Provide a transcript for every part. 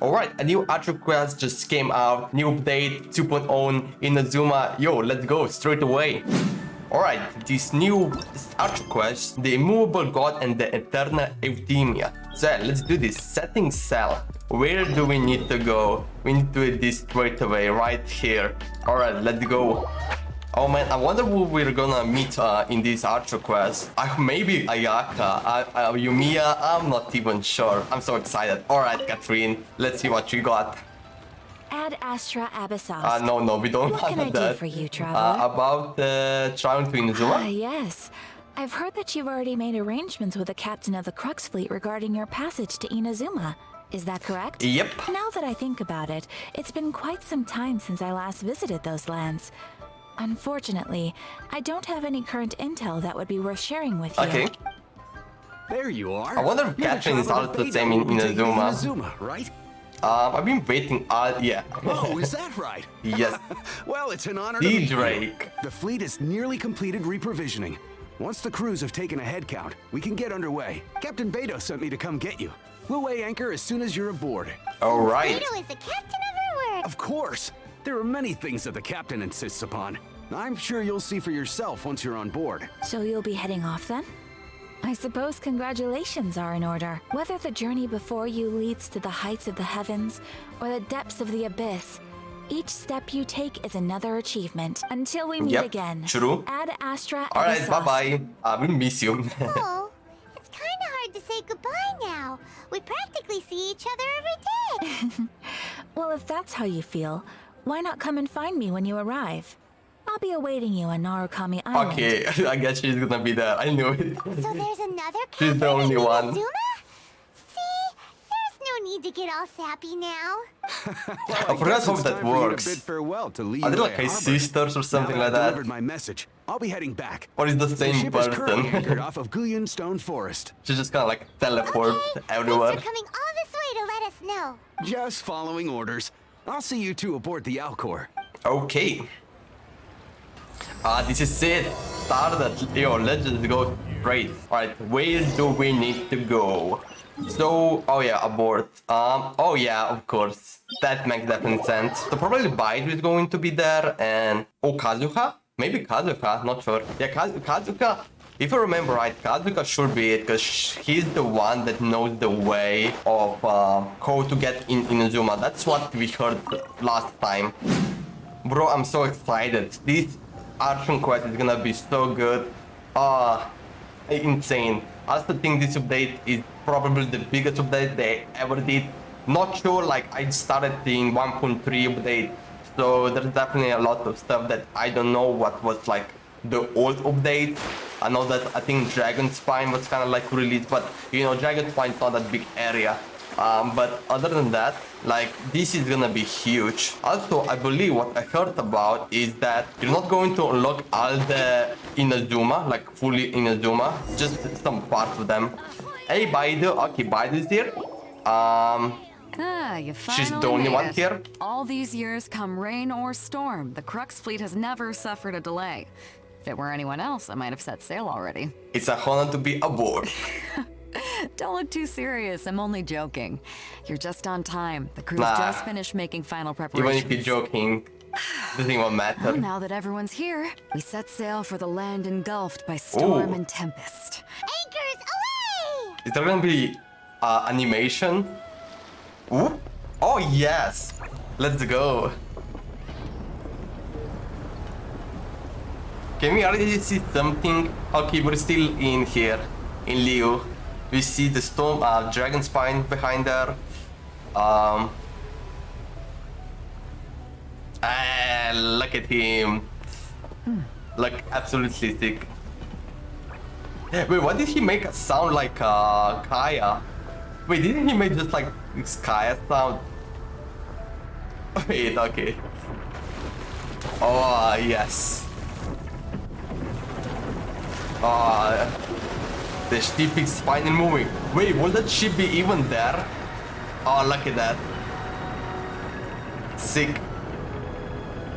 Alright, a new Archon Quest just came out. New update 2.0 Inazuma. Yo, let's go straight away. Alright, this new Archon Quest, the Immovable God and the Eternal Euthymia. So let's do this. Setting cell. Where do we need to go? We need to do this straight away, right here. Alright, let's go. Oh man, I wonder who we're gonna meet in this Archon Quest. Maybe Ayaka, Yoimiya, I'm not even sure. I'm so excited. Alright, Catherine, let's see what you got. Ad Astra Abyssos. No, we don't what want can I that. do for you, traveler? About traveling to Inazuma? Yes. I've heard that you've already made arrangements with the captain of the Crux fleet regarding your passage to Inazuma. Is that correct? Yep. Now that I think about it, it's been quite some time since I last visited those lands. Unfortunately, I don't have any current intel that would be worth sharing with you. Okay. There you are. I wonder if Catherine is also the same in Inazuma. Inazuma, right? I've been waiting, yeah. Oh, is that right? Yes. Well, it's an honor to meet you. Drake. The fleet has nearly completed reprovisioning. Once the crews have taken a head count, we can get underway. Captain Beto sent me to come get you. We'll weigh anchor as soon as you're aboard. Alright. Ritou is the captain of our work. Of course. There are many things that the captain insists upon. I'm sure you'll see for yourself once you're on board. So you'll be heading off then? I suppose congratulations are in order. Whether the journey before you leads to the heights of the heavens or the depths of the abyss, each step you take is another achievement. Until we meet again. True. Ad Astra. Alright, bye-bye. I will miss you. Oh, it's kind of hard to say goodbye now. We practically see each other every day. Well, if that's how you feel, why not come and find me when you arrive? I'll be awaiting you on Narukami Island. Okay, I guess she's gonna be there. I knew it. So there's another She's the only one. Inazuma? See? There's no need to get all sappy now. I forgot how that works. Bid farewell to Lee Are they like Harbor. his sisters or something Now like that I've that? delivered my message, I'll be heading back. Or is the The same ship is currently anchored person? off of Guyun Stone Forest. She just kind of like teleport everywhere. Thanks for coming all this way to let us know. Just following orders. I'll see you two aboard the Alcor. Okay. This is it. Started. Yo, let's just go straight. Alright, where do we need to go? So, oh yeah, aboard. Oh yeah, of course. That makes definite sense. So probably Baidu is going to be there and... Oh, Kazuha? Maybe Kazuha, not sure. Yeah, Kazuha. If I remember right, Kazuha should be it, because he's the one that knows the way of how to get in Inazuma. That's what we heard last time. Bro, I'm so excited. This Archon Quest is gonna be so good. Insane. I also think this update is probably the biggest update they ever did. Not sure, like I started in 1.3 update, so there's definitely a lot of stuff that I don't know what was like the old update. I know that I think Dragon Spine was kind of like released, but you know, Dragon Spine's not that big area. But other than that, like this is gonna be huge. Also, I believe what I heard about is that you're not going to unlock all the Inazuma, like fully Inazuma, just some parts of them. Hey, Baidu. Okay, Baidu's here. You She's the finally only made one it. here. All these years, come rain or storm, the Crux fleet has never suffered a delay. If it were anyone else, I might have set sail already. It's a honor to be aboard. Don't look too serious, I'm only joking. You're just on time. The crew's Nah. just finished making final Even preparations. if you're joking, doesn't even Well, matter. now that everyone's here, we set sail for the land engulfed by storm Ooh. and tempest. Anchors away! Is there gonna be animation? Ooh. Oh yes! Let's go. Can we already see something? Okay, we're still in here, in Liu. We see the storm, dragon spine behind there. Look at him. Like absolutely sick. Wait, what did he make a sound like Kaya? Wait, didn't he make just like this Kaya sound? Wait, okay. Oh, yes. The ship is finally moving. Wait, will that ship be even there? Oh, look at that. Sick.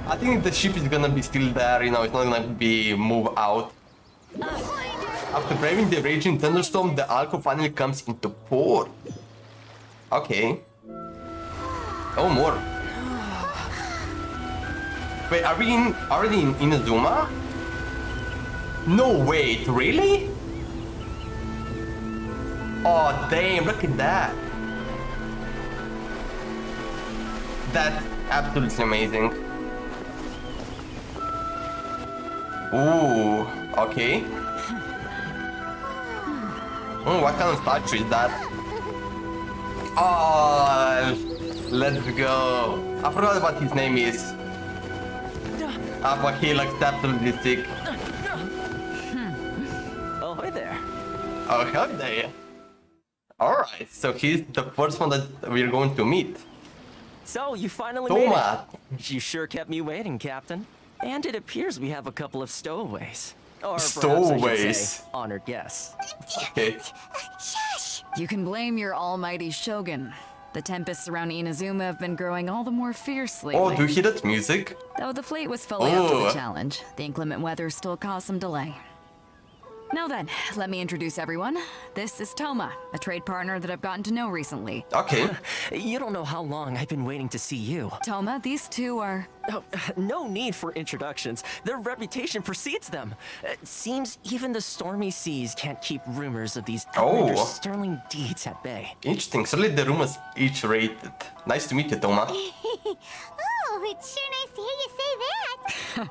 I think the ship is gonna be still there, you know, it's not gonna be moved out. After braving the raging thunderstorm, the Alco finally comes into port. Okay. Oh, more. Wait, are we already in Inazuma? No, wait, really? Oh, damn, look at that. That's absolutely amazing. Ooh, okay. What kind of statue is that? Oh, let's go. I forgot what his name is. But he looks absolutely sick. Oh, hi there. Oh, hi there. Alright, so he's the first one that we're going to meet. So, you finally made Thoma. it. You sure kept me waiting, Captain. And it appears we have a couple of stowaways. Or perhaps I should Stowaways. say, honored guests. Okay. Shush! You can blame your almighty shogun. The tempests around Inazuma have been growing all the more fierce lately. Oh, do you hear that music? Though the fleet was fully up to Oh. the challenge, the inclement weather still caused some delay. Now then, let me introduce everyone. This is Thoma, a trade partner that I've gotten to know recently. Okay. You don't know how long I've been waiting to see you. Thoma, these two are... Oh, no need for introductions. Their reputation precedes them. It seems even the stormy seas can't keep rumors of these outlanders' Oh. sterling deeds at bay. Interesting. So let the rumors each rated. Nice to meet you, Thoma. Oh, it's sure nice to hear you say that.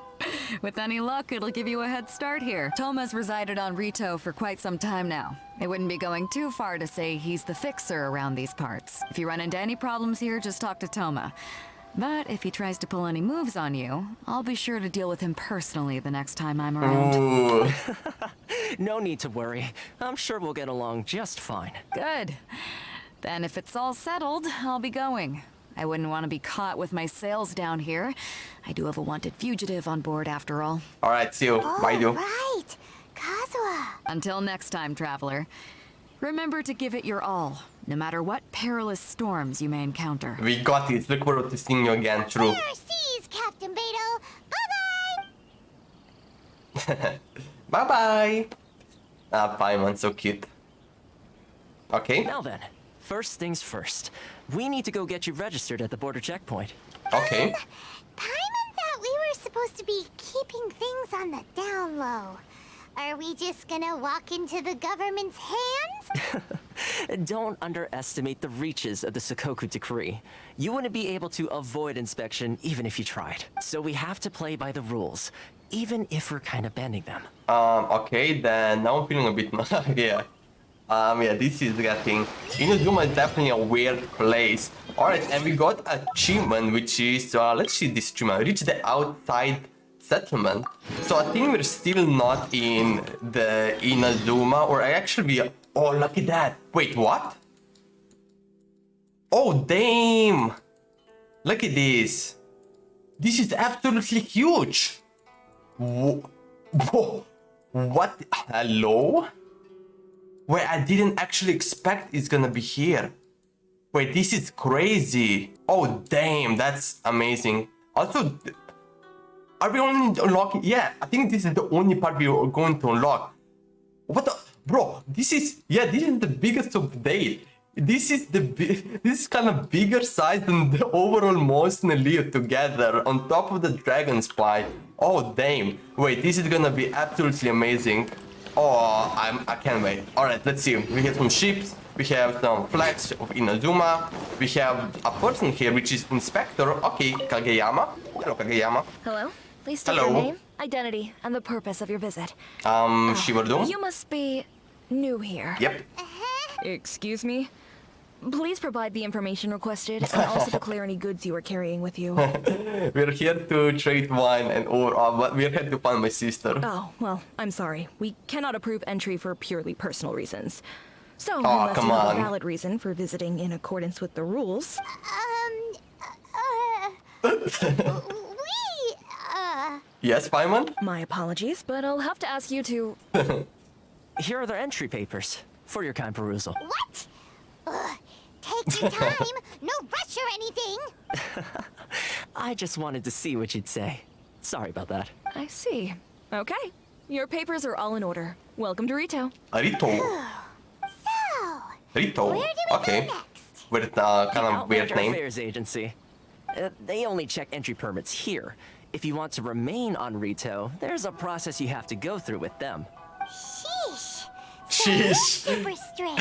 With any luck, it'll give you a head start here. Thoma's resided on Ritou for quite some time now. It wouldn't be going too far to say he's the fixer around these parts. If you run into any problems here, just talk to Thoma. But if he tries to pull any moves on you, I'll be sure to deal with him personally the next time I'm around. Ooh. No need to worry. I'm sure we'll get along just fine. Good. Then if it's all settled, I'll be going. I wouldn't want to be caught with my sails down here. I do have a wanted fugitive on board after all. Alright, see you. Bye, dude. Right. Kazuha. Until next time, traveler. Remember to give it your all, no matter what perilous storms you may encounter. We got it. Look forward to seeing you again. True. Fair seas, Captain Beto. Bye-bye. Bye-bye. Ah, Paimon, so cute. Okay. Now then, first things first. We need to go get you registered at the border checkpoint. Okay. Paimon thought we were supposed to be keeping things on the down low. Are we just gonna walk into the government's hands? Don't underestimate the reaches of the Sakoku Decree. You wouldn't be able to avoid inspection even if you tried. So we have to play by the rules, even if we're kind of bending them. Okay, then now I'm feeling a bit yeah. Yeah, this is getting... Inazuma is definitely a weird place. Alright, and we got achievement, which is... let's see this achievement. Reach the outside settlement. So I think we're still not in the Inazuma, or actually we... Oh, look at that. Wait, what? Oh, damn. Look at this. This is absolutely huge. Whoa. What? Hello? Wait, I didn't actually expect it's gonna be here. Wait, this is crazy. Oh, damn, that's amazing. Also, are we only unlocking? Yeah, I think this is the only part we are going to unlock. What the? Bro, this is... Yeah, this is the biggest update. This is kind of bigger size than the overall Monster and Leo together on top of the Dragon Spy. Oh, damn. Wait, this is gonna be absolutely amazing. Oh, I can't wait. Alright, let's see. We have some ships. We have some flags of Inazuma. We have a person here, which is Inspector. Okay, Kageyama. Hello, Kageyama. Hello? Please state Hello. your name, identity, and the purpose of your visit. ShiverDoom. You must be new here. Yep. Excuse me? Please provide the information requested and also declare any goods you are carrying with you. We're here to trade wine and ore, but we're here to find my sister. Oh, well, I'm sorry. We cannot approve entry for purely personal reasons. So, Aw, unless come you have on. a valid reason for visiting in accordance with the rules, Yes, Paimon? my apologies, but I'll have to ask you to... Here are the entry papers for your kind perusal. What? Take your time. No rush or anything. I just wanted to see what you'd say. Sorry about that. I see. Okay. Your papers are all in order. Welcome to Ritou. Ritou. So, Ritou. where do we Okay. go next? with kind The of weird Outlander name. Affairs Agency. They only check entry permits here. If you want to remain on Ritou, there's a process you have to go through with them. Sheesh. Sheesh. Super strict,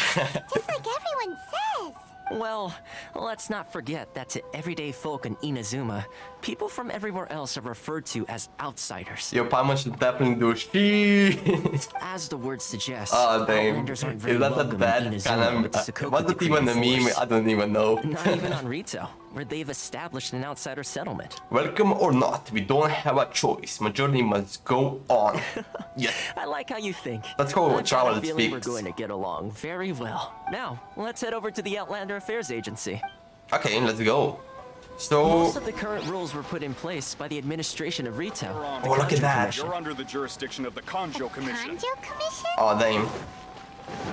just like everyone says. Well, let's not forget that to everyday folk in Inazuma, people from everywhere else are referred to as outsiders. Your Paimon should definitely do sheesh. As the word suggests, Oh damn. Outlanders aren't very Is that a welcome bad in kind Inazuma of with the Sokoku what's it decree even a in meme? force. I don't even know. Not even on Ritou, where they've established an outsider settlement. Welcome or not, we don't have a choice. My journey must go on. Yes. I like how you think. That's how I've got a travel feeling we're speaks. going to get along very well. Now, let's head over to the Outlander Affairs Agency. Okay, let's go. So Most of the current rules were put in place by the administration of Ritou. Oh, look at that. You're under the jurisdiction of the Kanjo Commission. Kanjo Commission? oh damn.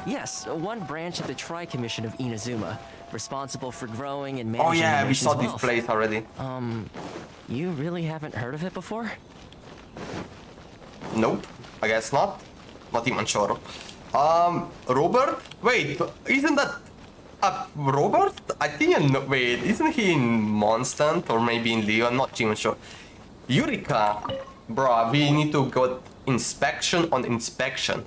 Yes, one branch of the Tri-Commission of Inazuma, responsible for growing and Oh managing yeah, the we saw nation's this wealth. place already. You really haven't heard of it before? Nope, I guess not. Not even sure. Robert? Wait, isn't that Robert? I think wait, isn't he in Mondstadt or maybe in Leo? I'm not even sure. Eureka! Bro, we need to go inspection on inspection.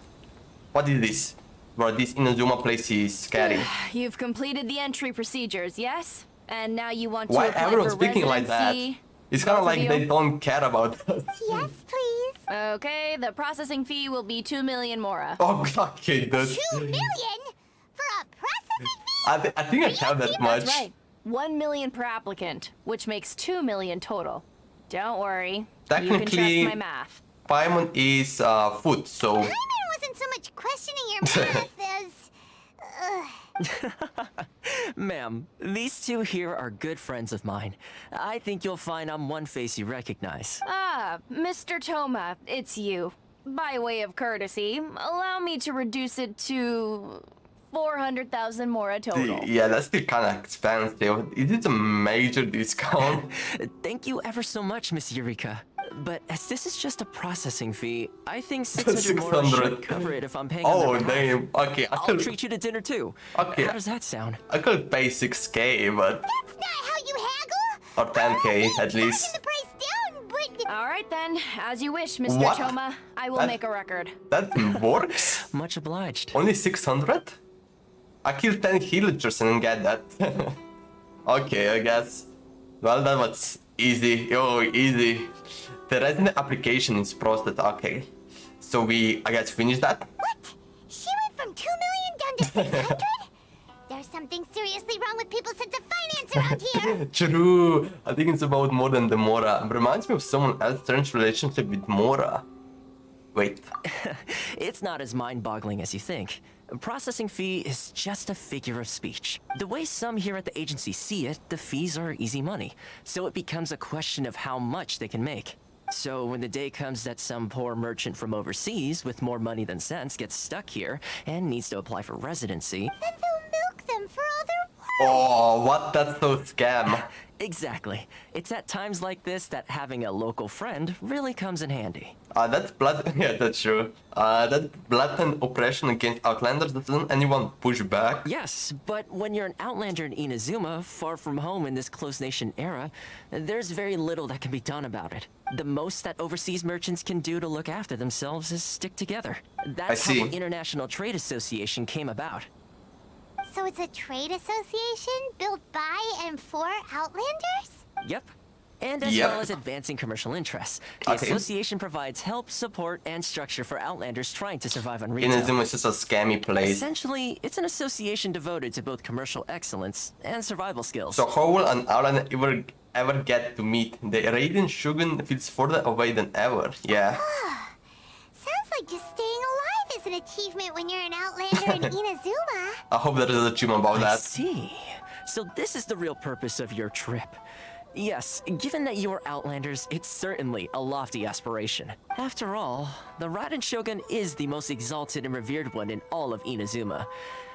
What is this? Bro, this Inazuma place is scary. You've completed the entry procedures, yes? And now you want to Why apply everyone's for speaking like that? residency? It's kind of Both of like they you? don't care about us. Yes, please. Okay, the processing fee will be 2 million mora. Oh, okay, dude. 2 million for a processing fee? I think I have that much. That's right. 1 million per applicant, which makes 2 million total. Don't worry. You can Technically- trust my math. Paimon is food, so Paimon wasn't so much questioning your math as... Ma'am, these two here are good friends of mine. I think you'll find I'm one face you recognize. Ah, Mr. Thoma, it's you. By way of courtesy, allow me to reduce it to 400,000 mora total. yeah, that's still kind of expensive. Is it a major discount? Thank you ever so much, Miss Eureka. But as this is just a processing fee, I think 600 more 600. should cover it if I'm paying Oh on their behalf. damn. Okay, I'll treat you to dinner too. Okay. How does that sound? I could pay 6k, but That's not how you haggle! or 10k at Knocking least. the price down, but... All right then, as you wish, Mr. What? Thoma. I will That- make a record. That works. Much obliged. Only 600? I killed 10 villagers and get that. Okay, I guess. Well, that was easy. Yo, easy. The resident application is processed. Okay. So we, I guess, finish that. What? She went from 2 million down to 600? There's something seriously wrong with people's sense of finance around here. True. I think it's about more than the Mora. It reminds me of someone else's strange relationship with Mora. Wait. It's not as mind-boggling as you think. A processing fee is just a figure of speech. The way some here at the agency see it, the fees are easy money. So it becomes a question of how much they can make. So when the day comes that some poor merchant from overseas with more money than sense gets stuck here and needs to apply for residency, Then they'll milk them for all they're worth. Oh, what? That's so scam. exactly. It's at times like this that having a local friend really comes in handy. That's blood. Yeah, that's true. That blatant oppression against Outlanders. Doesn't anyone push back? Yes, but when you're an outlander in Inazuma, far from home in this closed nation era, there's very little that can be done about it. The most that overseas merchants can do to look after themselves is stick together. That's how see. the International Trade Association came about. So it's a trade association built by and for Outlanders? Yep. And as Yep. well as advancing commercial interests. The Okay. association provides help, support, and structure for outlanders trying to survive on Ritou. Inazuma is just a scammy place. Essentially, it's an association devoted to both commercial excellence and survival skills. So how will an Outlander ever get to meet? The Radiant Shogun feels further away than ever. Yeah. Sounds like just staying alive is an achievement when you're an Outlander in Inazuma. I hope there is a achievement about I that. see. So this is the real purpose of your trip. Yes, given that you are Outlanders, it's certainly a lofty aspiration. After all, the Raiden Shogun is the most exalted and revered one in all of Inazuma.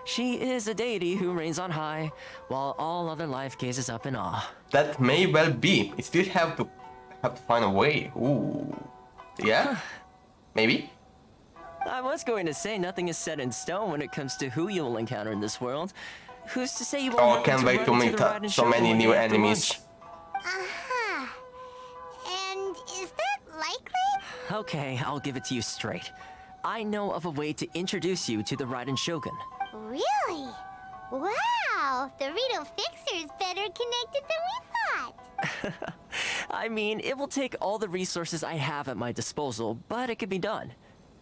She is a deity who reigns on high, while all other life gazes up in awe. That may well be. You still have to find a way. Ooh. Yeah? Maybe? I was going to say nothing is set in stone when it comes to who you will encounter in this world. Who's to say you won't Oh, happen can't wait to run into meet the Raiden so Shogun many one new day after enemies. lunch? Uh-huh. And is that likely? Okay, I'll give it to you straight. I know of a way to introduce you to the Raiden Shogun. Really? Wow, the Ritou Fixer is better connected than we thought. I mean, it will take all the resources I have at my disposal, but it can be done.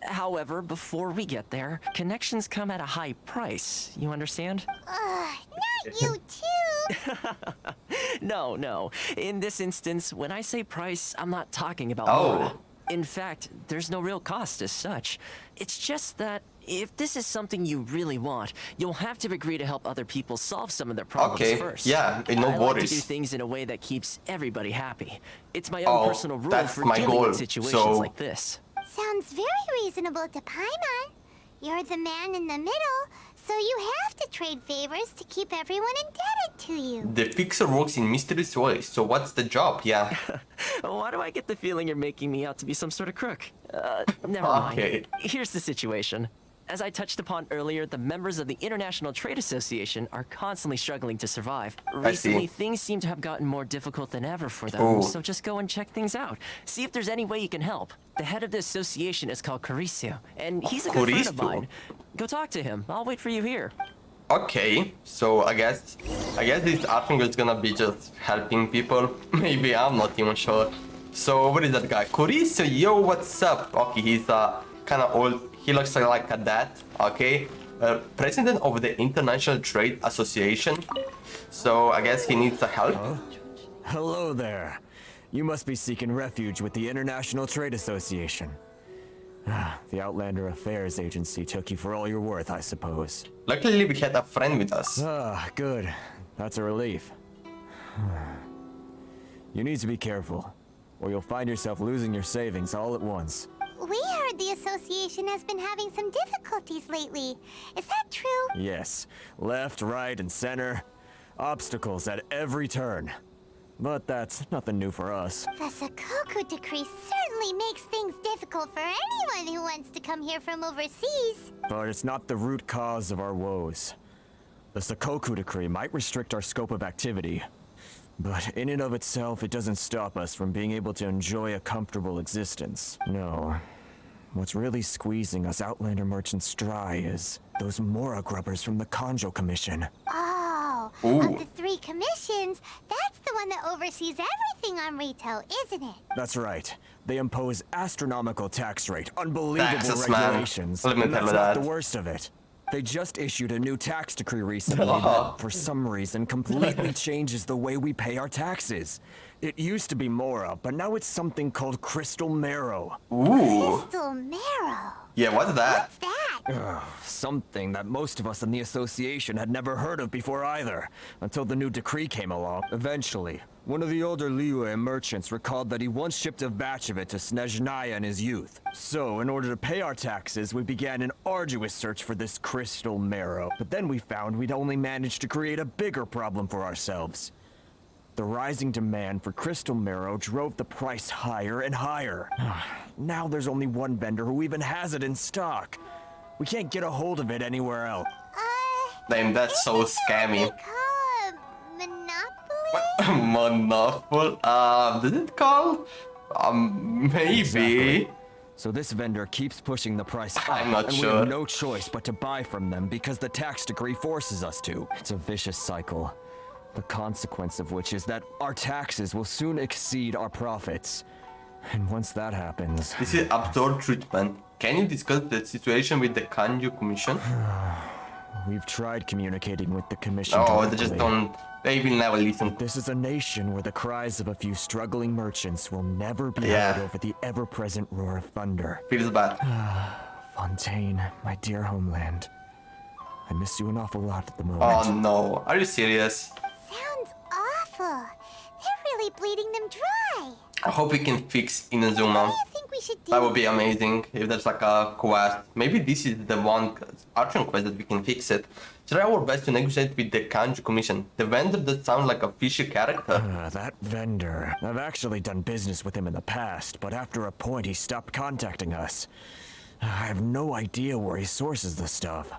However, before we get there, connections come at a high price. You understand? Not you too. No. In this instance, when I say price, I'm not talking about Oh. Mora. In fact, there's no real cost as such. It's just that if this is something you really want, you'll have to agree to help other people solve some of their problems Okay, first. yeah, no I like to do worries. things in a way that keeps everybody happy. It's my Oh, own personal rule that's for my dealing goal, with situations so- like this. Sounds very reasonable to Paimon. You're the man in the middle, so you have to trade favors to keep everyone indebted to you. The fixer works in mysterious ways, so what's the job? Yeah. Why do I get the feeling you're making me out to be some sort of crook? Never Okay. mind. Here's the situation. As I touched upon earlier, the members of the International Trade Association are constantly struggling to survive. I see. Recently, things seem to have gotten more difficult than ever for them, Ooh. so just go and check things out. See if there's any way you can help. The head of the association is called Kurisu, and he's a good friend of Kurisu? mine. Go talk to him. I'll wait for you here. Okay, so I guess this Archon is gonna be just helping people. Maybe, I'm not even sure. So what is that guy? Kurisu, yo, what's up? Okay, he's kind of old. He looks like a dad. Okay, president of the International Trade Association. So I guess he needs the help. Hello there. You must be seeking refuge with the International Trade Association. The Outlander Affairs Agency took you for all you're worth, I suppose. Luckily, we had a friend with us. Good. That's a relief. You need to be careful, or you'll find yourself losing your savings all at once. We heard the association has been having some difficulties lately. Is that true? Yes, left, right, and center. Obstacles at every turn. But that's nothing new for us. The Sakoku decree certainly makes things difficult for anyone who wants to come here from overseas. But it's not the root cause of our woes. The Sakoku decree might restrict our scope of activity, but in and of itself, it doesn't stop us from being able to enjoy a comfortable existence. No. What's really squeezing us Outlander merchants dry is those Mora grubbers from the Kanjo Commission. Oh, Ooh. of the three commissions, that's the one that oversees everything on Ritou, isn't it? That's right. They impose astronomical tax rate, unbelievable Taxes, man. regulations, Let me and tell that's you not that. the worst of it. They just issued a new tax decree recently that, for some reason, completely changes the way we pay our taxes. It used to be Mora, but now it's something called Crystal Marrow. Ooh. Crystal Marrow. Yeah, what's that? What's that? Something that most of us in the association had never heard of before either, until the new decree came along. Eventually, one of the older Liyue merchants recalled that he once shipped a batch of it to Snezhnaya in his youth. So, in order to pay our taxes, we began an arduous search for this crystal marrow. But then we found we'd only managed to create a bigger problem for ourselves. The rising demand for crystal marrow drove the price higher and higher. Now there's only one vendor who even has it in stock. We can't get a hold of it anywhere else. Damn, that's so Isn't that scammy. what they call a monopoly? Monopoly? Does it call? Maybe. Exactly. So this vendor keeps pushing the price up, I'm not and we sure. have no choice but to buy from them because the tax decree forces us to. It's a vicious cycle. The consequence of which is that our taxes will soon exceed our profits. And once that happens... This is absurd treatment. Can you discuss the situation with the Kanju Commission? We've tried communicating with the commission Oh, directly. they just don't. They will never listen. This is a nation where the cries of a few struggling merchants will never be Yeah. heard over the ever-present roar of thunder. Feels bad. Fontaine, my dear homeland. I miss you an awful lot at the moment. Oh no. Are you serious? Sounds awful. They're really bleeding them dry. I hope we can fix What Inazuma. do you think we should do? That would be amazing if there's like a quest. Maybe this is the one Archon Quest that we can fix it. Try our best to negotiate with the Kanju Commission. The vendor does sound like a fishy character. That vendor. I've actually done business with him in the past, but after a point he stopped contacting us. I have no idea where he sources the stuff.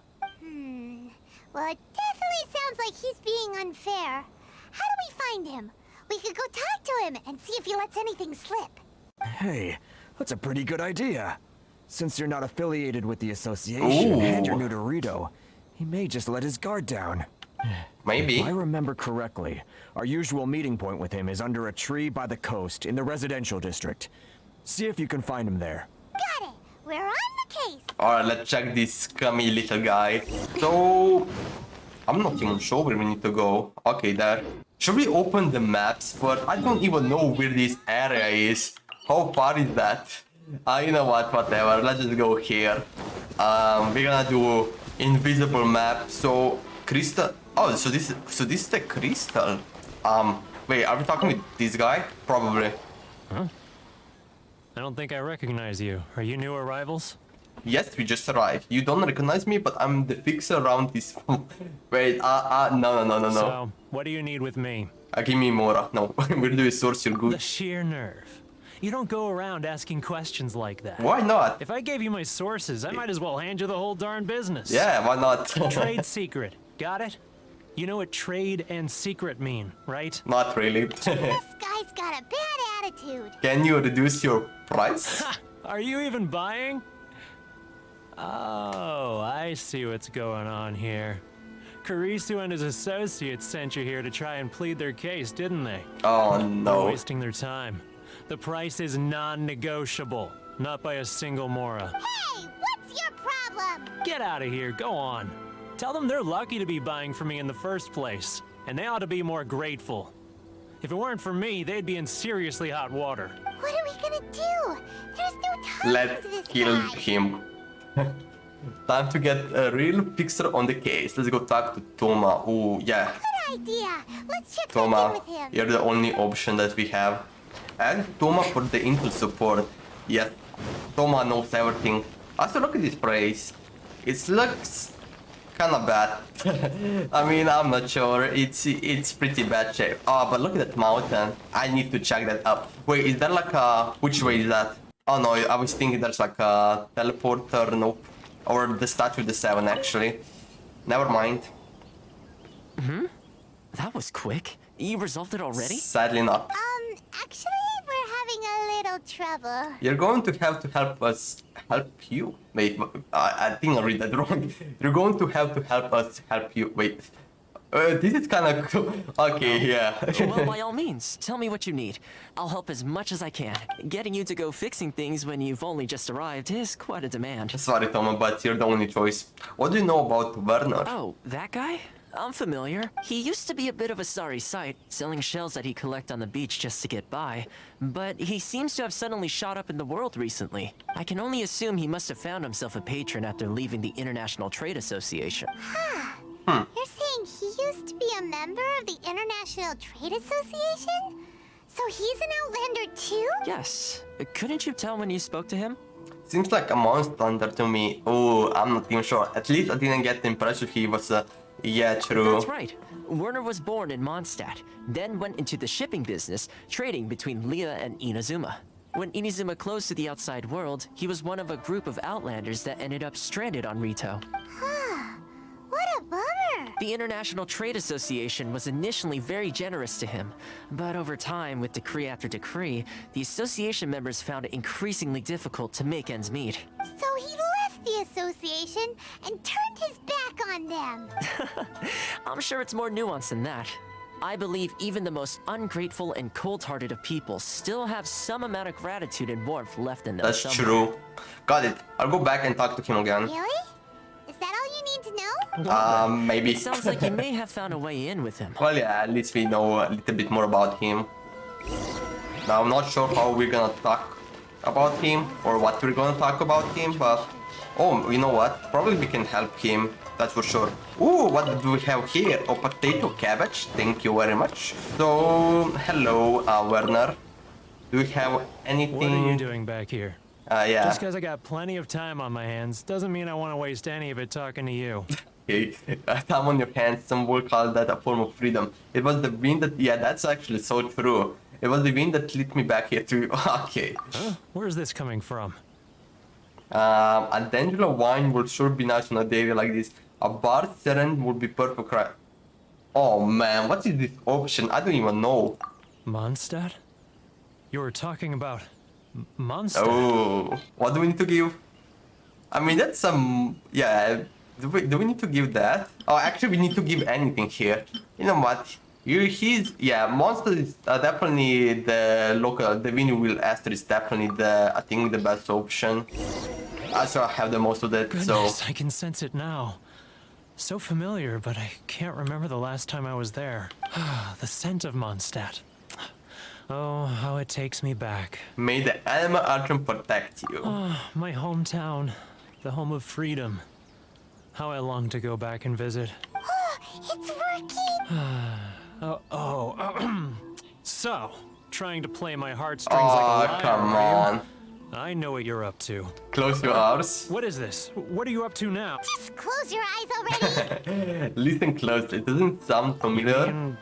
Well, it definitely sounds like he's being unfair. How do we find him? We could go talk to him and see if he lets anything slip. Hey, that's a pretty good idea. Since you're not affiliated with the association and you're new to Ritou, he may just let his guard down. Maybe. If I remember correctly, our usual meeting point with him is under a tree by the coast in the residential district. See if you can find him there. Got it. We're on the case. Alright, let's check this scummy little guy. So, I'm not even sure where we need to go. Okay, there. Should we open the maps first? I don't even know where this area is. How far is that? You know what, whatever. Let's just go here. We're gonna do invisible map. So, crystal. Oh, so this is the crystal. Wait, are we talking with this guy? Probably. Huh? I don't think I recognize you. Are you new arrivals? Yes, we just arrived. You don't recognize me, but I'm the fixer around this. Wait, no. So, what do you need with me? Give me Mora. No, we'll do a source, you're good. The sheer nerve. You don't go around asking questions like that. Why not? If I gave you my sources, I might as well hand you the whole darn business. Yeah, why not? Trade secret. Got it? You know what trade and secret mean, right? Not really. This guy's got a bad attitude. Can you reduce your price? Are you even buying? Oh, I see what's going on here. Kurisu and his associates sent you here to try and plead their case, didn't they? Oh They're no. wasting their time. The price is non-negotiable, not by a single Mora. Hey, what's your problem? Get out of here, go on. Tell them they're lucky to be buying from me in the first place, and they ought to be more grateful. If it weren't for me, they'd be in seriously hot water. What are we gonna do? There's no time Let's to this kill guy. him. Time to get a real fixer on the case. Let's go talk to Thoma. Oh, yeah. Good idea. Let's check back in Thoma, with him. you're the only option that we have. And Thoma for the intel support. Yes, Thoma knows everything. Also, look at this price. It looks kind of bad. I mean, I'm not sure. It's pretty bad shape. Oh, but look at that mountain. I need to check that up. Wait, is there like a... Which way is that? Oh no, I was thinking there's like a teleporter. Nope. Or the statue of the 7, actually. Never mind. That was quick. You resolved it already? Sadly not. Actually, we're having a little trouble. You're going to have to help us help you. Wait, I think I read that wrong. You're going to have us help you. Wait. This is kind of cool. Okay, yeah. Well, by all means, tell me what you need. I'll help as much as I can. Getting you to go fixing things when you've only just arrived is quite a demand. Sorry, Thoma, but you're the only choice. What do you know about Werner? Oh, that guy? I'm familiar. He used to be a bit of a sorry sight, selling shells that he'd collect on the beach just to get by. But he seems to have suddenly shot up in the world recently. I can only assume he must have found himself a patron after leaving the International Trade Association. You're saying he used to be a member of the International Trade Association? So he's an Outlander too? Yes. Couldn't you tell when you spoke to him? Seems like a monster hunter to me. Oh, I'm not even sure. At least I didn't get the impression he was yeah, true. That's right. Werner was born in Mondstadt, then went into the shipping business, trading between Leah and Inazuma. When Inazuma closed to the outside world, he was one of a group of Outlanders that ended up stranded on Ritou. What a bummer. The International Trade Association was initially very generous to him, but over time, with decree after decree, the association members found it increasingly difficult to make ends meet. So he left the association and turned his back on them. I'm sure it's more nuanced than that. I believe even the most ungrateful and cold-hearted of people still have some amount of gratitude and warmth left in them. That's somewhere. true. Got it. I'll go back and talk to him again. Really? Is that all you need to know? Maybe. It sounds like you may have found a way in with him. Well, yeah, at least we know a little bit more about him. Now, I'm not sure how we're gonna talk about him or what we're gonna talk about him, but... Oh, you know what? Probably we can help him, that's for sure. Ooh, what do we have here? Oh, potato cabbage, thank you very much. So, hello, Werner. Do you have anything? What are you doing back here? Yeah. Just because I got plenty of time on my hands doesn't mean I want to waste any of it talking to you. Okay, time on your hands, some will call that a form of freedom. It was the wind that, yeah, that's actually so true. It was the wind that led me back here to, okay. Huh? Where's this coming from? A D'Angelo wine would sure be nice on a day like this. A bar siren would be perfect, right? Oh man, what is this option? I don't even know. Mondstadt? You were talking about Mondstadt. Oh, what do we need to give? I mean, that's some... Yeah, do we need to give that? Oh, actually, we need to give anything here. You know what? Yeah, Monster is definitely the local... The Vinny Wheel Esther is definitely I think, the best option. I sort of have the most of that, Goodness, so... I can sense it now. So familiar, but I can't remember the last time I was there. The scent of Mondstadt. Oh, how it takes me back. May the Euthymia Archon protect you. Oh, my hometown. The home of freedom. How I long to go back and visit. It's working! So, trying to play my heartstrings like a liar, come are you? on. I know what you're up to. Close your eyes. What is this? What are you up to now? Just close your eyes already! Listen closely. It doesn't sound familiar.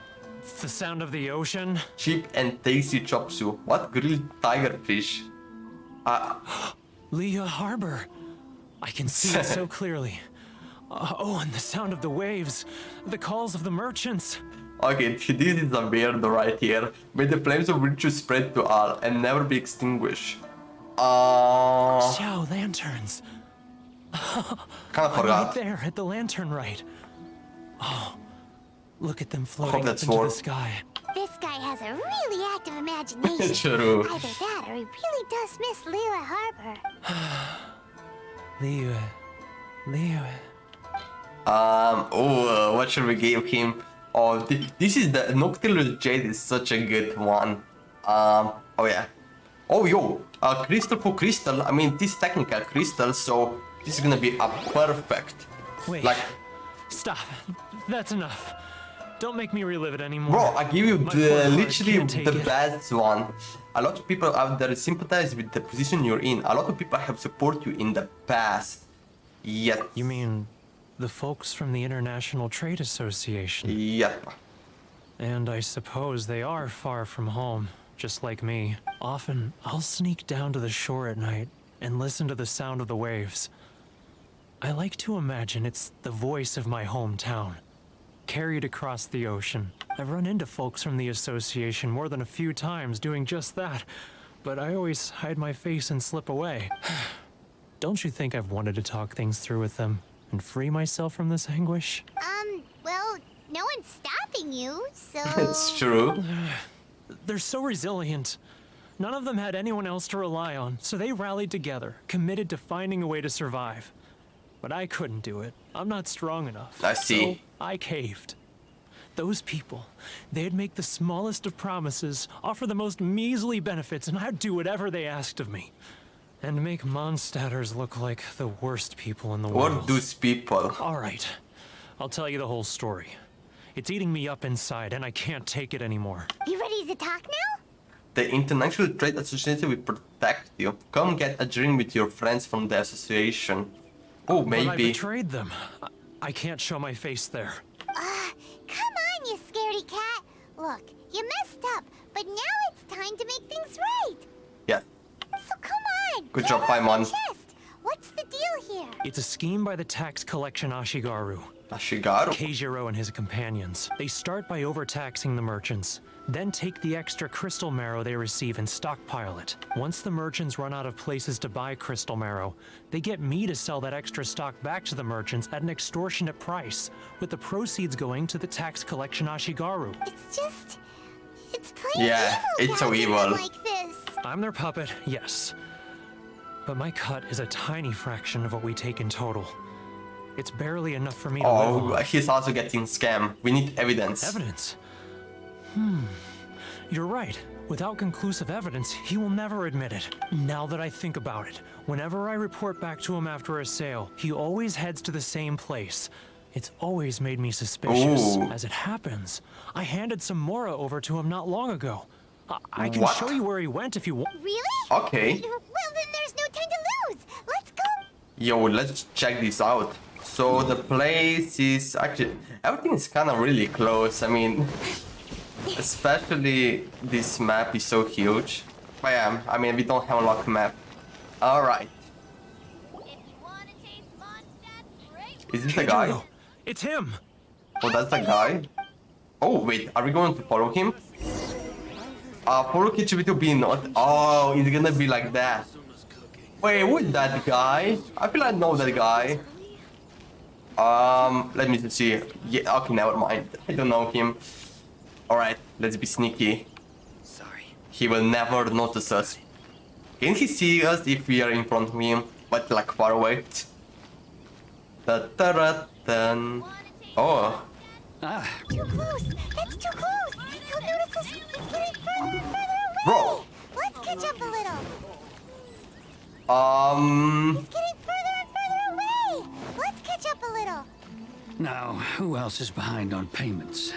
The sound of the ocean? Cheap and tasty chop suey. What? Grilled tiger fish? Leah Harbor. I can see it so clearly. Oh, and the sound of the waves. The calls of the merchants. Okay, this is a weird right here. May the flames of Ritou spread to all and never be extinguished. Xiao lanterns. Kind of forgot. Right there at the lantern right. Oh, look at them floating up that's into more. the sky. This guy has a really active imagination. True. Either that or he really does miss Liyue Harbor. Liyue. What should we give him? Oh, this is the Nocturnal Jade is such a good one. Oh yeah. Oh yo, crystal for crystal. I mean, this technical crystal, so this is gonna be a perfect. Wait. Like, Stop. That's enough. Don't make me relive it anymore. bro, I give you My poor heart literally can't take the it. best one. A lot of people out there sympathize with the position you're in. A lot of people have supported you in the past. Yes. You mean the folks from the International Trade Association? Yep. And I suppose they are far from home, just like me. Often, I'll sneak down to the shore at night and listen to the sound of the waves. I like to imagine it's the voice of my hometown, carried across the ocean. I've run into folks from the association more than a few times doing just that, but I always hide my face and slip away. Don't you think I've wanted to talk things through with them and free myself from this anguish? Well, no one's stopping you, so... It's true. They're so resilient. None of them had anyone else to rely on, so they rallied together, committed to finding a way to survive. But I couldn't do it. I'm not strong enough. I see. So I caved. Those people, they'd make the smallest of promises, offer the most measly benefits, and I'd do whatever they asked of me. And make Mondstadters look like the worst people in the world. What those people? All right. I'll tell you the whole story. It's eating me up inside, and I can't take it anymore. You ready to talk now? The International Trade Association will protect you. Come get a drink with your friends from the association. Oh, But I maybe. betrayed them. I can't show my face there. Come on, you scaredy cat. Look, you messed up, but now it's time to make things right. Yes. So come on. Good get job, off Paimon. my chest. What's the deal here? It's a scheme by the tax collection Ashigaru. Ashigaru. Keijiro and his companions. They start by overtaxing the merchants, then take the extra crystal marrow they receive and stockpile it. Once the merchants run out of places to buy crystal marrow, they get me to sell that extra stock back to the merchants at an extortionate price, with the proceeds going to the tax collection Ashigaru. It's plain Yeah, evil it's so gouging evil. them like this. I'm their puppet, yes. But my cut is a tiny fraction of what we take in total. It's barely enough for me to live Oh, on. he's also getting scammed. We need evidence. Evidence? You're right. Without conclusive evidence, he will never admit it. Now that I think about it, whenever I report back to him after a sale, he always heads to the same place. It's always made me suspicious. Ooh. As it happens, I handed some Mora over to him not long ago. I can What? show you where he went if you want. Really? Okay. Well, then there's no time to lose. Let's go. Yo, let's check this out. So the place is actually everything is kind of really close. I mean, especially this map is so huge. But yeah, I mean we don't have a lock map. All right. If you want to taste Mondstadt, break Is this the guy? It's him! Oh, that's the guy? Oh, wait, are we going to follow him? Follow Kichibi to be not. Oh, it's gonna be like that. Wait, who is that guy? I feel I know that guy. Let me just see. Yeah, okay, never mind. I don't know him. Alright, let's be sneaky. Sorry. He will never notice us. Can he see us if we are in front of him, but like far away? Da-da-da-dun. Oh. Too close! That's too close! He'll notice us! He's getting further and further away! Bro! Let's catch up a little! He's getting further and further away! Let's catch up a little! Now, who else is behind on payments?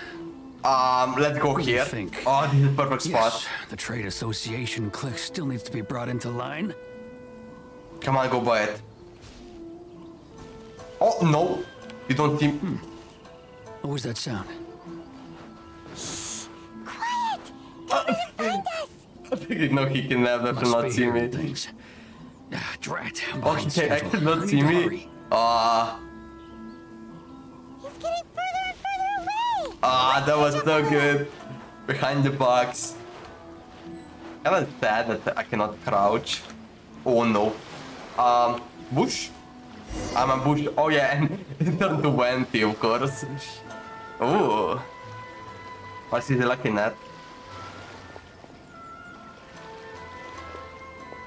Let's go here. Think? Oh, this is a perfect spot. Yes, the trade association clique still needs to be brought into line. Come on, go buy it. Oh, no! You don't see... What was that sound? Quiet! Don't let him find us! I think no, he can never Must not be see me. things. Drat, I'm Oh, behind he schedule. cannot I see need to me. hurry. He's getting further and further away! That was so good. Behind the box. Kind of sad that I cannot crouch. Oh no. Bush? I'm a bush. Oh yeah, and it turned to Wenty, of course. Oh. What's he looking at?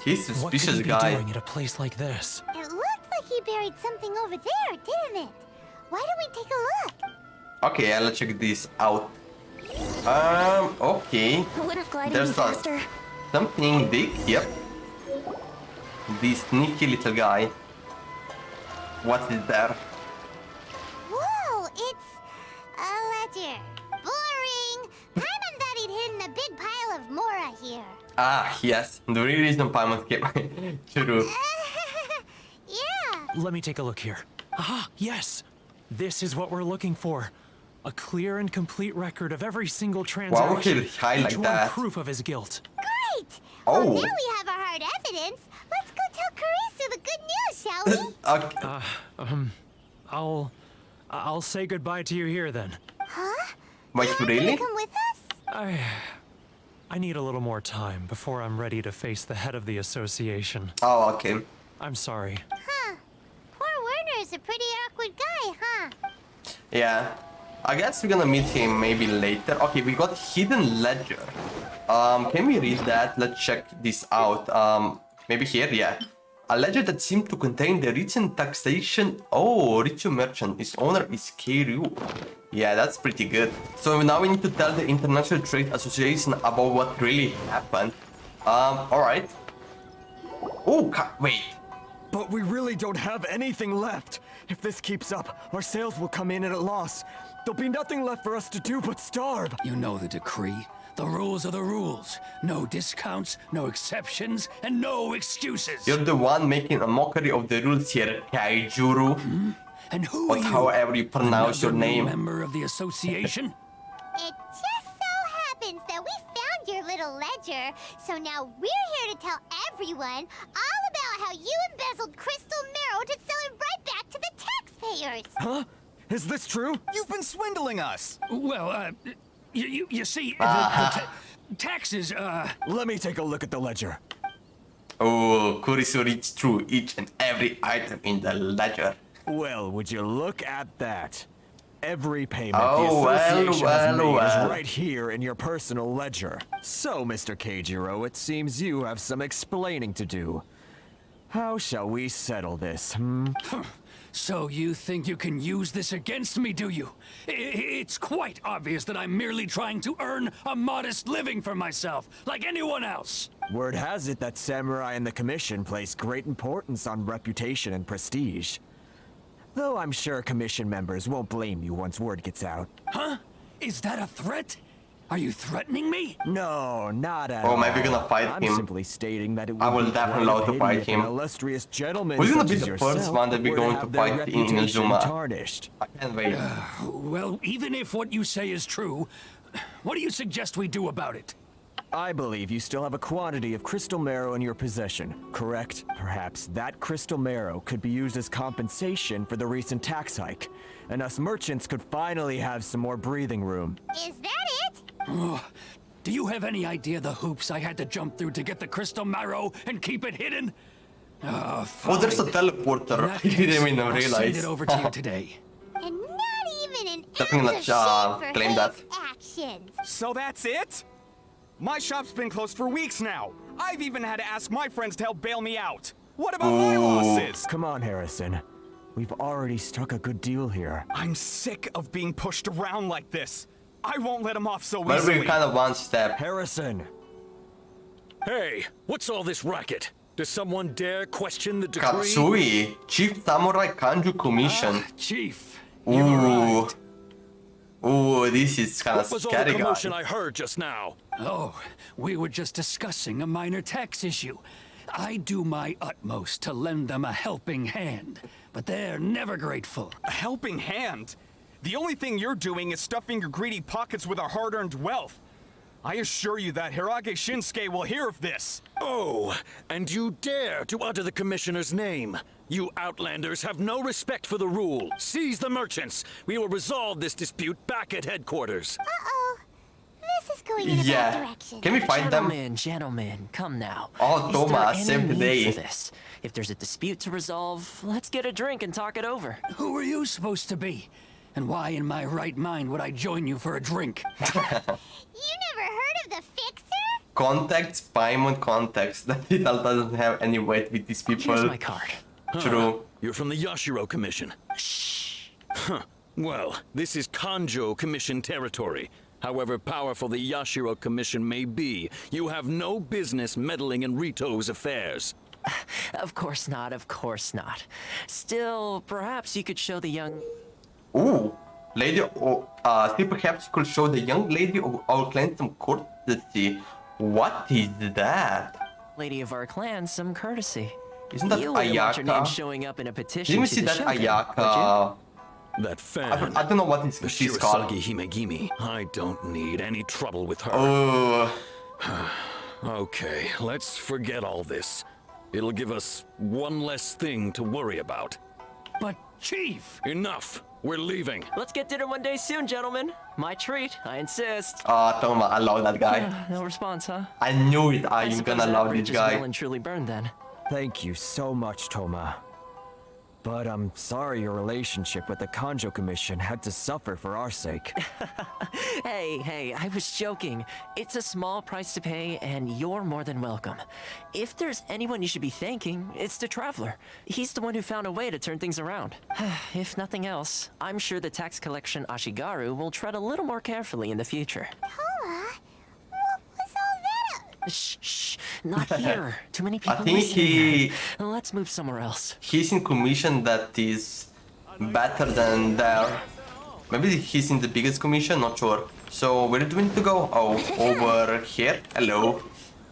He's a What could suspicious he be guy. doing at a place like this? It looked like he buried something over there, didn't it? Why don't we take a look? Okay, let's check this out. Okay. Wouldn't gliding There's be faster? something big. Yep. This sneaky little guy. What is there? Whoa, it's a ledger. Boring. Paimon thought he'd hidden a big pile of Mora here. Ah, yes. The real reason Paimon came true. Yeah. Let me take a look here. Aha, yes! This is what we're looking for. A clear and complete record of every single transaction. Why would he hide Each like one that? proof of his guilt. Great. Oh. Well, now we have our hard evidence. Let's go tell Kurisu the good news, shall we? Okay. I'll say goodbye to you here then. Huh? Wait, You're not really? gonna come with us? I need a little more time before I'm ready to face the head of the association. Oh, okay. I'm sorry. Huh. Poor Werner's a pretty awkward guy, huh? Yeah. I guess we're gonna meet him maybe later. Okay, we got hidden ledger. Can we read that? Let's check this out. Maybe here, yeah. A ledger that seemed to contain the recent taxation. Oh, Ritou merchant. Its owner is Keiru. Yeah, that's pretty good. So now we need to tell the International Trade Association about what really happened. Alright. Oh, wait. But we really don't have anything left. If this keeps up, our sales will come in at a loss. There'll be nothing left for us to do but starve. You know the decree. The rules are the rules. No discounts, no exceptions, and no excuses. You're the one making a mockery of the rules here, Kaijuru. And who But are you? however you pronounce your Another name. member of the association? It just so happens that we found your little ledger, so now we're here to tell everyone all about how you embezzled crystal marrow to sell it right back to the taxpayers. Huh? Is this true? You've been swindling us. Well, you see, taxes, Let me take a look at the ledger. Oh, Kurisu reads through each and every item in the ledger. Well, would you look at that? Every payment Oh, the association has made well. is right here in your personal ledger. So, Mr. Keijiro, it seems you have some explaining to do. How shall we settle this, So you think you can use this against me, do you? It's quite obvious that I'm merely trying to earn a modest living for myself, like anyone else. Word has it that Samurai and the Commission place great importance on reputation and prestige. Though I'm sure Commission members won't blame you once word gets out. Huh? Is that a threat? Are you threatening me? No, not at Oh, all. maybe we're gonna fight I'm him. simply stating that it would I will be definitely quite love to a fight pity if him. an illustrious gentleman Who's gonna such be as the yourself first one that we're were going have to their fight in reputation Inazuma? tarnished. I can't wait. Well, even if what you say is true, what do you suggest we do about it? I believe you still have a quantity of crystal marrow in your possession, correct? Perhaps that crystal marrow could be used as compensation for the recent tax hike, and us merchants could finally have some more breathing room. Is that it? Do you have any idea the hoops I had to jump through to get the crystal marrow and keep it hidden? Oh, there's a In teleporter. that I didn't case, even I'll send realize. it over to you today. And not even an Definitely ounce not, of shame for claim his that. actions. So that's it? My shop's been closed for weeks now. I've even had to ask my friends to help bail me out. What about my losses? Come on, Harrison. We've already struck a good deal here. I'm sick of being pushed around like this. I won't let him off so Well, easily. we're kind of one step. Harrison! Hey, what's all this racket? Does someone dare question the decree? Katsui, Chief Samurai Kanju Commission. Chief, Ooh. Ooh, this is kind of What was all the scary, commotion guy. I heard just now? Oh, we were just discussing a minor tax issue. I do my utmost to lend them a helping hand, but they're never grateful. A helping hand? The only thing you're doing is stuffing your greedy pockets with our hard-earned wealth. I assure you that Hirage Shinsuke will hear of this. Oh, and you dare to utter the commissioner's name. You outlanders have no respect for the rule. Seize the merchants. We will resolve this dispute back at headquarters. Uh-oh. This is going in a bad Yeah. direction. Can we find them? Gentlemen, come now. Oh, Is there Thoma, any save the need day. for this? If there's a dispute to resolve, let's get a drink and talk it over. Who are you supposed to be? And why in my right mind would I join you for a drink? You never heard of the Fixer? Contacts, Paimon contacts. That title doesn't have any weight with these people. Here's my card. True. You're from the Yashiro Commission. Shh. Huh. Well, this is Kanjo Commission territory. However powerful the Yashiro Commission may be, you have no business meddling in Ritou's affairs. Of course not, of course not. Still, perhaps you could show the young... Ooh. Lady, see, perhaps you could show the young lady of our clan some courtesy. What is that? lady of our clan some courtesy. Isn't that You wouldn't want your name Ayaka? showing up in a petition Didn't we to see the that Shogun, Ayaka? That fan. I don't know what the she's called. Shirasagi Himegimi. I don't need any trouble with her. Oh. Okay, let's forget all this. It'll give us one less thing to worry about. But, Chief! Enough! We're leaving. Let's get dinner one day soon, gentlemen. My treat, I insist. Thoma, I love that guy. No response, huh? I knew it. I I'm suppose gonna that love bridge this is guy. well and truly burned then. Thank you so much, Thoma. But I'm sorry your relationship with the Kanjo Commission had to suffer for our sake. Hey, I was joking. It's a small price to pay, and you're more than welcome. If there's anyone you should be thanking, it's the Traveler. He's the one who found a way to turn things around. If nothing else, I'm sure the tax collection Ashigaru will tread a little more carefully in the future. Thoma? What was all that? Shh, not here. Too many people I think listening. Let's move somewhere else. he's in commission that is better than there. Maybe he's in the biggest commission, not sure. So where do we need to go? Oh, over here. Hello.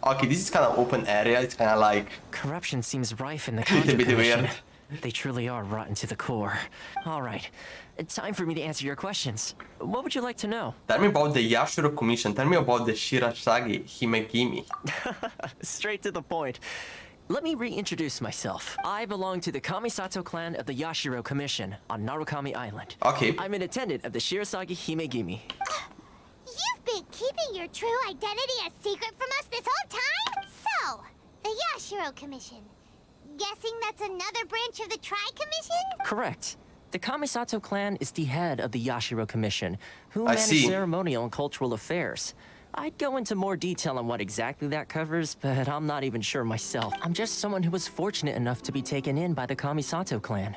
Okay, this is kind of open area. It's kind of like Corruption seems rife in the a little Kanjo bit Commission. weird. They truly are rotten to the core. All right, time for me to answer your questions. What would you like to know? Tell me about the Yashiro Commission. Tell me about the Shirasagi Himegimi. Straight to the point. Let me reintroduce myself. I belong to the Kamisato clan of the Yashiro Commission on Narukami Island. Okay. I'm an attendant of the Shirasagi Himegimi. You've been keeping your true identity a secret from us this whole time? So, the Yashiro Commission. Guessing that's another branch of the Tri-Commission? Correct. The Kamisato clan is the head of the Yashiro Commission, who I manage see. ceremonial and cultural affairs. I'd go into more detail on what exactly that covers, but I'm not even sure myself. I'm just someone who was fortunate enough to be taken in by the Kamisato clan.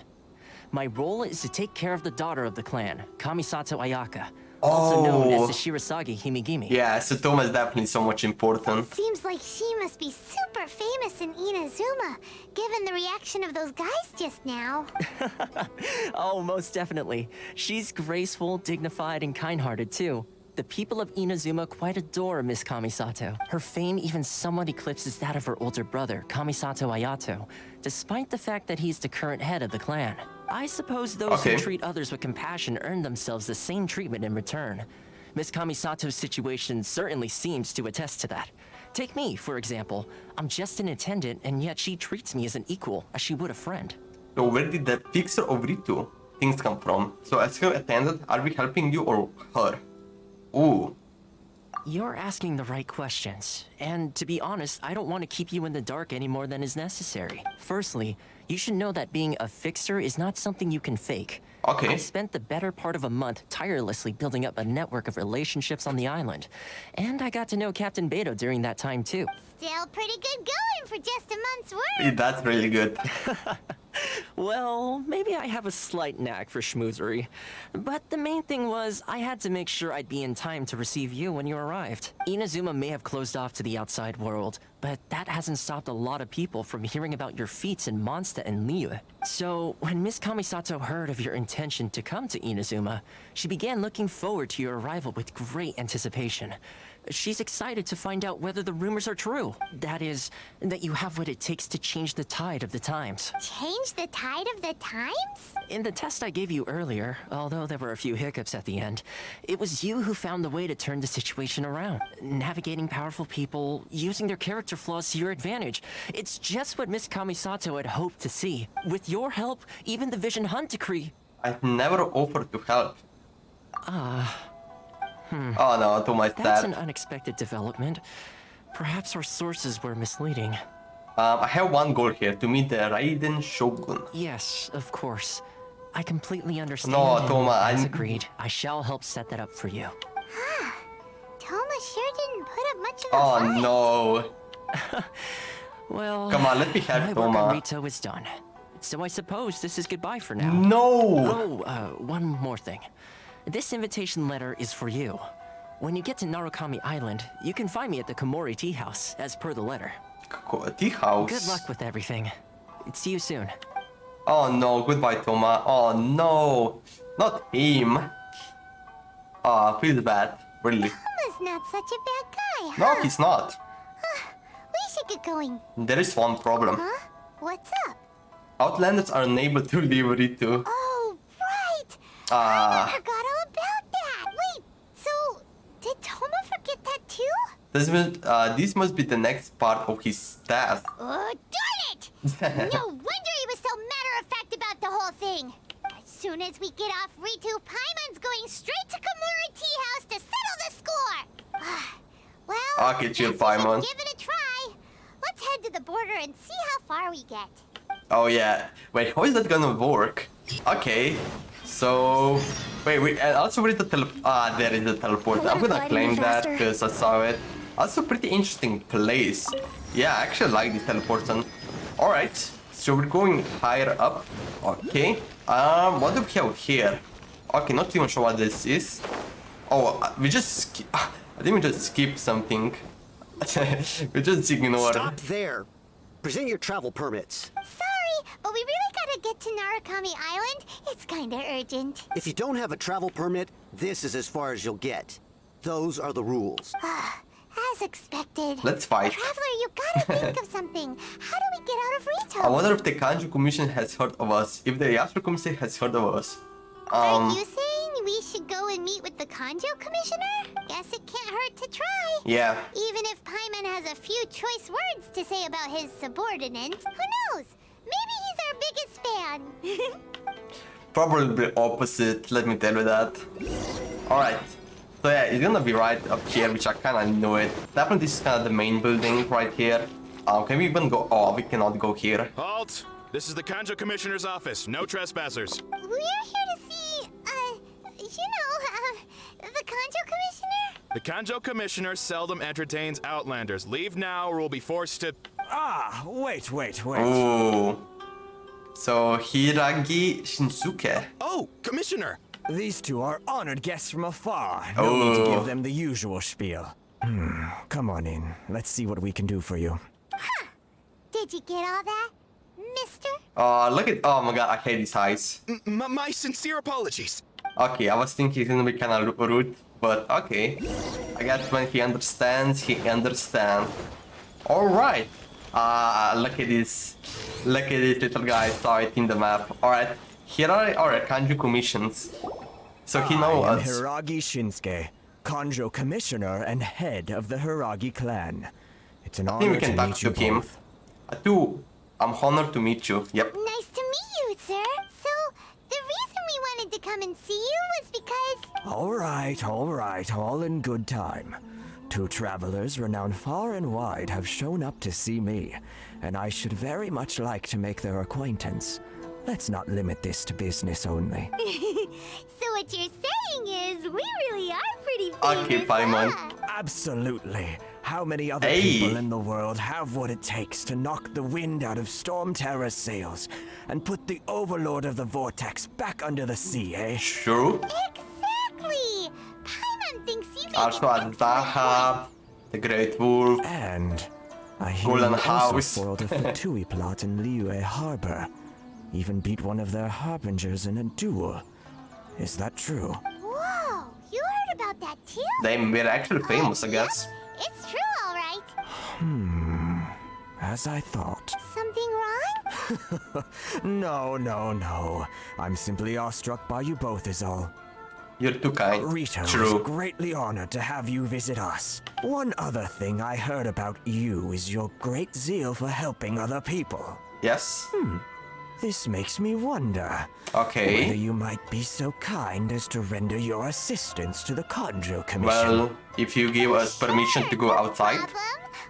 My role is to take care of the daughter of the clan, Kamisato Ayaka, also known as the Shirasagi Himegimi. Yeah, so Thoma is definitely so much important. Seems like she must be super famous in Inazuma, given the reaction of those guys just now. Oh, most definitely. She's graceful, dignified, and kind-hearted too. The people of Inazuma quite adore Miss Kamisato. Her fame even somewhat eclipses that of her older brother, Kamisato Ayato, despite the fact that he's the current head of the clan. I suppose those who treat others with compassion earn themselves the same treatment in return. Miss Kamisato's situation certainly seems to attest to that. Take me, for example. I'm just an attendant, and yet she treats me as an equal, as she would a friend. So where did the fixer of Ritou things come from? So as her attendant, are we helping you or her? Ooh. You're asking the right questions. And to be honest, I don't want to keep you in the dark any more than is necessary. Firstly, you should know that being a fixer is not something you can fake. Okay. I spent the better part of a month tirelessly building up a network of relationships on the island. And I got to know Captain Beidou during that time too. Still pretty good going for just a month's work. That's really good. Well, maybe I have a slight knack for schmoozery. But the main thing was, I had to make sure I'd be in time to receive you when you arrived. Inazuma may have closed off to the outside world, but that hasn't stopped a lot of people from hearing about your feats in Mondstadt and Liyue. So, when Miss Kamisato heard of your intention to come to Inazuma, she began looking forward to your arrival with great anticipation. She's excited to find out whether the rumors are true. That is, that you have what it takes to change the tide of the times. Change the tide of the times? In the test I gave you earlier, although there were a few hiccups at the end, it was you who found the way to turn the situation around. Navigating powerful people, using their character flaws to your advantage. It's just what Miss Kamisato had hoped to see. With your help, even the Vision Hunt decree... I've never offered to help. Oh no, too much That's that. an unexpected development. Perhaps our sources were misleading. I have one goal here, to meet the Raiden Shogun. Yes, of course. I completely understand. No, and Thoma, as agreed, I shall help set that up for you. Thoma sure didn't put up much of a Oh fight. Oh, no. Well, Come on, let me help my work on Thoma. Ritou is done. So I suppose this is goodbye for now. No! Oh, one more thing. This invitation letter is for you. When you get to Narukami Island, you can find me at the Komore Teahouse, as per the letter. Teahouse? Good luck with everything. See you soon. Oh no, goodbye Thoma. Oh no, not him. Oh, feels bad, really. Thoma's not such a bad guy, No, huh? he's not. We should get going. There is one problem. Huh? What's up? Outlanders are unable to leave Ritou. Oh, right! I forgot all about that! Wait, so did Thoma forget that too? This must be the next part of his task. Oh, darn it! No wonder he was so matter-of-fact about the whole thing. As soon as we get off Ritou, Paimon's going straight to Komore Teahouse to settle the score! Well, Okay, chill, guess we should Paimon. give it a try. Let's head to the border and see how far we get. Oh yeah. Wait, how is that gonna work? Okay. So wait, and also where is the there is the teleport. I'm gonna claim that because I saw it. Also pretty interesting place. Yeah, I actually like this teleportation. Alright, so we're going higher up. Okay. What do we have here? Okay, not even sure what this is. Oh, we just I think we just skipped something. We just ignored. Stop there. Present your travel permits. Sorry, but we really gotta get to Narukami Island. It's kinda urgent. If you don't have a travel permit, this is as far as you'll get. Those are the rules. As expected. Let's fight. Traveler, you gotta think of something. How do we get out of Ritou? I wonder if the Kanjo Commission has heard of us. If the Yasuo Commission has heard of us. Are you saying we should go and meet with the Kanjo Commissioner? Guess it can't hurt to try. Yeah. Even if Paimon has a few choice words to say about his subordinates, who knows? Maybe he's our biggest fan. Probably the opposite, let me tell you that. Alright. So yeah, it's gonna be right up here, which I kinda knew it. Definitely this is kinda the main building right here. Can we even go? Oh, we cannot go here. Halt! This is the Kanjo Commissioner's office. No trespassers. We're here to see, the Kanjo Commissioner? The Kanjo Commissioner seldom entertains Outlanders. Leave now or we'll be forced to... Ah, wait. Ooh. So, Hiragi Shinsuke. Oh, Commissioner! These two are honored guests from afar. No need to give them the usual spiel. Come on in. Let's see what we can do for you. Huh. Did you get all that, mister? Look at, oh my god, I hate these eyes. My sincere apologies. Okay, I was thinking he's gonna be kinda rude, but okay. I guess when he understands, he understands. Alright. Look at this. Look at this little guy, saw it in the map. Alright. Here are our Kanjo commissions. So he knows I am us. Hiragi Shinsuke. Kanjo Commissioner and head of the Hiragi clan. It's an I think honor we can to talk meet you to him. both. I'm honored to meet you. Yep. Nice to meet you, sir. So, the reason we wanted to come and see you was because... All right, all in good time. 2 travelers renowned far and wide have shown up to see me, and I should very much like to make their acquaintance. Let's not limit this to business only. So what you're saying is, we really are pretty famous, Okay, Paimon. huh? Absolutely. How many other Hey. people in the world have what it takes to knock the wind out of Storm Terror's sails and put the Overlord of the Vortex back under the sea, eh? True. Exactly! Paimon thinks you make Also an excellent Azahab, the Great Wolf. And I hear Golden you also House. foiled a Fatui plot in Liyue Harbor. Even beat one of their harbingers in a duel. Is that true? Whoa! You heard about that too? We're actually famous, I guess. It's true, all right. As I thought. Something wrong? No. I'm simply awestruck by you both is all. You're too kind. Ritou True. is greatly honored to have you visit us. One other thing I heard about you is your great zeal for helping other people. Yes. This makes me wonder Okay. whether you might be so kind as to render your assistance to the Kanjo Commission. Well, if you give us permission to go outside. Problem?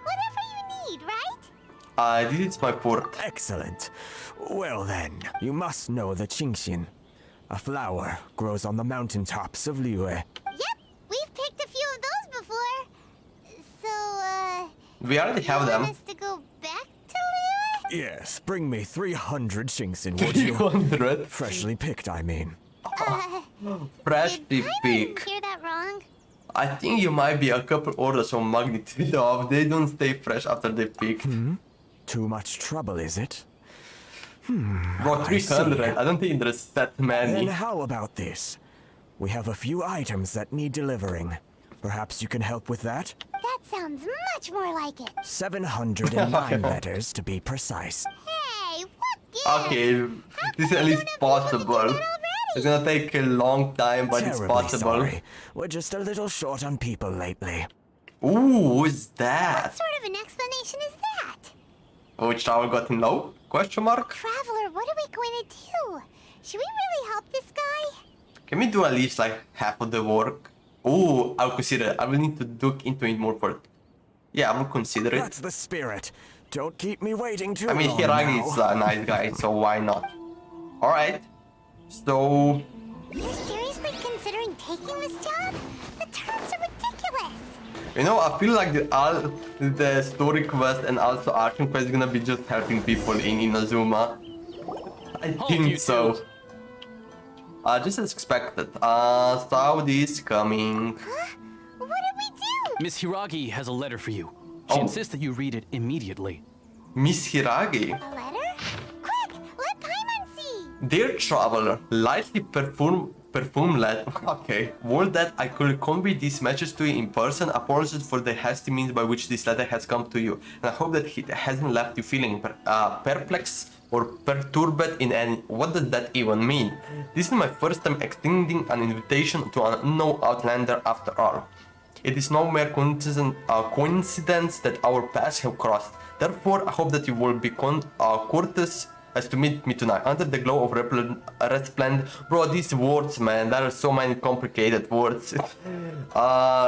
Whatever you need, right? This is my fort. Excellent. Well then, you must know the Qingxin. A flower grows on the mountaintops of Liyue. Yep, we've picked a few of those before. So, We already have you want them. us to go back to Liyue? Yes, bring me 300 Qingxin, would you? 300? Freshly picked, I mean. Fresh Did Paimon pick. hear that wrong? I think you might be a couple orders of magnitude off. They don't stay fresh after they picked. Too much trouble, is it? Bro, I see. 300. I don't think there's that Then many. how about this? We have a few items that need delivering. Perhaps you can help with that? That sounds much more like it. 709 letters to be precise. Hey, what gives? Okay, this is at least possible. It's gonna take a long time, but it's Terribly possible. sorry. We're just a little short on people lately. Ooh, who's that? What sort of an explanation is that? Which travel got in low? Question mark? Traveler, what are we going to do? Should we really help this guy? Can we do at least like half of the work? Ooh, I'll consider it. I will need to look into it more first. Yeah, I will consider it. That's the spirit. Don't keep me waiting too I mean, long Hiragi now. is a nice guy, so why not? Alright. So, You're seriously considering taking this job? The terms are ridiculous. you know, I feel like the story quest and also Archon Quest is gonna be just helping people in Inazuma. I think so. Just as expected. Saudi is coming. Huh? What did we do? Miss Hiragi has a letter for you. She insists that you read it immediately. Miss Hiragi. A letter? Quick, let Paimon see. Dear traveler, lightly perfume letter. Okay. Word that I could convey this message to you in person. Apologies for the hasty means by which this letter has come to you. And I hope that it hasn't left you feeling perplexed or perturbed in any. What does that even mean? This is my first time extending an invitation to an unknown outlander after all. It is no mere coincidence that our paths have crossed. Therefore, I hope that you will be courteous as to meet me tonight under the glow of resplendent. Bro, these words, man, there are so many complicated words.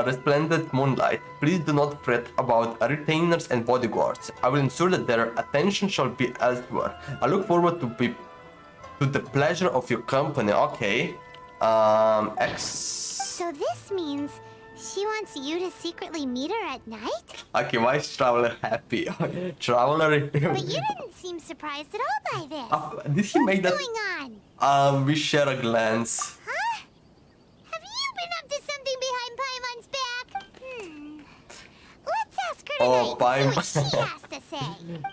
Resplendent moonlight. Please do not fret about retainers and bodyguards. I will ensure that their attention shall be elsewhere. I look forward to the pleasure of your company. Okay. So this means she wants you to secretly meet her at night? Okay, why is Traveler happy? Traveler. But you didn't seem surprised at all by this. Did he make that? What's going on? We share a glance. Huh? Have you been up to something behind Paimon's back? Let's ask her tonight and see what she has to say.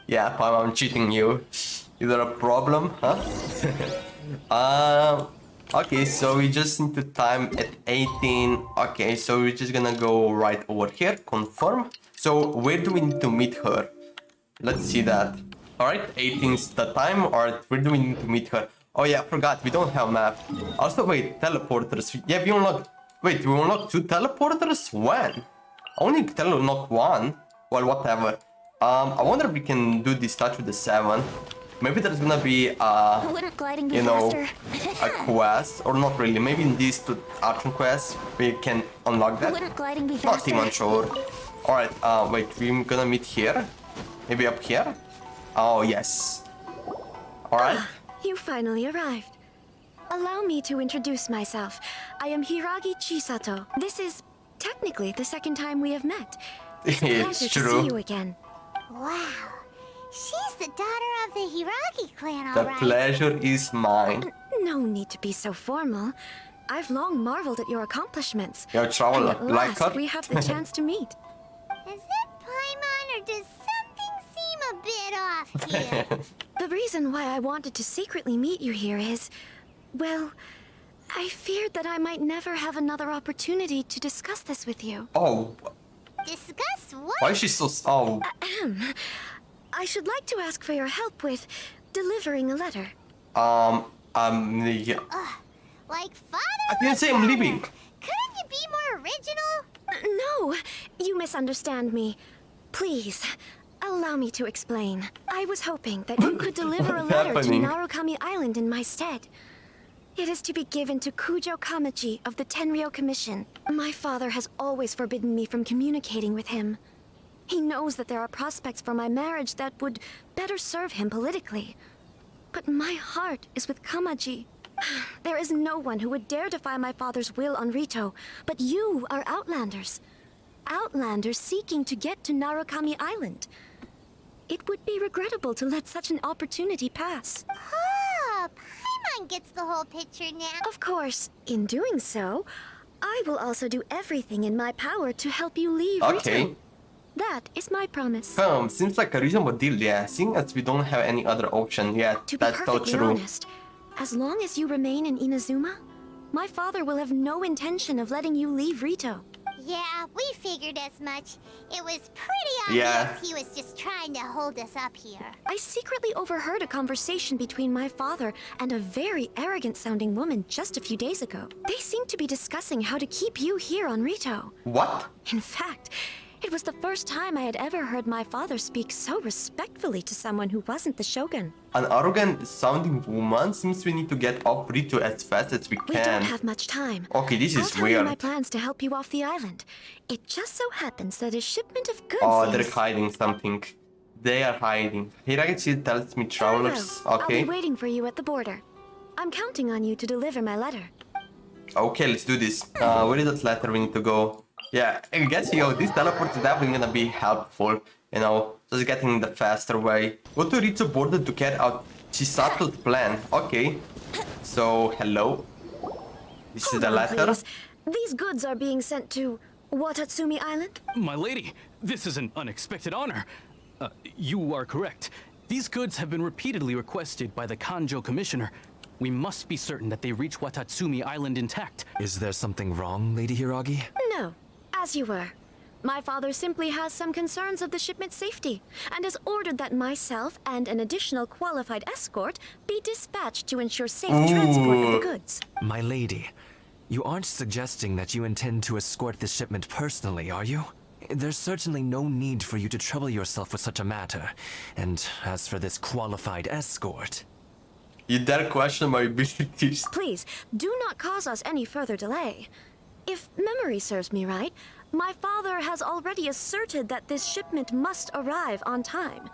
Yeah, Paimon, I'm cheating you. Is there a problem? Huh? Okay, so we just need to time at 18. Okay, so we're just gonna go right over here, confirm. So where do we need to meet her? Let's see that. Alright, 18 is the time. Alright, where do we need to meet her? Oh yeah, I forgot, we don't have map. Also, wait, teleporters. Yeah, we unlocked Wait, we unlock 2 teleporters? When? Only unlock 1? Well, whatever. I wonder if we can do this touch with the 7. Maybe there's gonna be Wouldn't gliding be you know, faster? a quest, or not really. Maybe in these 2 Archon quests we can unlock that. Wouldn't gliding be Not faster? even sure. Alright, wait, we're gonna meet here? Maybe up here? Oh, yes. Alright. You finally arrived. Allow me to introduce myself. I am Hiragi Chisato. This is technically the second time we have met. It's a pleasure It's to true. see you again. Wow. She's the daughter of the Hiragi clan, The alright. pleasure is mine. No need to be so formal. I've long marveled at your accomplishments. You're a traveler, And at like last, her? we have the chance to meet. Is it Paimon, or does something seem a bit off here? The reason why I wanted to secretly meet you here is, well, I feared that I might never have another opportunity to discuss this with you. Oh, Discuss what? why is she so... Oh, I should like to ask for your help with delivering a letter. yeah. Like father? I didn't say I'm leaving. Couldn't you be more original? No, you misunderstand me. Please, allow me to explain. I was hoping that you could deliver a What's letter happening? to Narukami Island in my stead. It is to be given to Kujo Kamaji of the Tenryou Commission. My father has always forbidden me from communicating with him. He knows that there are prospects for my marriage that would better serve him politically. But my heart is with Kamaji. There is no one who would dare defy my father's will on Ritou, but you are Outlanders. Outlanders seeking to get to Narukami Island. It would be regrettable to let such an opportunity pass. Oh, Paimon gets the whole picture now. Of course, in doing so, I will also do everything in my power to help you leave Okay. Ritou. That is my promise. Seems like a reasonable deal, yeah. Seeing as we don't have any other option yet, To be that's so perfectly true. honest, as long as you remain in Inazuma, my father will have no intention of letting you leave Ritou. Yeah, we figured as much. It was pretty obvious Yeah. he was just trying to hold us up here. I secretly overheard a conversation between my father and a very arrogant-sounding woman just a few days ago. They seemed to be discussing how to keep you here on Ritou. What? In fact, it was the first time I had ever heard my father speak so respectfully to someone who wasn't the shogun. An arrogant sounding woman? Seems we need to get off Ritou as fast as we We don't can. have much time. Okay, this I'll is tell you my weird. plans to help you off the island. It just so happens that a shipment of goods Oh, they're is... hiding something. They are hiding. Hiragi tells me Hello. travelers. I'll Okay. be waiting for you at the border. I'm counting on you to deliver my letter. Okay, let's do this. Where is that letter we need to go? Yeah, I guess, yo, this teleport is definitely gonna be helpful. You know, just getting the faster way. Go to Ritou border to carry out Chisato's plan. Okay. So, hello. This is Hold the on, letter. please. These goods are being sent to Watatsumi Island? My lady, this is an unexpected honor. You are correct. These goods have been repeatedly requested by the Kanjo Commissioner. We must be certain that they reach Watatsumi Island intact. Is there something wrong, Lady Hiragi? No, as you were. My father simply has some concerns of the shipment's safety, and has ordered that myself and an additional qualified escort be dispatched to ensure safe transport of the goods. My lady, you aren't suggesting that you intend to escort this shipment personally, are you? There's certainly no need for you to trouble yourself with such a matter. And as for this qualified escort... You dare question my abilities. Please, do not cause us any further delay. If memory serves me right, my father has already asserted that this shipment must arrive on time.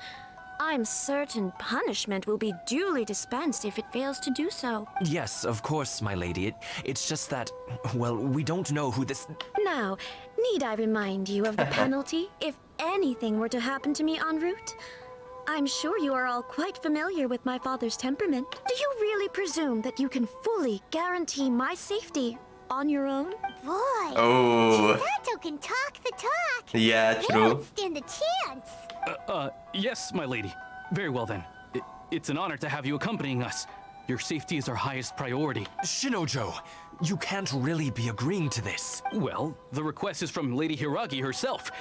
I'm certain punishment will be duly dispensed if it fails to do so. Yes, of course, my lady. It's just that, well, we don't know who this... Now, need I remind you of the penalty if anything were to happen to me en route? I'm sure you are all quite familiar with my father's temperament. Do you really presume that you can fully guarantee my safety on your own? Boy, Oh. Chisato can talk the talk. Yeah, They true. don't stand a chance. Yes, my lady. Very well then. It's an honor to have you accompanying us. Your safety is our highest priority. Shinojo, you can't really be agreeing to this. Well, the request is from Lady Hiragi herself.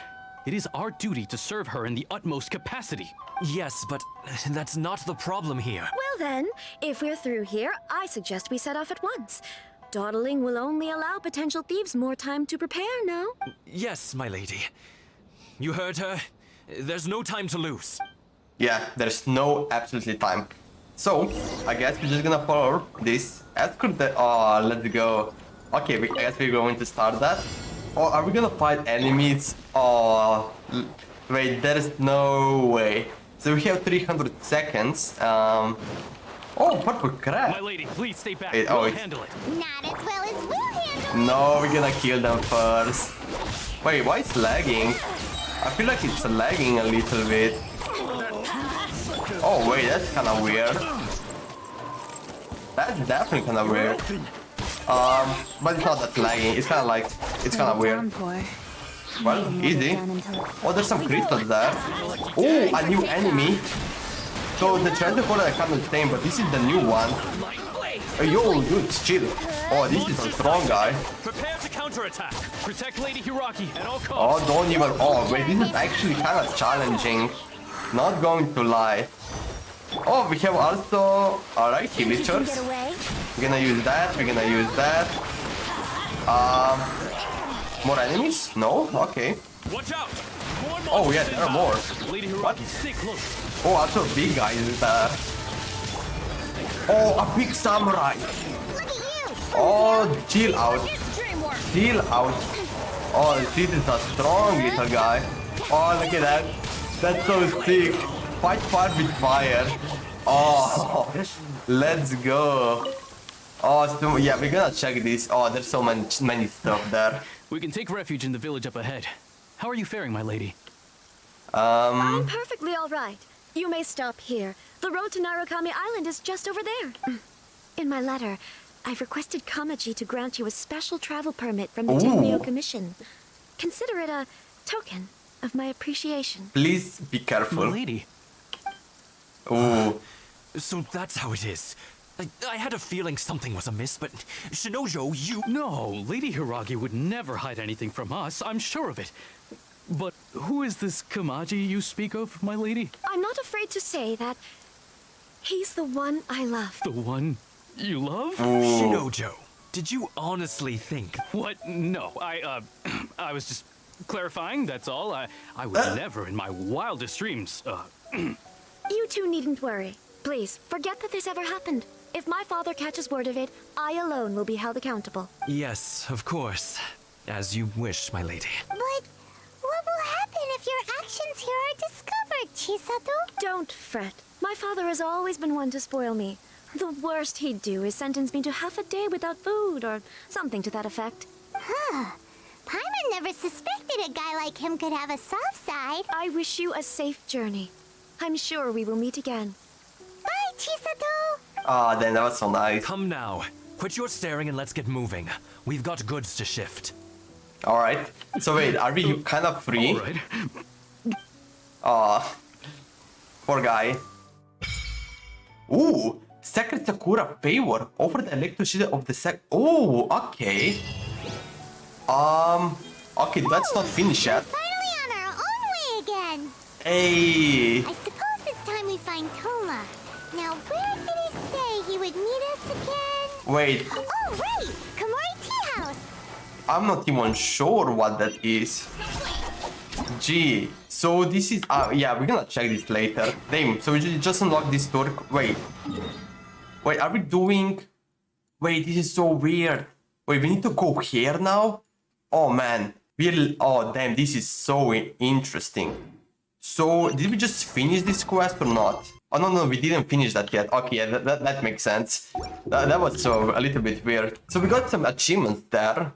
It is our duty to serve her in the utmost capacity. Yes, but that's not the problem here. Well then, if we're through here, I suggest we set off at once. Dawdling will only allow potential thieves more time to prepare, no? Yes, my lady. You heard her? There's no time to lose. Yeah, there's no absolutely time. So, I guess we're just gonna follow this. Escort the... Oh, let's go. Okay, I guess we're going to start that. Or are we gonna fight enemies? Oh, wait, there's no way. So we have 300 seconds. Oh, purple crab. My lady, please stay back. Wait, We'll handle it. Not as well as we'll handle. No, we're gonna kill them first. Wait, why it's lagging? I feel like it's lagging a little bit. Oh wait, that's kind of weird. That's definitely kind of weird. But it's not that lagging. It's kind of like, it's kind of weird. Well, easy. Oh, there's some crystals there. Oh, a new enemy. So the treasure core are kind of the same, but this is the new one. Yo, dude, chill. Oh, this is a strong guy. Prepare to counterattack. Protect Lady Hiraki at all costs. Oh, don't even. Oh, wait, this is actually kind of challenging. Not going to lie. Oh, we have also. Alright, villagers. We're gonna use that. We're gonna use that. More enemies? No? Okay. Watch out. Oh, yeah, there are more. Lady Hiraki, stay close. Oh, also big guy is there. Oh, a big samurai. Oh, chill out. Chill out. Oh, this is a strong little guy. Oh, look at that. That's so sick. Fight fire with fire. Oh, let's go. Oh, so, yeah, we're gonna check this. Oh, there's so many stuff there. We can take refuge in the village up ahead. How are you faring, my lady? I'm perfectly all right. You may stop here. The road to Narukami Island is just over there. In my letter, I've requested Kamaji to grant you a special travel permit from the Tenryou Commission. Consider it a token of my appreciation. Please be careful. My lady. Ooh. So that's how it is. I had a feeling something was amiss, but Shinojo, you... No, Lady Hiragi would never hide anything from us. I'm sure of it. But who is this Kamaji you speak of, my lady? I'm not afraid to say that he's the one I love. The one you love? Shinojo, did you honestly think... What? No, I was just clarifying, that's all. I would never in my wildest dreams, You two needn't worry. Please, forget that this ever happened. If my father catches word of it, I alone will be held accountable. Yes, of course. As you wish, my lady. But what will happen if your actions here are discovered, Chisato? Don't fret. My father has always been one to spoil me. The worst he'd do is sentence me to half a day without food or something to that effect. Huh. Paimon never suspected a guy like him could have a soft side. I wish you a safe journey. I'm sure we will meet again. Bye, Chisato! Ah, then that was so nice. Come now. Quit your staring and let's get moving. We've got goods to shift. Alright. So wait, are we kind of free? Alright. Aw. Poor guy. Ooh! Sacred Sakura favor. Offer the electricity of the Oh, okay. Okay, that's not finished yet. Finally on our own way again. Hey. I suppose it's time we find Thoma. Now, where did he say he would meet us again? Wait. Oh, right! Komore Teahouse. I'm not even sure what that is. Gee. So this is... yeah, we're gonna check this later. Damn, so we just unlocked this door. Wait. Wait, are we doing... Wait, this is so weird. Wait, we need to go here now? Oh, man. Oh, damn, this is so interesting. So, did we just finish this quest or not? Oh, no, we didn't finish that yet. Okay, yeah, that makes sense. That was so a little bit weird. So we got some achievements there.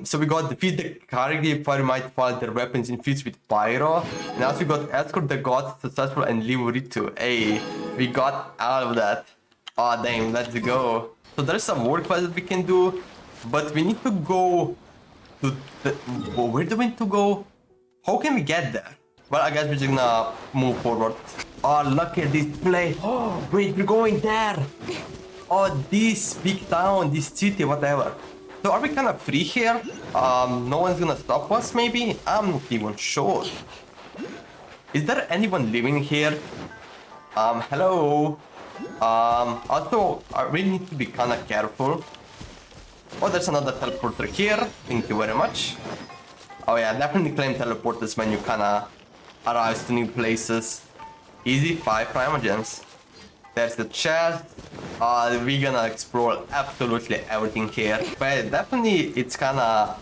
So we got defeat the Karagi, fire might fire their weapons infused with pyro. And also we got escort the gods successful and leave Ritou. Hey, we got all of that. Oh, damn, let's go. So there's some more quests that we can do, but we need to go to the... Where do we need to go? How can we get there? Well, I guess we're just gonna move forward. Oh, look at this place. Oh, wait, we're going there. Oh, this big town, this city, whatever. So are we kind of free here? No one's gonna stop us, maybe? I'm not even sure. Is there anyone living here? Hello? Also, I really need to be kind of careful. Oh, there's another teleporter here. Thank you very much. Oh yeah, definitely claim teleporters when you kinda arrive to new places. Easy 5 Primogems. There's the chest. We're gonna explore absolutely everything here. But definitely it's kinda...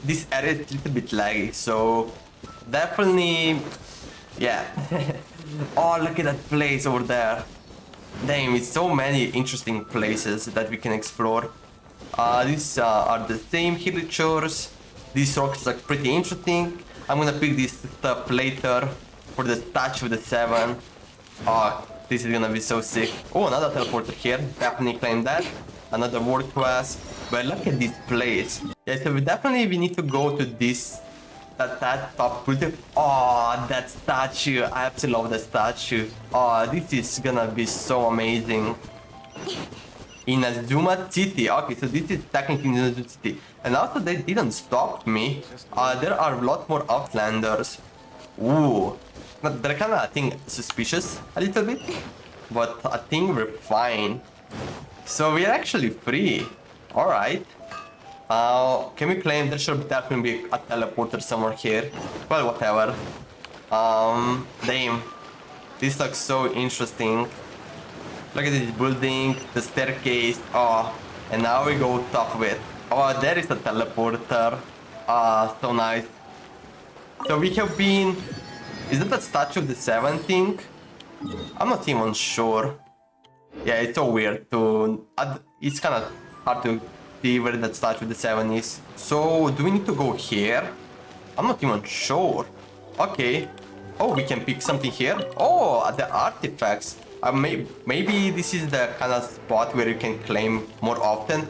This area is a little bit laggy, so... Definitely... Yeah. Oh, look at that place over there. Damn, it's so many interesting places that we can explore. These are the same hillagers. These rocks are pretty interesting. I'm gonna pick this stuff later for the statue of the 7. Oh, this is gonna be so sick. Oh, another teleporter here. Definitely claim that. Another world quest. But look at this place. Yeah, so we need to go to this that top building. Oh, that statue. I absolutely love that statue. Oh, this is gonna be so amazing. Inazuma City. Okay, so this is technically Inazuma City. And also they didn't stop me. There are a lot more Outlanders. Ooh. They're kinda, I think, suspicious a little bit. But I think we're fine. So we're actually free. Alright. Can we claim there should definitely be a teleporter somewhere here? Well, whatever. Damn. This looks so interesting. Look at this building, the staircase. Oh, and now we go top of it. Oh, there is a teleporter. So nice. So we have been... Is that the statue of the 7 thing? I'm not even sure. Yeah, it's so weird to... It's kind of hard to see where that statue of the 7 is. So, do we need to go here? I'm not even sure. Okay. Oh, we can pick something here. Oh, the artifacts. Maybe this is the kind of spot where you can claim more often.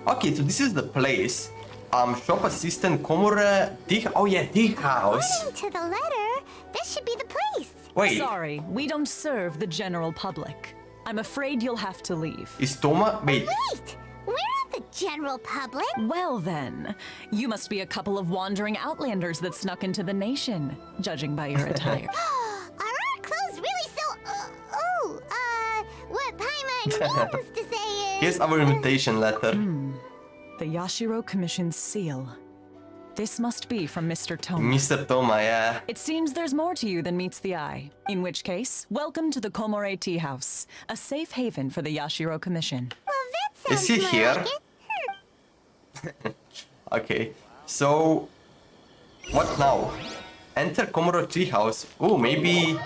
Okay, so this is the place. Shop assistant Komore Teahouse. Oh yeah, Teahouse. According to the letter, this should be the place. Wait. Sorry, we don't serve the general public. I'm afraid you'll have to leave. Is Thoma? Wait. Wait! We're not the general public. Well then, you must be a couple of wandering outlanders that snuck into the nation, judging by your attire. Are our clothes really so... what Paimon means to say is... Here's our invitation letter. The Yashiro Commission's seal. This must be from Mr. Thoma. Mr. Thoma, yeah. It seems there's more to you than meets the eye. In which case, welcome to the Komore Teahouse, a safe haven for the Yashiro Commission. Well, that sounds is he here? Like it. Okay, so... What now? Enter Komore Teahouse. Oh, maybe...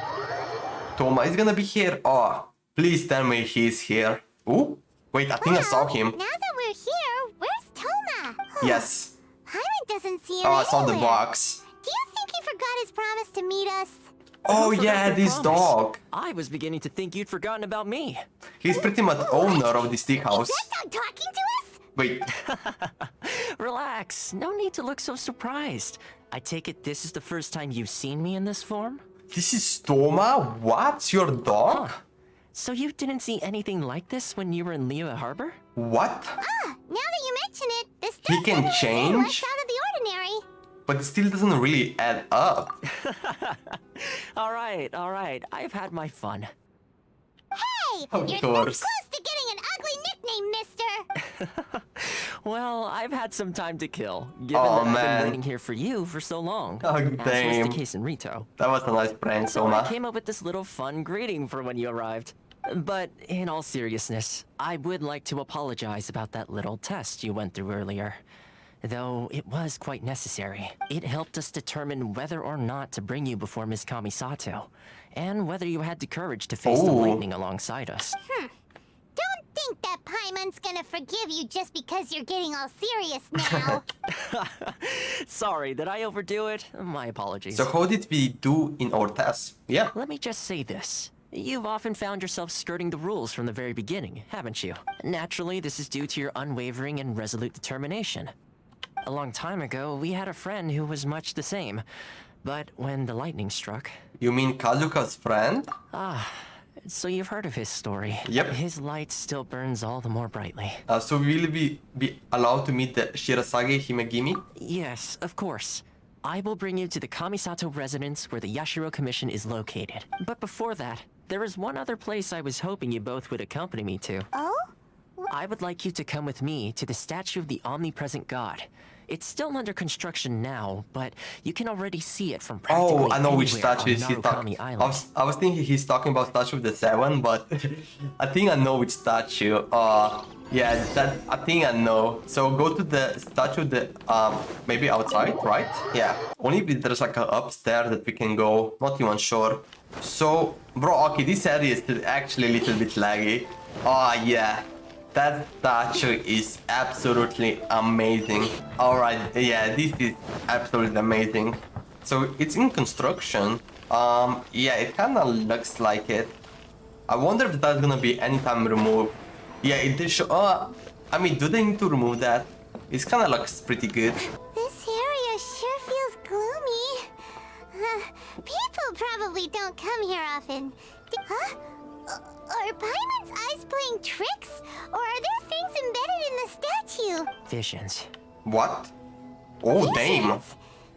Thoma is gonna be here. Oh, please tell me he's here. Oh, wait, I think I saw him. Now that we're here, where's Thoma? Yes. Paimon doesn't see him Oh, I saw the anywhere. box. Do you think he forgot his promise to meet us? Oh Who yeah, forgot their this promise? dog. I was beginning to think you'd forgotten about me. He's pretty much owner of this Teahouse. Is that dog talking to us? Wait. Relax. No need to look so surprised. I take it this is the first time you've seen me in this form? This is Thoma? What? Your dog? Huh. So you didn't see anything like this when you were in Liyue Harbor? What? Now that you mention it, this He can less change? out of the ordinary. But it still doesn't really add up. Alright. I've had my fun. Hey! Of you're course. this close to getting an ugly nickname, mister! Well, I've had some time to kill, given Oh, that I've man. been waiting here for you for so long. Oh, As was damn. the case in Ritou. That was a nice prank, So I Thoma. came up with this little fun greeting for when you arrived. But in all seriousness, I would like to apologize about that little test you went through earlier. Though it was quite necessary. It helped us determine whether or not to bring you before Ms. Kamisato, and whether you had the courage to face the Oh. lightning alongside us. Don't think that Paimon's gonna forgive you just because you're getting all serious now. Sorry, did I overdo it? My apologies. So how did we do in our test? Yeah. Let me just say this. You've often found yourself skirting the rules from the very beginning, haven't you? Naturally, this is due to your unwavering and resolute determination. A long time ago, we had a friend who was much the same. But when the lightning struck... You mean Kazuka's friend? So you've heard of his story. Yep. His light still burns all the more brightly. So will we be allowed to meet the Shirasage Himegimi? Yes, of course. I will bring you to the Kamisato residence where the Yashiro Commission is located. But before that, there is one other place I was hoping you both would accompany me to. Oh? I would like you to come with me to the statue of the Omnipresent God. It's still under construction now, but you can already see it from practically Oh, I know which anywhere statue on is he talking. Narukami Island. I was thinking he's talking about Statue of the Seven, but I think I know which statue. Yeah, that I think I know. So go to the statue that maybe outside, right? Yeah. Only if there's like a upstairs that we can go. Not even sure. So, bro, okay, this area is still actually a little bit laggy. Oh yeah. That statue is absolutely amazing. Alright, yeah, this is absolutely amazing. So it's in construction. Yeah, it kinda looks like it. I wonder if that's gonna be anytime removed. Yeah, it did show. I mean, do they need to remove that? It kinda looks pretty good. This area sure feels gloomy. People probably don't come here often. Huh? Are Paimon's eyes playing tricks? Or are there things embedded in the statue? Visions. What? Oh, damn.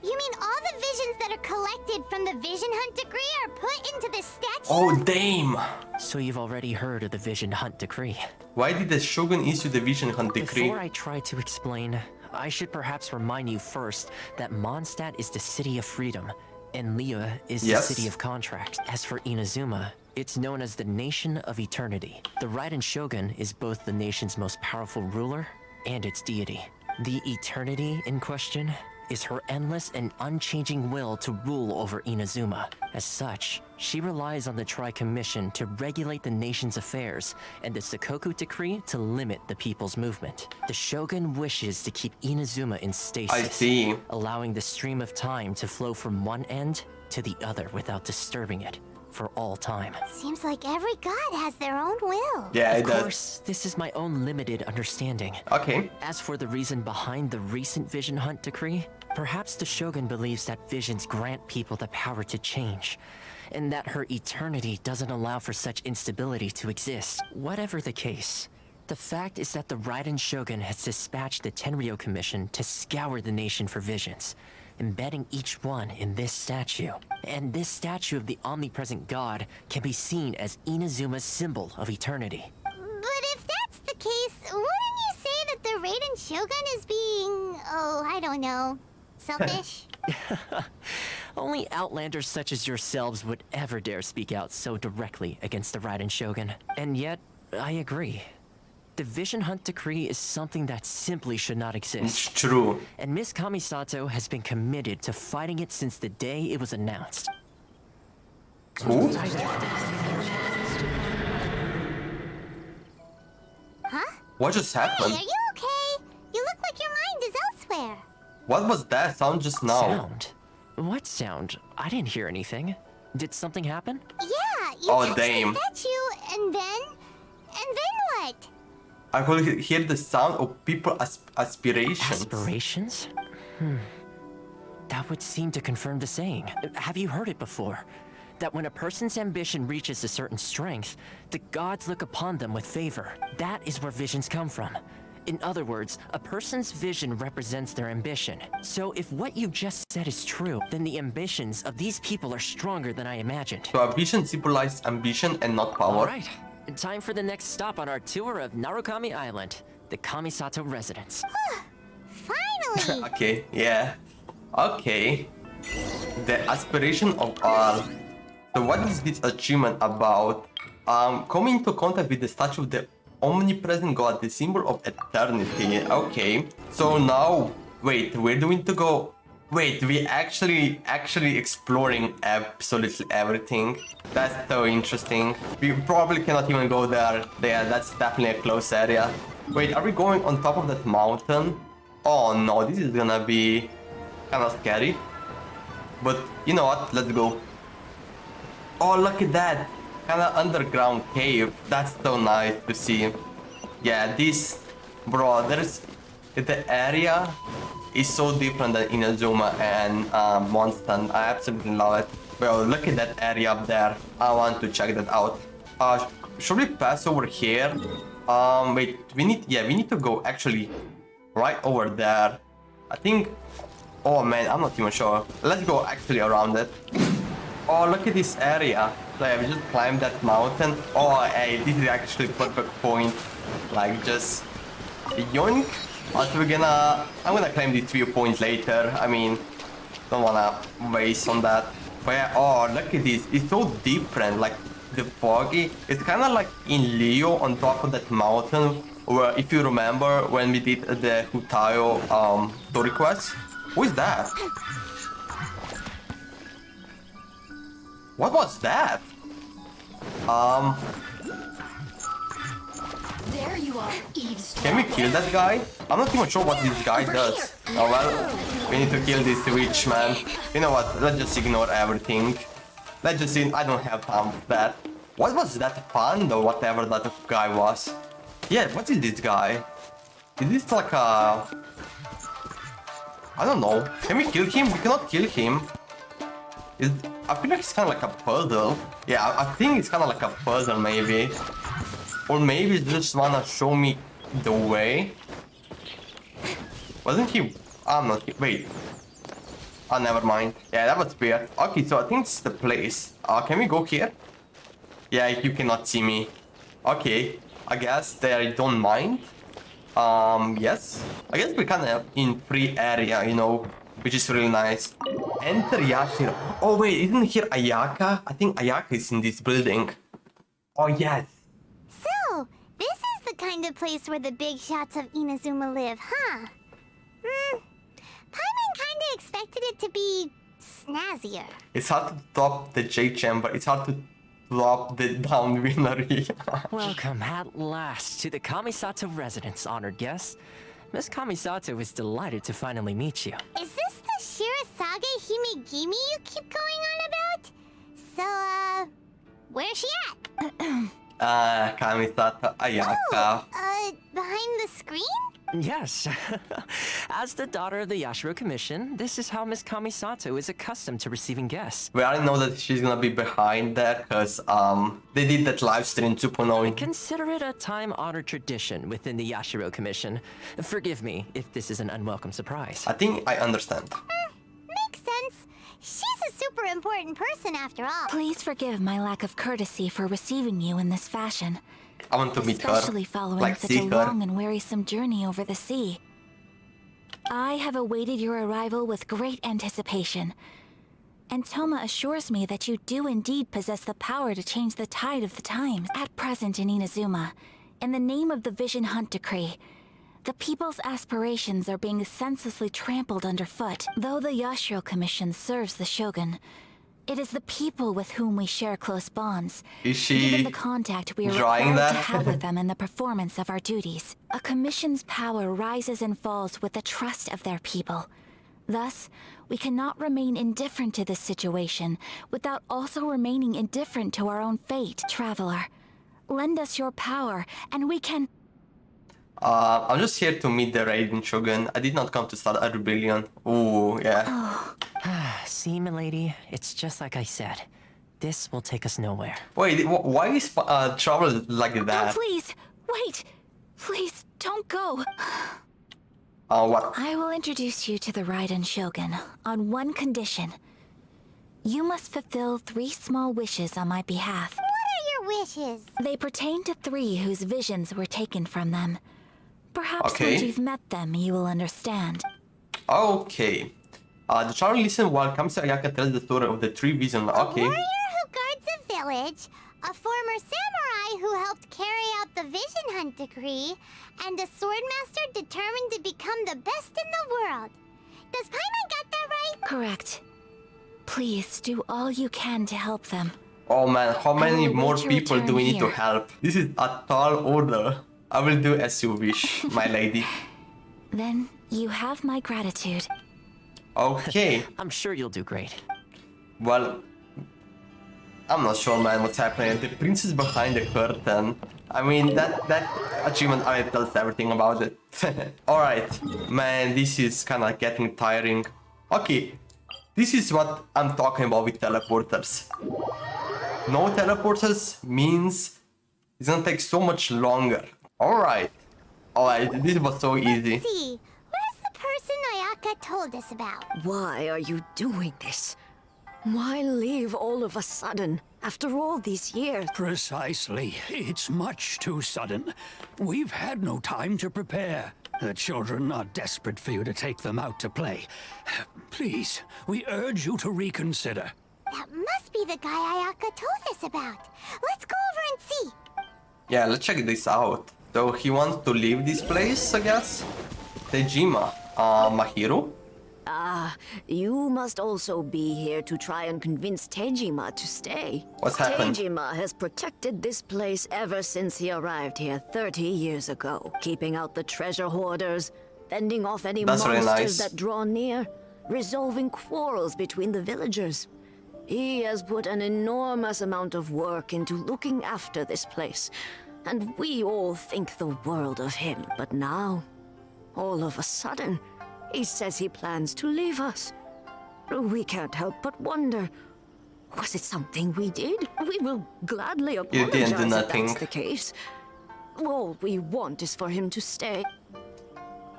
You mean all the visions that are collected from the Vision Hunt decree are put into the statue? Oh, damn. So you've already heard of the Vision Hunt decree. Why did the Shogun issue the Vision Hunt decree? Before I try to explain, I should perhaps remind you first that Mondstadt is the city of freedom, and Liyue is the city of contract. As for Inazuma, it's known as the Nation of Eternity. The Raiden Shogun is both the nation's most powerful ruler and its deity. The Eternity in question is her endless and unchanging will to rule over Inazuma. As such, she relies on the Tri-Commission to regulate the nation's affairs and the Sakoku Decree to limit the people's movement. The Shogun wishes to keep Inazuma in stasis, allowing the stream of time to flow from one end to the other without disturbing it for all time. Seems like every god has their own will. Yeah, it does. Of course, this is my own limited understanding. Okay. As for the reason behind the recent Vision Hunt decree, perhaps the Shogun believes that visions grant people the power to change, and that her eternity doesn't allow for such instability to exist. Whatever the case, the fact is that the Raiden Shogun has dispatched the Tenryou Commission to scour the nation for visions, embedding each one in this statue. And this statue of the Omnipresent God can be seen as Inazuma's symbol of eternity. But if that's the case, wouldn't you say that the Raiden Shogun is being, oh, I don't know, selfish? Only outlanders such as yourselves would ever dare speak out so directly against the Raiden Shogun. And yet, I agree. The Vision Hunt decree is something that simply should not exist. It's true. And Miss Kamisato has been committed to fighting it since the day it was announced. Who? Huh? What just happened? Hey, are you okay? You look like your mind is elsewhere. What was that sound just now? Sound? What sound? I didn't hear anything. Did something happen? Yeah, you Oh, touched damn. the statue, and then what? I could hear the sound of people's aspirations. Aspirations? That would seem to confirm the saying. Have you heard it before? That when a person's ambition reaches a certain strength, the gods look upon them with favor. That is where visions come from. In other words, a person's vision represents their ambition. So if what you just said is true, then the ambitions of these people are stronger than I imagined. So ambition symbolizes ambition and not power. Alright, time for the next stop on our tour of Narukami Island, the Kamisato residence. Finally! Okay, yeah. Okay. The aspiration of all. So what is this achievement about? Coming into contact with the statue of the Omnipresent God, the symbol of eternity. Okay. So now, wait, where do we need to go? Wait, we actually exploring absolutely everything. That's so interesting. We probably cannot even go there. Yeah, that's definitely a close area. Wait, are we going on top of that mountain? Oh no, this is gonna be kind of scary. But you know what? Let's go. Oh, look at that. Kind of underground cave. That's so nice to see. Yeah, this, bro, the area is so different than Inazuma and Mondstadt. I absolutely love it. Well, look at that area up there. I want to check that out. Should we pass over here? Wait, we need to go actually right over there. I think, oh man, I'm not even sure. Let's go actually around it. Oh, look at this area. Like, we just climbed that mountain. Oh, hey, this is actually perfect point. Like, just yoink. Also, I'm gonna claim this viewpoint later. I mean, don't wanna waste on that. But yeah, oh, look at this. It's so different. Like, the foggy. It's kind of like in Leo on top of that mountain. Where, if you remember, when we did the Hutayo story quest. Who is that? What was that? There you are, Can we kill that guy? I'm not even sure what this guy does. Oh well, we need to kill this witch, man. You know what? Let's just ignore everything. Let's just see. I don't have time for that. What was that panda or whatever that guy was? Yeah, what is this guy? Is this like a... I don't know. Can we kill him? We cannot kill him. I feel like it's kind of like a puzzle. Yeah, I think it's kind of like a puzzle maybe. Or maybe they just wanna show me the way. Wasn't he... I'm not... Wait. Oh, never mind. Yeah, that was weird. Okay, so I think it's the place. Can we go here? Yeah, you cannot see me. Okay. I guess they don't mind. Yes. I guess we're kind of in free area, you know, which is really nice. Enter Yashiro. Oh wait, isn't here Ayaka? I think Ayaka is in this building. Oh yes. So, this is the kind of place where the big shots of Inazuma live, huh? Paimon kinda expected it to be snazzier. It's hard to top the J chamber. It's hard to top the down winery. Welcome at last to the Kamisato residence, honored guest. Miss Kamisato is delighted to finally meet you. Is this the Shirasage Himegimi you keep going on about? So, where's she at? Kamisato Ayaka. Behind the screen? Yes. As the daughter of the Yashiro Commission, this is how Miss Kamisato is accustomed to receiving guests. We already know that she's gonna be behind there because they did that live stream 2.0. Consider it a time-honored tradition within the Yashiro Commission. Forgive me if this is an unwelcome surprise. I think I understand. Makes sense. She's a super important person after all. Please forgive my lack of courtesy for receiving you in this fashion. I want to meet her. Especially following like such a long and wearisome journey over the sea. I have awaited your arrival with great anticipation. And Thoma assures me that you do indeed possess the power to change the tide of the times. At present in Inazuma, in the name of the Vision Hunt Decree, the people's aspirations are being senselessly trampled underfoot. Though the Yashiro Commission serves the Shogun, it is the people with whom we share close bonds. Is she given the contact we are drawing required that? to have with them in the performance of our duties. A commission's power rises and falls with the trust of their people. Thus, we cannot remain indifferent to this situation without also remaining indifferent to our own fate. Traveler, lend us your power, and we can... I'm just here to meet the Raiden Shogun. I did not come to start a rebellion. Ooh, yeah. See, milady, it's just like I said. This will take us nowhere. Wait, why is travel like that? Oh, please, wait. Please, don't go. What? I will introduce you to the Raiden Shogun on one condition. You must fulfill 3 small wishes on my behalf. What are your wishes? They pertain to 3 whose visions were taken from them. Perhaps Okay. once you've met them, you will understand. Okay. The traveler listen while Kamisato Ayaka tells the story of the 3 visions. Okay. A warrior who guards a village, a former samurai who helped carry out the Vision Hunt Decree, and a swordmaster determined to become the best in the world. Does Paimon got that right? Correct. Please do all you can to help them. Oh man, how many will more await your people do we need to return help? This is a tall order. I will do as you wish, my lady. Then you have my gratitude. Okay. I'm sure you'll do great. Well, I'm not sure, man, what's happening. The princess behind the curtain. I mean, that achievement already tells everything about it. Alright, man, this is kind of getting tiring. Okay, this is what I'm talking about with teleporters. No teleporters means it's gonna take so much longer. Alright, this was so easy. Let's see. Where's the person Ayaka told us about? Why are you doing this? Why leave all of a sudden, after all these years? Precisely. It's much too sudden. We've had no time to prepare. The children are desperate for you to take them out to play. Please, we urge you to reconsider. That must be the guy Ayaka told us about. Let's go over and see. Yeah, let's check this out. So he wants to leave this place, I guess? Tejima. Mahiru? You must also be here to try and convince Tejima to stay. What's happened? Tejima has protected this place ever since he arrived here 30 years ago, keeping out the treasure hoarders, fending off any That's monsters really nice. that draw near, resolving quarrels between the villagers. He has put an enormous amount of work into looking after this place, and we all think the world of him. But now, all of a sudden, he says he plans to leave us. We can't help but wonder, was it something we did? We will gladly apologize didn't do if nothing. that's the case. All we want is for him to stay.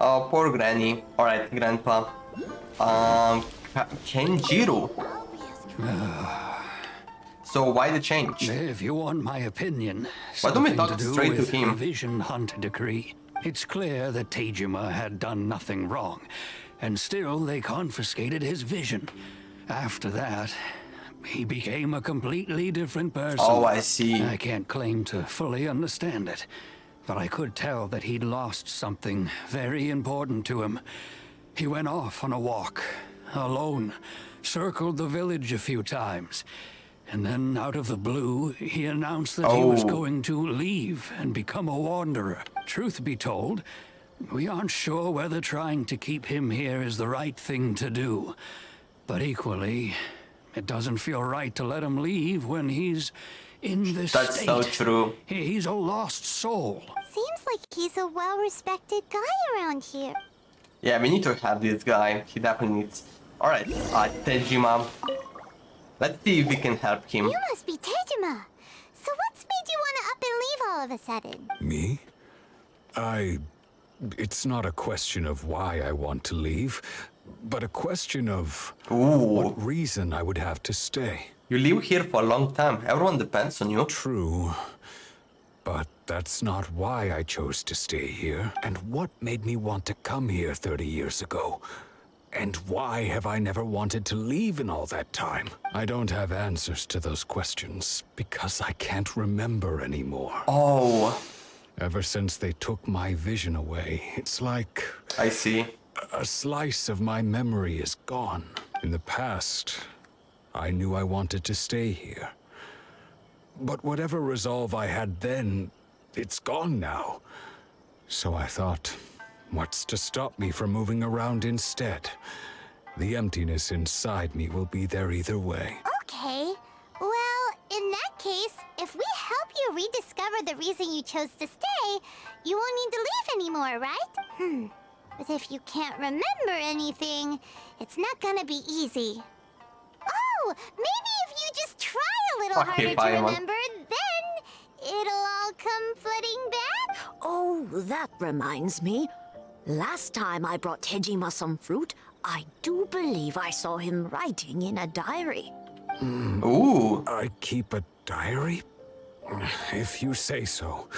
Oh, poor Granny. Alright, Grandpa. Kenjiro. So why the change? If you want my opinion, Why don't we something talk to do straight to with him? the Vision Hunt decree. It's clear that Tejima had done nothing wrong, and still they confiscated his vision. After that, he became a completely different person. Oh, I see. I can't claim to fully understand it, but I could tell that he'd lost something very important to him. He went off on a walk, alone, circled the village a few times, and then out of the blue, he announced that he was going to leave and become a wanderer. Truth be told, we aren't sure whether trying to keep him here is the right thing to do. But equally, it doesn't feel right to let him leave when he's in this That's state. so true. He's a lost soul. Seems like he's a well-respected guy around here. Yeah, we need to have this guy. He definitely needs. Alright, Tejima. Let's see if we can help him. You must be Tejima. So what's made you want to up and leave all of a sudden? Me? It's not a question of why I want to leave, but a question of what reason I would have to stay. You live here for a long time. Everyone depends on you. True. But that's not why I chose to stay here. And what made me want to come here 30 years ago? And why have I never wanted to leave in all that time? I don't have answers to those questions because I can't remember anymore. Oh. Ever since they took my vision away, it's like... I see. A slice of my memory is gone. In the past, I knew I wanted to stay here. But whatever resolve I had then, it's gone now. So I thought, what's to stop me from moving around instead? The emptiness inside me will be there either way. Okay. Well, in that case, if we help you rediscover the reason you chose to stay, you won't need to leave anymore, right? But if you can't remember anything, it's not gonna be easy. Oh, maybe if you just try a little harder to remember, then it'll all come flooding back? Oh, that reminds me. Last time I brought Tejima some fruit, I do believe I saw him writing in a diary. Ooh. I keep a diary? If you say so.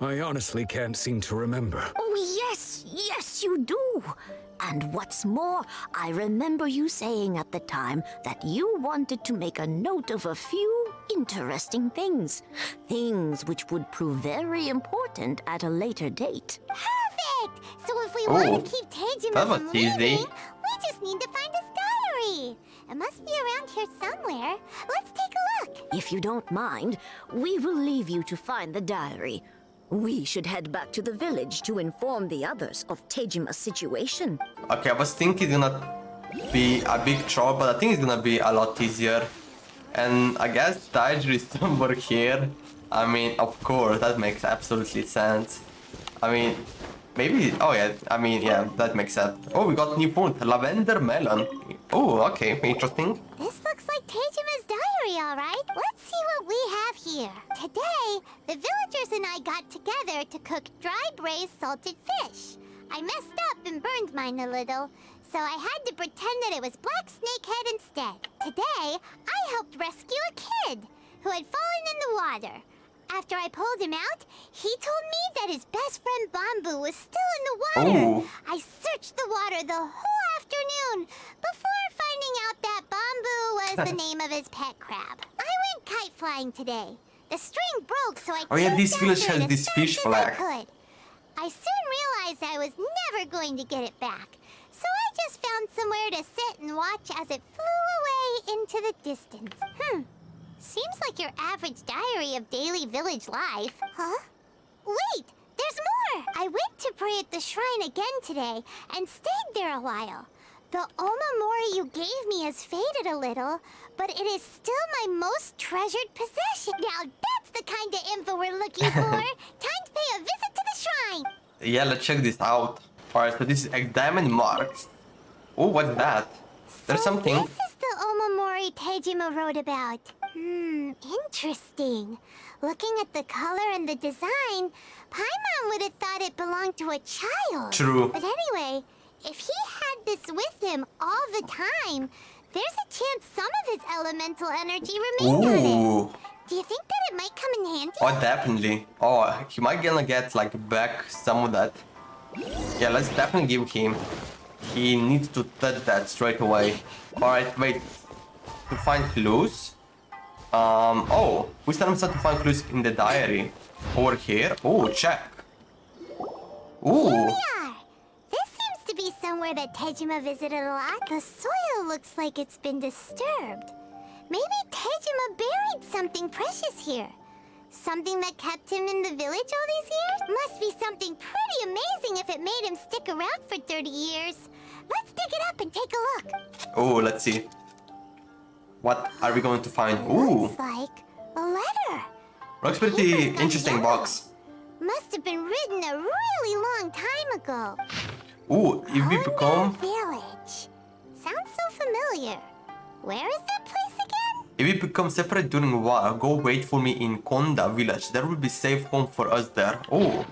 I honestly can't seem to remember. Oh, yes, you do. And what's more, I remember you saying at the time that you wanted to make a note of a few interesting things. Things which would prove very important at a later date. Perfect! So if we want to keep Tejima from leaving, we just need to find his diary. It must be around here somewhere. Let's take a look. If you don't mind, we will leave you to find the diary. We should head back to the village to inform the others of Tejima's situation. Okay, I was thinking it's gonna be a big chore, but I think it's gonna be a lot easier. And I guess Tiger is somewhere here. I mean, of course, that makes absolutely sense. I mean, maybe, oh yeah, I mean, yeah, that makes sense. Oh, we got new food, lavender melon. Oh, okay, interesting. This looks like Tejima's diary, all right. Let's see what we have here. Today, the villagers and I got together to cook dry braised salted fish. I messed up and burned mine a little, so I had to pretend that it was Black Snakehead instead. Today, I helped rescue a kid who had fallen in the water. After I pulled him out, he told me that his best friend Bamboo was still in the water. Ooh. I searched the water the whole afternoon before finding out that Bamboo was the name of his pet crab. I went kite flying today. The string broke, so I Oh yeah, this chased village after has it this as fish fast as I flag. could. I soon realized I was never going to get it back, so I just found somewhere to sit and watch as it flew away into the distance. Seems like your average diary of daily village life. Huh? Wait, there's more! I went to pray at the shrine again today and stayed there a while. The Omamori you gave me has faded a little, but it is still my most treasured possession. Now that's the kind of info we're looking for. Time to pay a visit to the shrine. Yeah, let's check this out. Alright, so this is diamond marks. Oh, what's that? There's something. This is the Omamori Tejima wrote about. Interesting. Looking at the color and the design, Paimon would have thought it belonged to a child. True. But anyway, if he had this with him all the time, there's a chance some of his elemental energy remained on it. Ooh. Do you think that it might come in handy? Oh, definitely. Oh, he might gonna get like back some of that. Yeah, let's definitely give him. He needs to touch that straight away. Alright, wait. To find clues. Oh, we still have to find clues in the diary. Over here. Oh, check. Ooh. Here we are. This seems to be somewhere that Tejima visited a lot. The soil looks like it's been disturbed. Maybe Tejima buried something precious here. Something that kept him in the village all these years? Must be something pretty amazing if it made him stick around for 30 years. Let's dig it up and take a look. Oh, let's see. What are we going to find? Ooh. Looks like a letter. Looks pretty interesting box. Must have been written a really long time ago. Ooh, if we become... Village. Sounds so familiar. Where is that place again? If we become separate during war, go wait for me in Konda village. There will be safe home for us there. Oh,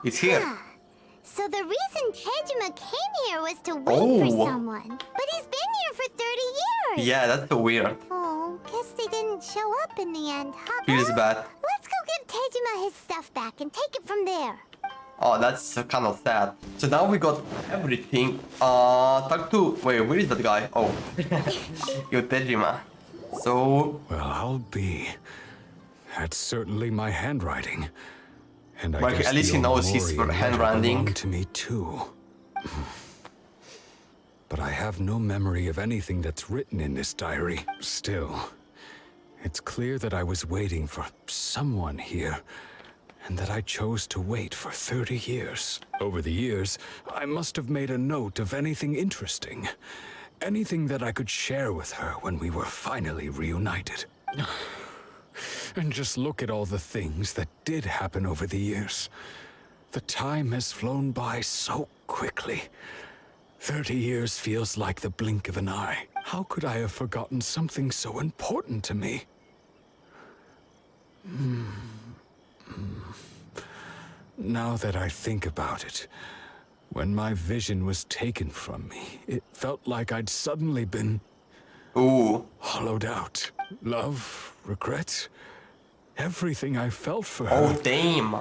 it's here. So the reason Tejima came here was to wait for someone. But he's been here for 30 years. Yeah, that's so weird. Oh, guess they didn't show up in the end, huh? Feels bad. Let's go give Tejima his stuff back and take it from there. Oh, that's kind of sad. So now we got everything. Talk to... Wait, where is that guy? Oh. Tejima. So... Well, I'll be. That's certainly my handwriting. And I guess at least he knows his handwriting. To me too. But I have no memory of anything that's written in this diary. Still, it's clear that I was waiting for someone here, and that I chose to wait for 30 years. Over the years, I must have made a note of anything interesting. Anything that I could share with her when we were finally reunited. And just look at all the things that did happen over the years. The time has flown by so quickly. 30 years feels like the blink of an eye. How could I have forgotten something so important to me? Now that I think about it, when my vision was taken from me, it felt like I'd suddenly been... hollowed out. Love, regret, everything I felt for her. Oh, damn.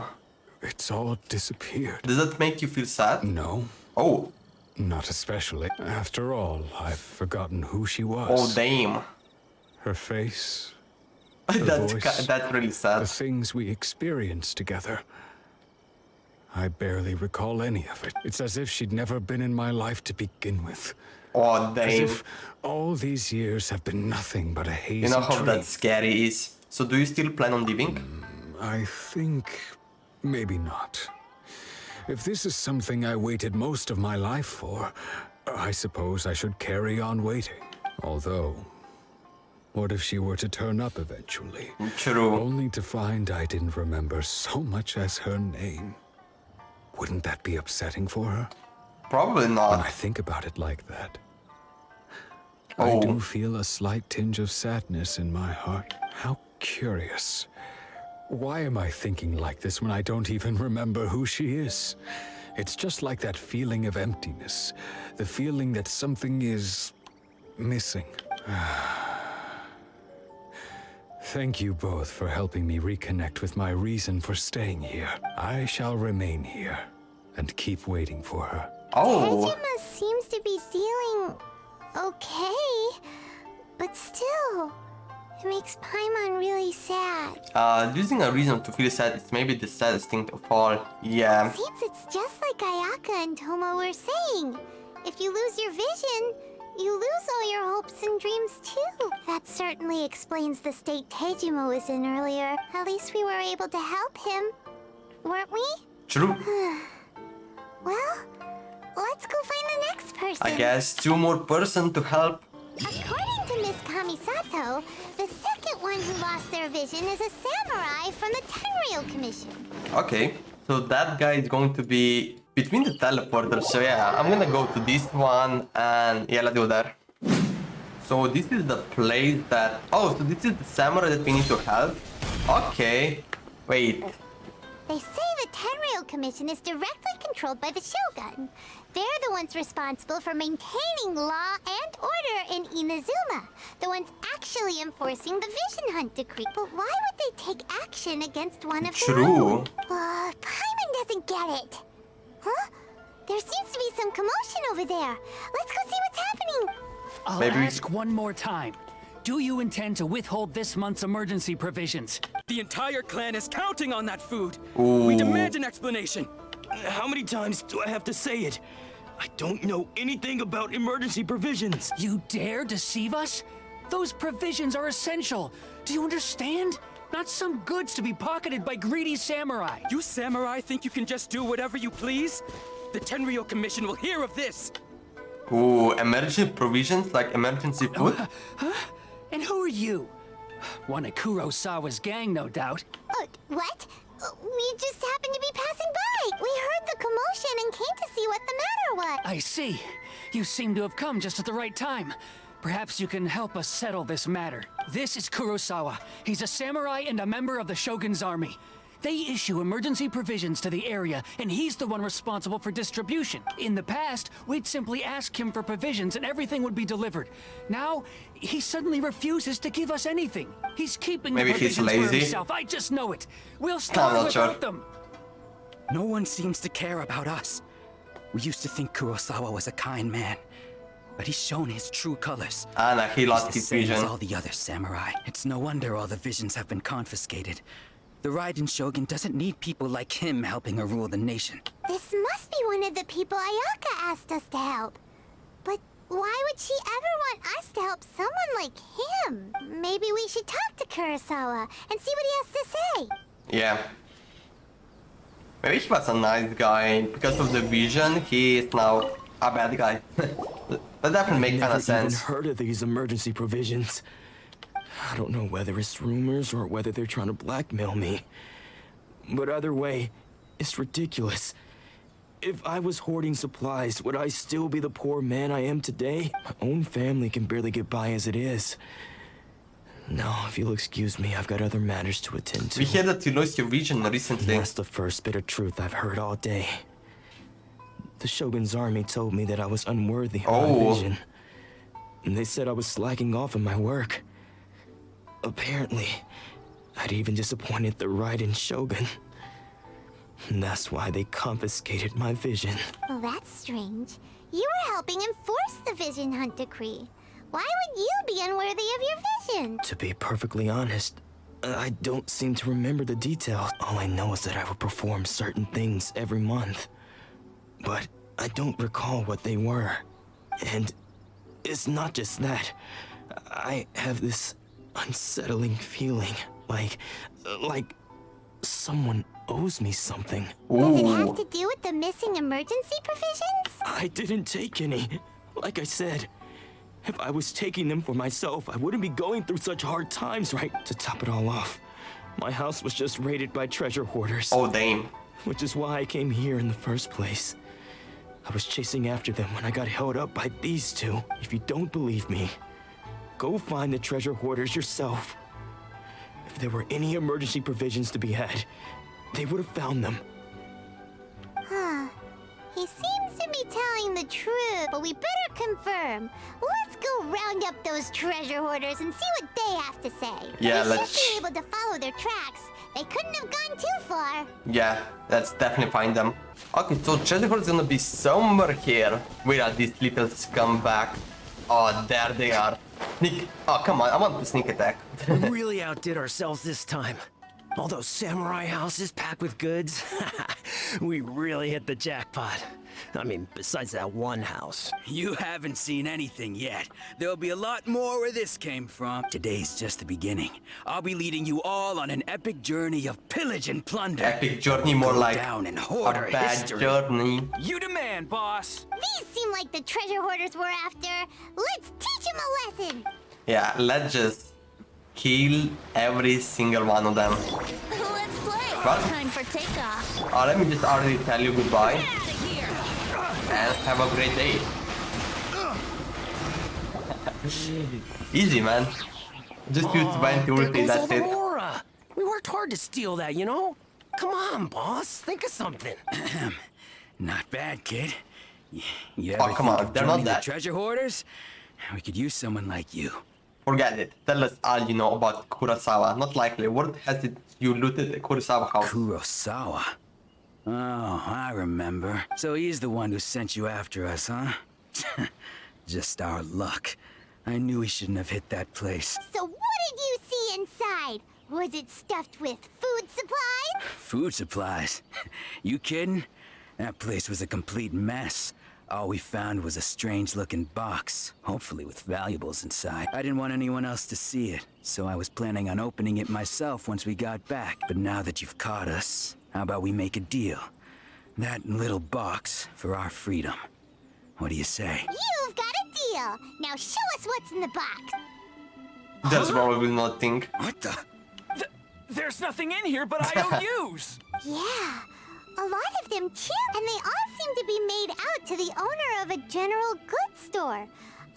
It's all disappeared. Does that make you feel sad? No. Oh. Not especially. After all, I've forgotten who she was. Oh, damn. Her face, her voice, that's really sad. the things we experienced together. I barely recall any of it. It's as if she'd never been in my life to begin with. Oh, damn. As if all these years have been nothing but a hazy You know how dream. that scary is. So do you still plan on leaving? I think maybe not. If this is something I waited most of my life for, I suppose I should carry on waiting. Although, what if she were to turn up eventually? True. Only to find I didn't remember so much as her name. Wouldn't that be upsetting for her? Probably not. When I think about it like that, I do feel a slight tinge of sadness in my heart. How curious. Why am I thinking like this when I don't even remember who she is? It's just like that feeling of emptiness. The feeling that something is missing. Thank you both for helping me reconnect with my reason for staying here. I shall remain here and keep waiting for her. Tejima seems to be feeling okay, but still, it makes Paimon really sad. Losing a reason to feel sad is maybe the saddest thing of all. Yeah. Seems it's just like Ayaka and Thoma were saying. If you lose your vision, you lose all your hopes and dreams too. That certainly explains the state Tejima was in earlier. At least we were able to help him, weren't we? True. Well, let's go find the next person. I guess 2 more person to help. According to Miss Kamisato, the second one who lost their vision is a samurai from the Tenryou Commission. Okay, so that guy is going to be between the teleporters. So yeah, I'm gonna go to this one and yeah, let's go there. So this is the place that... Oh, so this is the samurai that we need to help? Okay, wait. They say the Tenryou Commission is directly controlled by the Shogun. They're the ones responsible for maintaining law and order in Inazuma. The ones actually enforcing the Vision Hunt Decree. But why would they take action against one of their own? Paimon doesn't get it. Huh? There seems to be some commotion over there. Let's go see what's happening. I'll ask one more time. Do you intend to withhold this month's emergency provisions? The entire clan is counting on that food. Ooh. We demand an explanation. How many times do I have to say it? I don't know anything about emergency provisions. You dare deceive us? Those provisions are essential. Do you understand? Not some goods to be pocketed by greedy samurai. You samurai think you can just do whatever you please? The Tenryou Commission will hear of this. Ooh, emergency provisions like emergency food? And who are you? One of Kurosawa's gang, no doubt. What? We just happened to be passing by. We heard the commotion and came to see what the matter was. I see. You seem to have come just at the right time. Perhaps you can help us settle this matter. This is Kurosawa. He's a samurai and a member of the Shogun's army. They issue emergency provisions to the area, and he's the one responsible for distribution. In the past, we'd simply ask him for provisions and everything would be delivered. Now, he suddenly refuses to give us anything. He's keeping the provisions for himself. I just know it. We'll starve without them. No one seems to care about us. We used to think Kurosawa was a kind man, but he's shown his true colors. He lost his vision. vision. All the other samurai. It's no wonder all the visions have been confiscated. The Raiden Shogun doesn't need people like him helping her rule the nation. This must be one of the people Ayaka asked us to help. But why would she ever want us to help someone like him? Maybe we should talk to Kurosawa and see what he has to say. Yeah. Maybe he was a nice guy. Because of the vision, he is now a bad guy. That definitely makes kind of sense. I've never even heard of these emergency provisions. I don't know whether it's rumors or whether they're trying to blackmail me. But either way, it's ridiculous. If I was hoarding supplies, would I still be the poor man I am today? My own family can barely get by as it is. Now, if you'll excuse me, I've got other matters to attend to. We hear that you lost your vision recently. That's the first bit of truth I've heard all day. The Shogun's army told me that I was unworthy of my vision. And they said I was slacking off in my work. Apparently, I'd even disappointed the Raiden Shogun. And that's why they confiscated my vision. Well, that's strange. You were helping enforce the Vision Hunt Decree. Why would you be unworthy of your vision? To be perfectly honest, I don't seem to remember the details. All I know is that I would perform certain things every month. But I don't recall what they were. And it's not just that. I have this unsettling feeling, like someone owes me something. Does it have to do with the missing emergency provisions? I didn't take any. Like I said, if I was taking them for myself, I wouldn't be going through such hard times, right? To top it all off, my house was just raided by treasure hoarders. Oh, damn. Which is why I came here in the first place. I was chasing after them when I got held up by these two. If you don't believe me, go find the treasure hoarders yourself. If there were any emergency provisions to be had, they would have found them. Huh. He seems to be telling the truth, but we better confirm. Let's go round up those treasure hoarders and see what they have to say. Yeah, we should be able to follow their tracks. They couldn't have gone too far. Yeah, let's definitely find them. Okay, so treasure hoard is gonna be somewhere here. Where are these little scumbag? Oh, there they are. Sneak. Oh, come on, I want to sneak attack. We really outdid ourselves this time. All those samurai houses packed with goods. We really hit the jackpot. I mean, besides that one house. You haven't seen anything yet. There'll be a lot more where this came from. Today's just the beginning. I'll be leading you all on an epic journey of pillage and plunder. Epic journey, more like down in a hoarder bad history. journey. You demand, boss. These seem like the treasure hoarders we're after. Let's teach them a lesson. Yeah, let's just kill every single one of them. Let's play. What? Time for takeoff. Let me just already tell you goodbye. And have a great day. Easy, man. Just use 20 ulti, that's it. Aura. We worked hard to steal that, you know? Come on, boss. Think of something. Not bad, kid. You Oh, ever come think on, of they're not joining the that. treasure hoarders? We could use someone like you. Forget it. Tell us all you know about Kurosawa. Not likely. What has it you looted the Kurosawa house? Kurosawa? Oh, I remember. So he's the one who sent you after us, huh? Just our luck. I knew we shouldn't have hit that place. So what did you see inside? Was it stuffed with food supplies? Food supplies? You kidding? That place was a complete mess. All we found was a strange-looking box, hopefully with valuables inside. I didn't want anyone else to see it, so I was planning on opening it myself once we got back. But now that you've caught us, how about we make a deal? That little box for our freedom. What do you say? You've got a deal. Now show us what's in the box. There's probably nothing. What the? There's nothing in here but IOUs! Yeah, a lot of them too. And they all seem to be made out to the owner of a general goods store.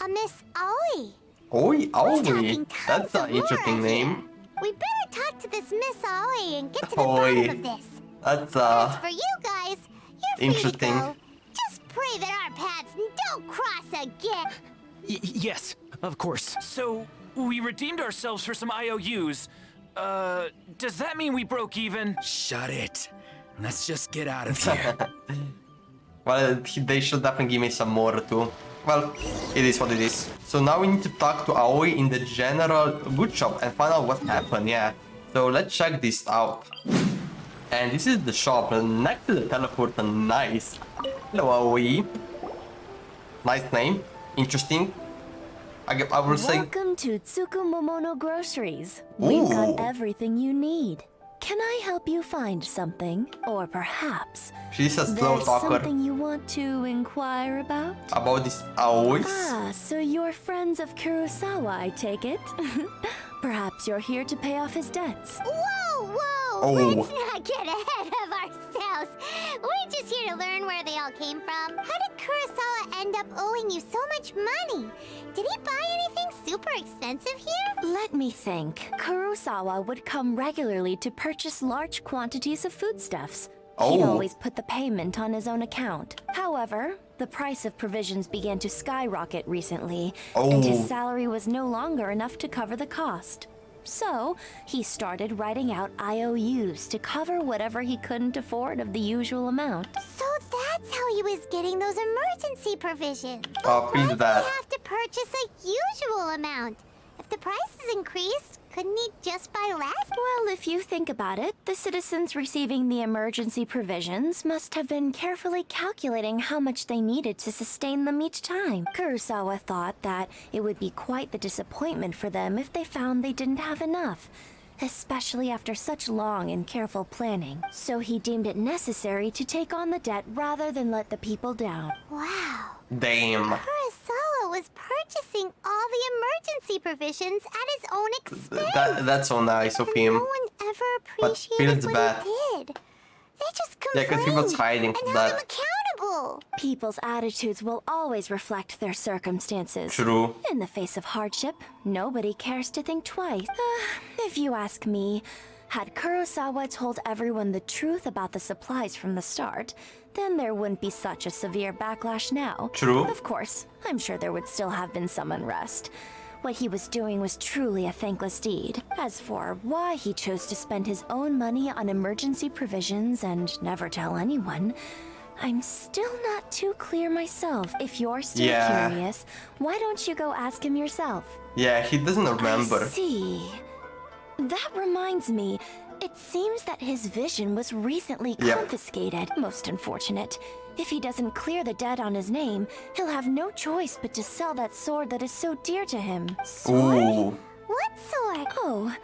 A Miss Aoi. Aoi? That's an interesting name. We better talk to this Miss Aoi and get to the Aoi. bottom of this. That's As for you guys, you're free interesting. to go. Just pray that our paths don't cross again. Yes, of course. So, we redeemed ourselves for some IOUs. Does that mean we broke even? Shut it. Let's just get out of here. Well, they should definitely give me some more too. Well, it is what it is. So now we need to talk to Aoi in the general goods shop and find out what happened, yeah. So let's check this out. And this is the shop next to the teleporter. Nice. Hello, Aoi. Nice name. Interesting. I will say. Welcome to Tsukumomono Groceries. We've got everything you need. Can I help you find something? Or perhaps She's a slow there's talker. something you want to inquire about? About this Aoi? Ah, so you're friends of Kurosawa, I take it? Perhaps you're here to pay off his debts. Whoa, whoa! Oh. Let's not get ahead of ourselves. We're just here to learn where they all came from. How did Kurosawa end up owing you so much money? Did he buy anything super expensive here? Let me think. Kurosawa would come regularly to purchase large quantities of foodstuffs. He'd Oh. always put the payment on his own account. However, the price of provisions began to skyrocket recently, and his Oh. salary was no longer enough to cover the cost. So, he started writing out IOUs to cover whatever he couldn't afford of the usual amount. So that's how he was getting those emergency provisions. Oh, please do that. He have to purchase a usual amount. If the price is increased, couldn't he just buy less? Well, if you think about it, the citizens receiving the emergency provisions must have been carefully calculating how much they needed to sustain them each time. Kurosawa thought that it would be quite the disappointment for them if they found they didn't have enough, especially after such long and careful planning. So he deemed it necessary to take on the debt rather than let the people down. Wow. Damn. Kurosawa was purchasing all the emergency provisions at his own expense. That's so nice of him. No one ever But appreciated feels what bad. he did. They just Yeah, complained because he was hiding and from held him that. accountable. People's attitudes will always reflect their circumstances. True. In the face of hardship, nobody cares to think twice. If you ask me, Had Kurosawa told everyone the truth about the supplies from the start, then there wouldn't be such a severe backlash now. True. Of course, I'm sure there would still have been some unrest. What he was doing was truly a thankless deed. As for why he chose to spend his own money on emergency provisions and never tell anyone, I'm still not too clear myself. If you're still curious, why don't you go ask him yourself? Yeah, he doesn't remember. I see. That reminds me, it seems that his vision was recently confiscated. Most unfortunate. If he doesn't clear the debt on his name, he'll have no choice but to sell that sword that is so dear to him. Sword? Ooh. What sword? Oh,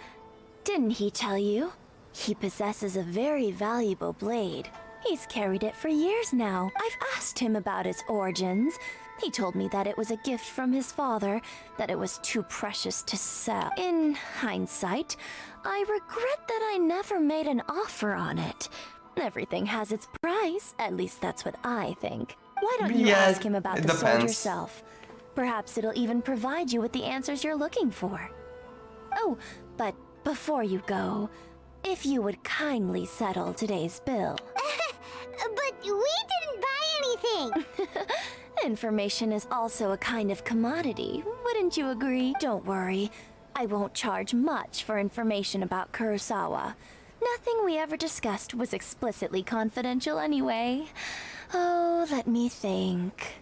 didn't he tell you? He possesses a very valuable blade. He's carried it for years now. I've asked him about its origins. He told me that it was a gift from his father, that it was too precious to sell. In hindsight, I regret that I never made an offer on it. Everything has its price, at least that's what I think. Why don't you ask him about the sword yourself? Perhaps it'll even provide you with the answers you're looking for. Oh, but before you go, if you would kindly settle today's bill. But we didn't buy anything! Information is also a kind of commodity, wouldn't you agree? Don't worry, I won't charge much for information about Kurosawa. Nothing we ever discussed was explicitly confidential anyway. Oh, let me think.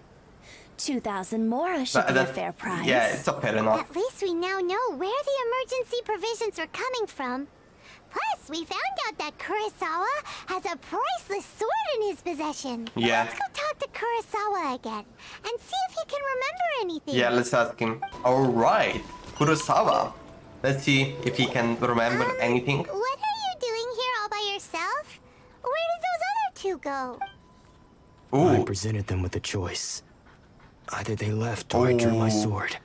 2,000 mora should be a fair price. Yeah, it's a fair enough. At least we now know where the emergency provisions are coming from. Plus, we found out that Kurosawa has a priceless sword in his possession. Yeah. Let's go talk to Kurosawa again and see if he can remember anything. Yeah, let's ask him. Alright, Kurosawa. Let's see if he can remember anything. What are you doing here all by yourself? Where did those other two go? I presented them with a choice. Either they left or I drew my sword.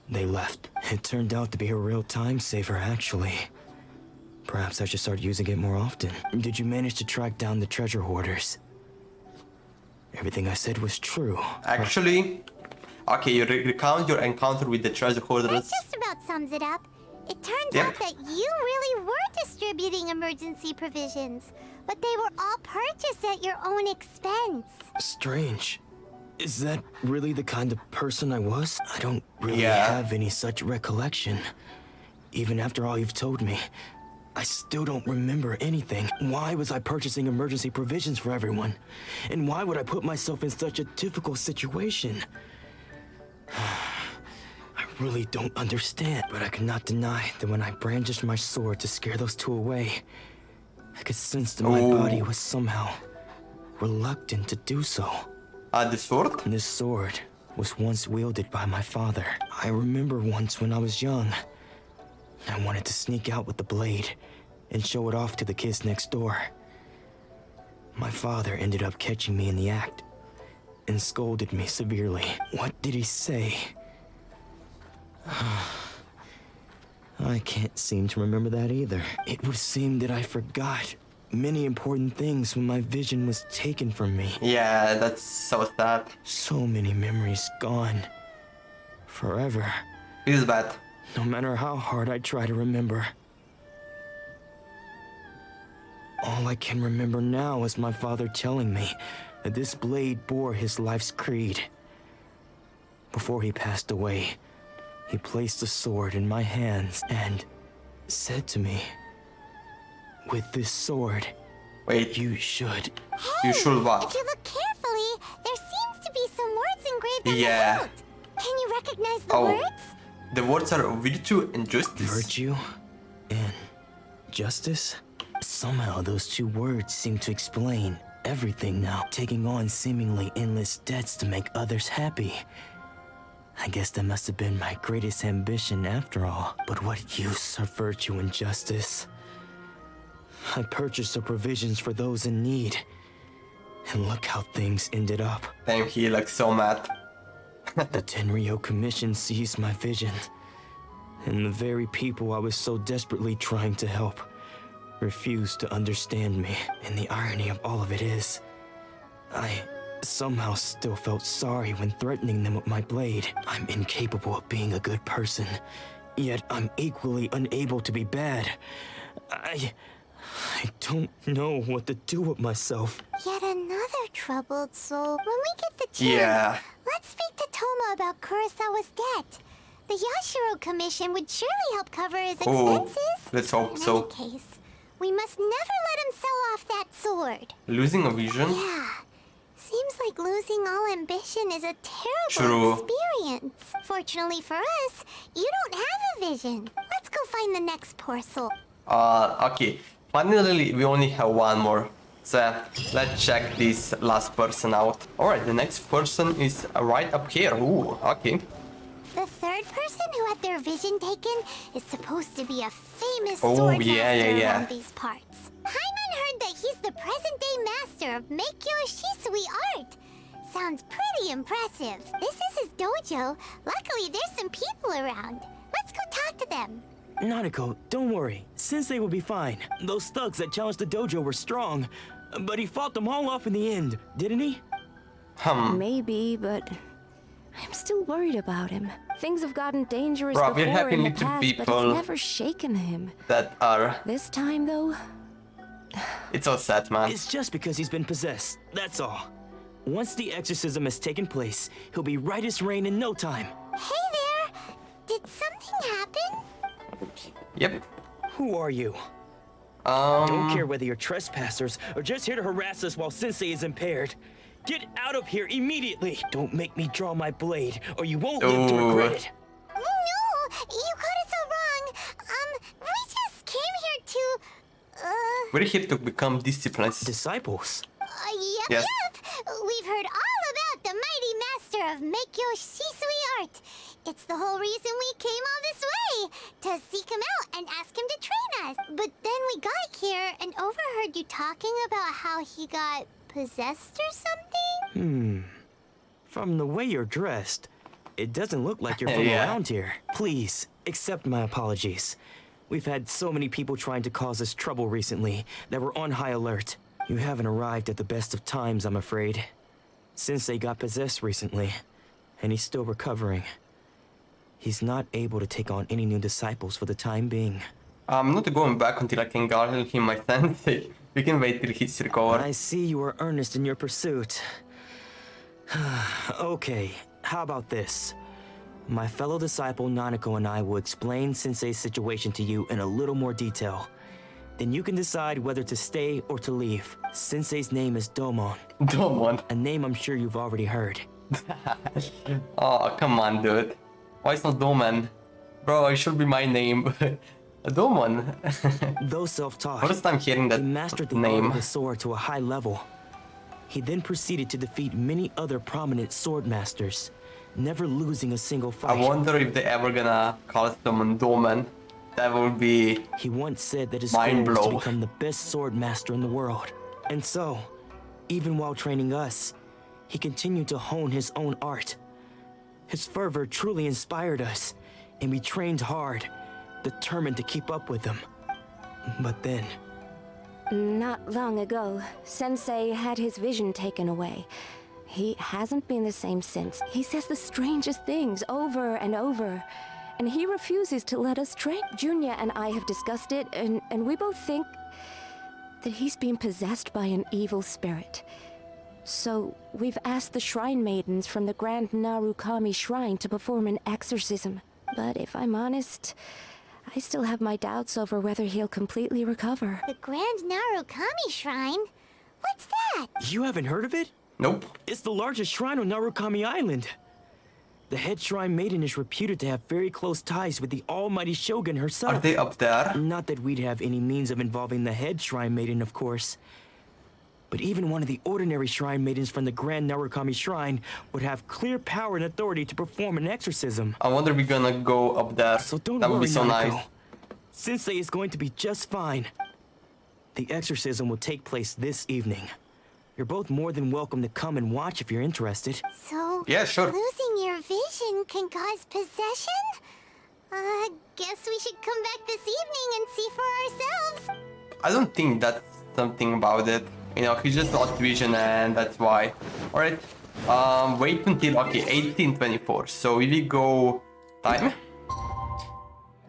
They left. It turned out to be a real time saver, actually. Perhaps I should start using it more often. Did you manage to track down the treasure hoarders? Everything I said was true. Actually, okay, you recount your encounter with the treasure hoarders. That just about sums it up. It turns out that you really were distributing emergency provisions, but they were all purchased at your own expense. Strange. Is that really the kind of person I was? I don't really have any such recollection. Even after all you've told me, I still don't remember anything. Why was I purchasing emergency provisions for everyone? And why would I put myself in such a difficult situation? I really don't understand, but I cannot deny that when I brandished my sword to scare those two away, I could sense that my body was somehow reluctant to do so. The sword? This sword was once wielded by my father. I remember once when I was young, I wanted to sneak out with the blade and show it off to the kids next door. My father ended up catching me in the act and scolded me severely. What did he say? I can't seem to remember that either. It would seem that I forgot many important things when my vision was taken from me. Yeah, that's so sad. So many memories gone. Forever. Feels bad. No matter how hard I try to remember. All I can remember now is my father telling me that this blade bore his life's creed. Before he passed away, he placed the sword in my hands and said to me, "With this sword, you should..." You should what? If you look carefully, there seems to be some words engraved on the hilt. Can you recognize the words? The words are virtue and justice. Virtue and justice? Somehow those two words seem to explain everything now. Taking on seemingly endless debts to make others happy. I guess that must have been my greatest ambition after all. But what use are virtue and justice? I purchased the provisions for those in need. And look how things ended up. Damn, he looks so mad. The Tenryou Commission seized my vision. And the very people I was so desperately trying to help refused to understand me. And the irony of all of it is, I somehow still felt sorry when threatening them with my blade. I'm incapable of being a good person, yet I'm equally unable to be bad. I don't know what to do with myself. Yet another troubled soul. When we get the chance, let's speak to Thoma about Kurosawa's debt. The Yashiro Commission would surely help cover his expenses. Let's hope so. In any case, we must never let him sell off that sword. Losing a vision? Yeah. Seems like losing all ambition is a terrible experience. Fortunately for us, you don't have a vision. Let's go find the next poor soul. Okay. Finally, we only have one more. So, let's check this last person out. Alright, the next person is right up here. Ooh, okay. The third person who had their vision taken is supposed to be a famous Oh, sword yeah, master yeah. around these parts. Paimon heard that he's the present-day master of Meikyo Shisui art. Sounds pretty impressive. This is his dojo. Luckily, there's some people around. Let's go talk to them. Nanako, don't worry. Sensei will be fine. Those thugs that challenged the dojo were strong, but he fought them all off in the end, didn't he? Maybe, but I'm still worried about him. Things have gotten dangerous Bro, we're before having in the little past, but people it's never shaken him. that are... This time, though, It's so sad, man. It's just because he's been possessed, that's all. Once the exorcism has taken place, he'll be right as rain in no time. Hey there! Did something happen? Yep. Who are you? Don't care whether you're trespassers or just here to harass us while Sensei is impaired. Get out of here immediately! Don't make me draw my blade, or you won't live to regret it. No! You got it so wrong! We just came here to... We're here to become disciplined. Disciples? Yep. We've heard all about the mighty master of Meikyo Shisui art. It's the whole reason we came all this way, to seek him out and ask him to train us. But then we got here and overheard you talking about how he got possessed or something? From the way you're dressed, it doesn't look like you're from around here. Please, accept my apologies. We've had so many people trying to cause us trouble recently that we're on high alert. You haven't arrived at the best of times, I'm afraid. Sensei got possessed recently, and he's still recovering. He's not able to take on any new disciples for the time being. I'm not going back until I can guard him my sensei. We can wait till he's recovered. I see you are earnest in your pursuit. Okay, how about this? My fellow disciple Nanako and I will explain Sensei's situation to you in a little more detail. Then you can decide whether to stay or to leave. Sensei's name is Domon. Domon? A name I'm sure you've already heard. Oh, come on, dude. Why is not Doman? Bro, it should be my name. Domon. Though self-taught, First time hearing that he mastered the art of the sword to a high level. He then proceeded to defeat many other prominent sword masters, never losing a single fight. I wonder if they ever gonna call someone Doman. That would be... He once said that his mind goal was to blow. become the best sword master in the world. And so, even while training us, he continued to hone his own art. His fervor truly inspired us, and we trained hard, determined to keep up with him. But then... not long ago, Sensei had his vision taken away. He hasn't been the same since. He says the strangest things over and over. And he refuses to let us train. Junya and I have discussed it, and we both think that he's been possessed by an evil spirit. So we've asked the shrine maidens from the Grand Narukami Shrine to perform an exorcism. But if I'm honest, I still have my doubts over whether he'll completely recover. The Grand Narukami Shrine? What's that? You haven't heard of it? Nope. It's the largest shrine on Narukami Island. The head shrine maiden is reputed to have very close ties with the almighty shogun herself. Are they up there? Not that we'd have any means of involving the head shrine maiden, of course. But even one of the ordinary shrine maidens from the Grand Narukami Shrine would have clear power and authority to perform an exorcism. I wonder if we're gonna go up there. So don't that would worry, be so Nanako. nice. Sensei is going to be just fine. The exorcism will take place this evening. You're both more than welcome to come and watch if you're interested. So, yeah, sure. Losing your vision can cause possession? Guess we should come back this evening and see for ourselves. I don't think that's something about it. You know, he just lost vision and that's why. Alright. Wait until, okay, 1824. So if we go time.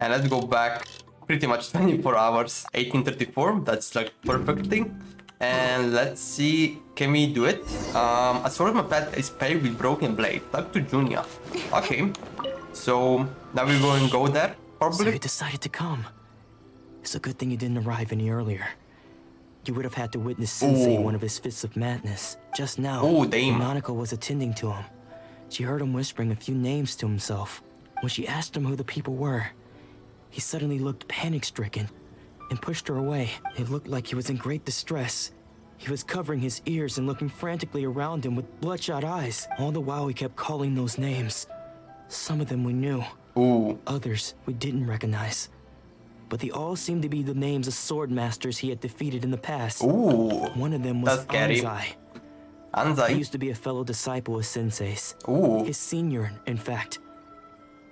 And let's go back pretty much 24 hours. 1834, that's like perfectly. And let's see, can we do it? A sword of my pet is paired with broken blade. Talk to Junia. Okay, so now we're going to go there, probably. So you decided to come. It's a good thing you didn't arrive any earlier. You would have had to witness Sensei in one of his fits of madness. Just now, Nanako was attending to him. She heard him whispering a few names to himself. When she asked him who the people were, he suddenly looked panic-stricken and pushed her away. It looked like he was in great distress. He was covering his ears and looking frantically around him with bloodshot eyes. All the while he kept calling those names. Some of them we knew. Others we didn't recognize. But they all seemed to be the names of sword masters he had defeated in the past. One of them was Anzai. He used to be a fellow disciple of Sensei's. His senior, in fact.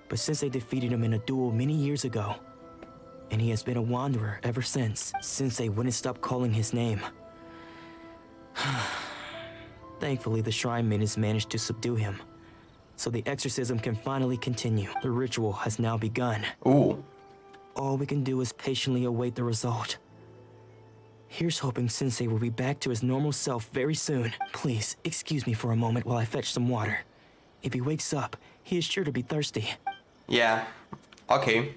But Sensei defeated him in a duel many years ago. And he has been a wanderer ever since. Sensei wouldn't stop calling his name. Thankfully, the shrine maidens managed to subdue him. So the exorcism can finally continue. The ritual has now begun. All we can do is patiently await the result. Here's hoping Sensei will be back to his normal self very soon. Please, excuse me for a moment while I fetch some water. If he wakes up, he is sure to be thirsty. Yeah, okay.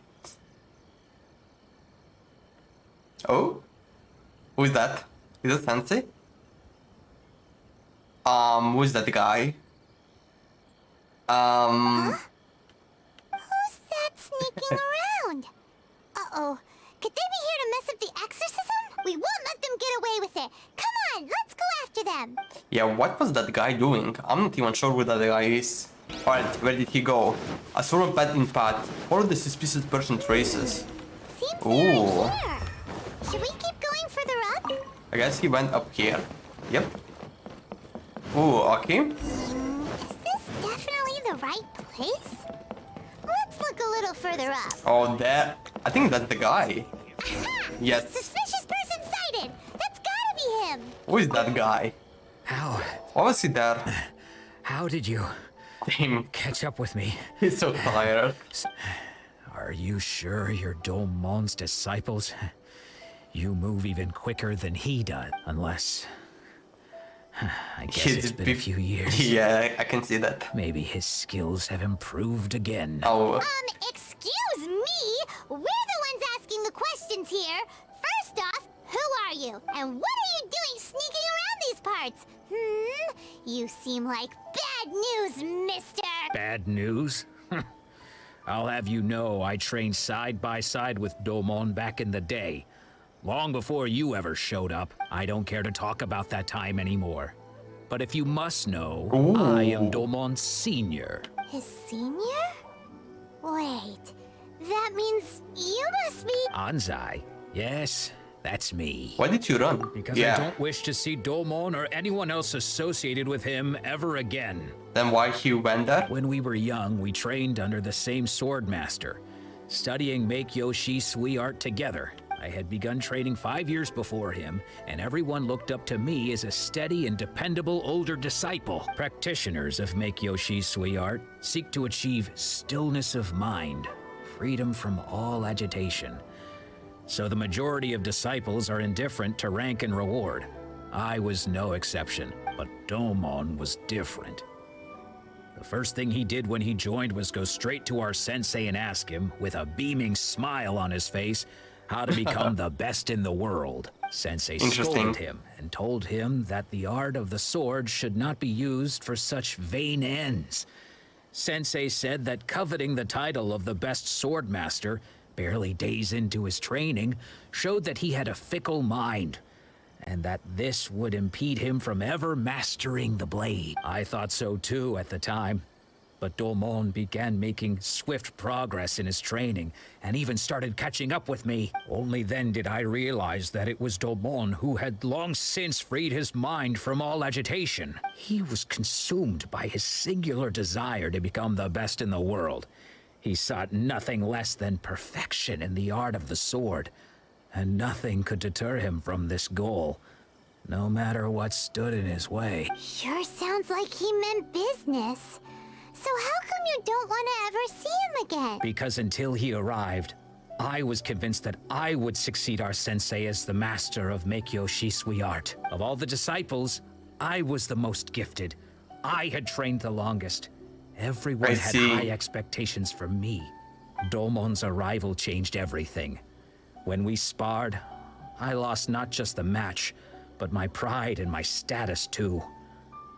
Oh? Who is that? Is that Sensei? Who is that guy? Who's that sneaking around? Uh-oh. Could they be here to mess up the exorcism? We won't let them get away with it. Come on, let's go after them. Yeah, what was that guy doing? I'm not even sure who that guy is. Alright, where did he go? A sort of bad in path. Follow the suspicious person traces. Seems here. Should we keep going further up? I guess he went up here. Yep. Ooh, okay. Is this definitely the right place? Let's look a little further up. Oh, there. I think that's the guy. Yes. Suspicious person sighted. That's gotta be him. Who is that guy? How? Why was he there? How did you catch up with me? He's so tired. Are you sure you're Domon's disciples? You move even quicker than he does, unless... I guess it's been a few years. Yeah, I can see that. Maybe his skills have improved again. Oh. Excuse me? We're the ones asking the questions here. First off, who are you? And what are you doing sneaking around these parts? You seem like bad news, mister. Bad news? I'll have you know I trained side by side with Domon back in the day. Long before you ever showed up. I don't care to talk about that time anymore. But if you must know, I am Domon's senior. His senior? Wait, that means you must be... Anzai? Yes, that's me. Why did you run? Because I don't wish to see Domon or anyone else associated with him ever again. Then why he went there? When we were young, we trained under the same sword master, studying Meikyo Shui art together. I had begun training 5 years before him, and everyone looked up to me as a steady and dependable older disciple. Practitioners of Meikyo Shui art seek to achieve stillness of mind, freedom from all agitation. So the majority of disciples are indifferent to rank and reward. I was no exception, but Domon was different. The first thing he did when he joined was go straight to our sensei and ask him, with a beaming smile on his face, how to become the best in the world. Sensei scolded him and told him that the art of the sword should not be used for such vain ends. Sensei said that coveting the title of the best sword master, barely days into his training, showed that he had a fickle mind, and that this would impede him from ever mastering the blade. I thought so too at the time. But Domon began making swift progress in his training, and even started catching up with me. Only then did I realize that it was Domon who had long since freed his mind from all agitation. He was consumed by his singular desire to become the best in the world. He sought nothing less than perfection in the art of the sword, and nothing could deter him from this goal, no matter what stood in his way. Sure sounds like he meant business. So how come you don't want to ever see him again? Because until he arrived, I was convinced that I would succeed our sensei as the master of Meikyo Shisui art. Of all the disciples, I was the most gifted. I had trained the longest. Everyone had high expectations for me. Domon's arrival changed everything. When we sparred, I lost not just the match, but my pride and my status too.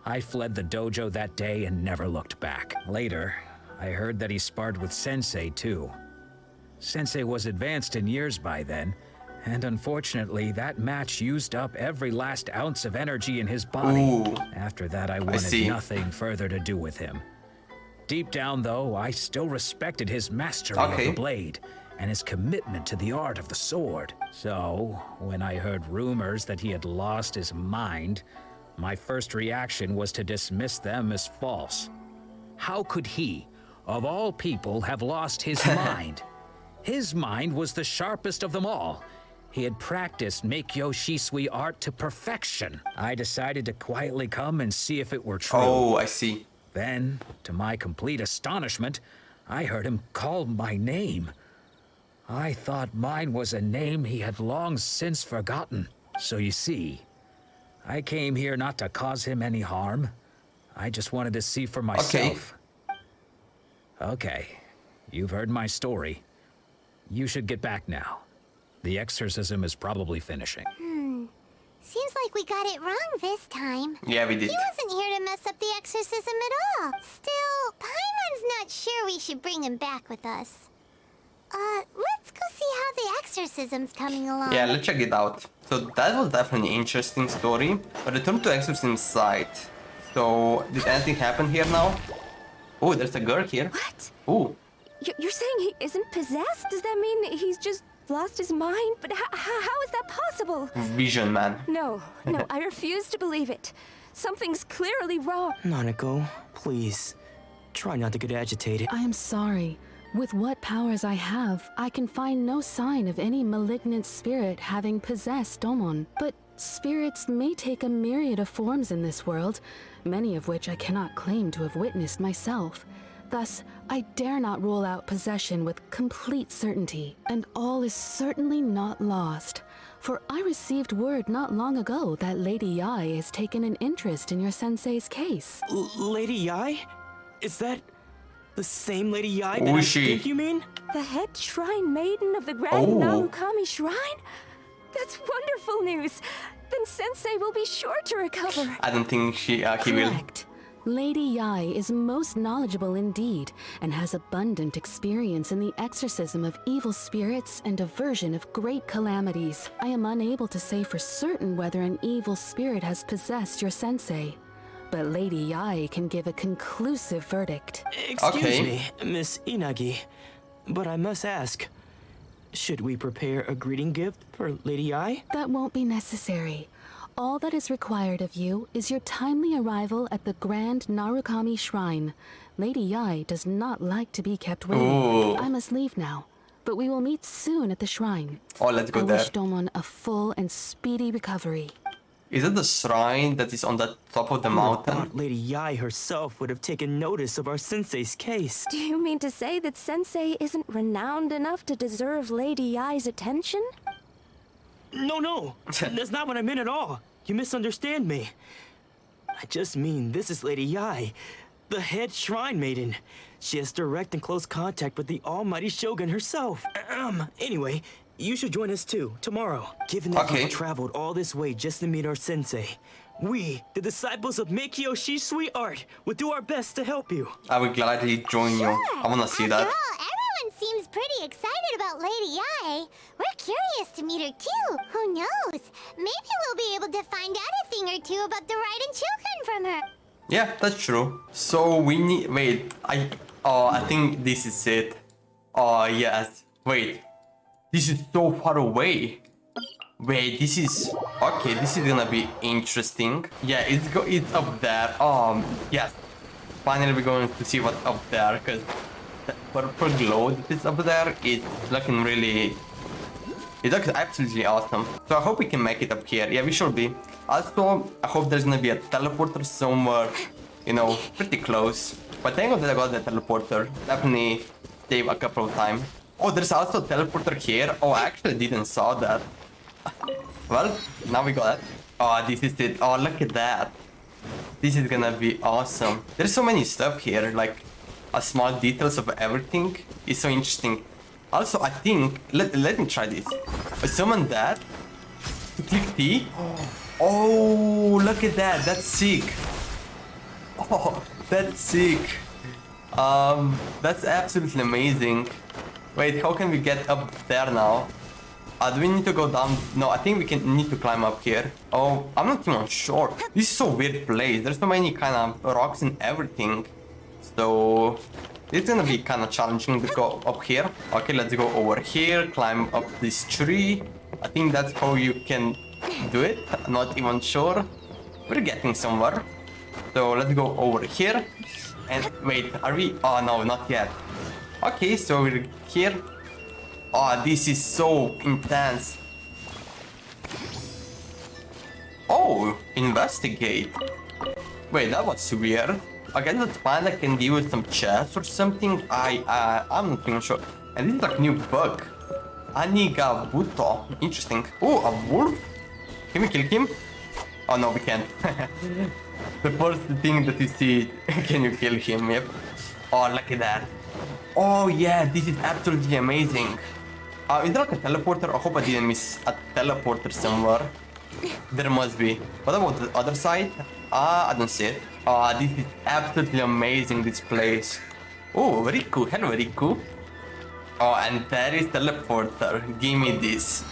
I fled the dojo that day and never looked back. Later, I heard that he sparred with Sensei too. Sensei was advanced in years by then, and unfortunately, that match used up every last ounce of energy in his body. Ooh, After that, I wanted nothing further to do with him. Deep down, though, I still respected his mastery of the blade and his commitment to the art of the sword. So, when I heard rumors that he had lost his mind, my first reaction was to dismiss them as false. How could he, of all people, have lost his mind? His mind was the sharpest of them all. He had practiced Meikyo Shisui art to perfection. I decided to quietly come and see if it were true. Oh, I see. Then, to my complete astonishment, I heard him call my name. I thought mine was a name he had long since forgotten. So you see, I came here not to cause him any harm. I just wanted to see for myself. Okay, you've heard my story. You should get back now. The exorcism is probably finishing. Seems like we got it wrong this time. Yeah, we did. He wasn't here to mess up the exorcism at all. Still, Paimon's not sure we should bring him back with us. Let's go see how the exorcism's coming along. Yeah, let's check it out. So that was definitely an interesting story. But return to exorcism site. So, did anything happen here now? Oh, there's a girl here. What? Oh. You're saying he isn't possessed? Does that mean he's just lost his mind? But how is that possible? Vision, man. No, I refuse to believe it. Something's clearly wrong. Nanako, please. Try not to get agitated. I am sorry. With what powers I have, I can find no sign of any malignant spirit having possessed Domon. But spirits may take a myriad of forms in this world, many of which I cannot claim to have witnessed myself. Thus, I dare not rule out possession with complete certainty, and all is certainly not lost. For I received word not long ago that Lady Yai has taken an interest in your sensei's case. Lady Yai? Is that the same Lady Yai that I think you mean? The head shrine maiden of the Grand Narukami Shrine? That's wonderful news. Then Sensei will be sure to recover. I don't think he will. Lady Yai is most knowledgeable indeed, and has abundant experience in the exorcism of evil spirits and aversion of great calamities. I am unable to say for certain whether an evil spirit has possessed your sensei, but Lady Yai can give a conclusive verdict. Excuse me, Miss Inagi, but I must ask, should we prepare a greeting gift for Lady Yai? That won't be necessary. All that is required of you is your timely arrival at the Grand Narukami Shrine. Lady Yai does not like to be kept waiting. Ooh. I must leave now, but we will meet soon at the shrine. Oh, let's go there. I wish Domon a full and speedy recovery. Is it the shrine that is on the top of the mountain? I thought Lady Yai herself would have taken notice of our sensei's case. Do you mean to say that Sensei isn't renowned enough to deserve Lady Yai's attention? No, that's not what I meant at all. You misunderstand me. I just mean this is Lady Yai, the head shrine maiden. She has direct and close contact with the almighty Shogun herself. Anyway, you should join us too, tomorrow. Given that we've traveled all this way just to meet our sensei, we, the disciples of Meikyo Shisui art, will do our best to help you. I will gladly join you. I wanna see that. Everyone seems pretty excited about Lady Yai. We're curious to meet her too. Who knows? Maybe we'll be able to find out a thing or two about the Raiden Chokan from her. Yeah, that's true. So we need. Wait, I think this is it. Oh yes. Wait, this is so far away. Wait, this is okay. This is gonna be interesting. Yeah, it's up there. Yes. Finally, we're going to see what's up there, because the purple glow that is up there is looking really. It looks absolutely awesome. So I hope we can make it up here. Yeah, we should be. Also, I hope there's gonna be a teleporter somewhere, you know, pretty close. But thank God that I got the teleporter. Definitely save a couple of time. Oh, there's also a teleporter here. Oh, I actually didn't saw that. Well, now we got it. Oh, this is it. Oh, look at that. This is gonna be awesome. There's so many stuff here, like small details of everything. It's so interesting. Also, I think, let me try this. Summon that to click T. Oh, look at that. That's sick. Oh, that's sick. That's absolutely amazing. Wait, how can we get up there now? Do we need to go down? No, I think we need to climb up here. Oh, I'm not even sure. This is so weird place. There's so many kind of rocks and everything. So it's gonna be kind of challenging to go up here. Okay, let's go over here, climb up this tree. I think that's how you can do it. I'm not even sure. We're getting somewhere. So let's go over here. And wait, are we? Oh no, not yet. Okay, so we're here. Oh, this is so intense. Oh, investigate. Wait, that was weird. I guess that panda can give us some chests or something. I'm not even sure. And this is like new bug. Anigabuto. Interesting. Oh, a wolf? Can we kill him? Oh no, we can't. The first thing that you see, can you kill him? Yep. Oh, look at that. Oh yeah, this is absolutely amazing. Is there like a teleporter? I hope I didn't miss a teleporter somewhere. There must be. What about the other side? I don't see it. This is absolutely amazing, this place. Oh, Ritou. Hello, Ritou. Oh, and there is teleporter. Give me this.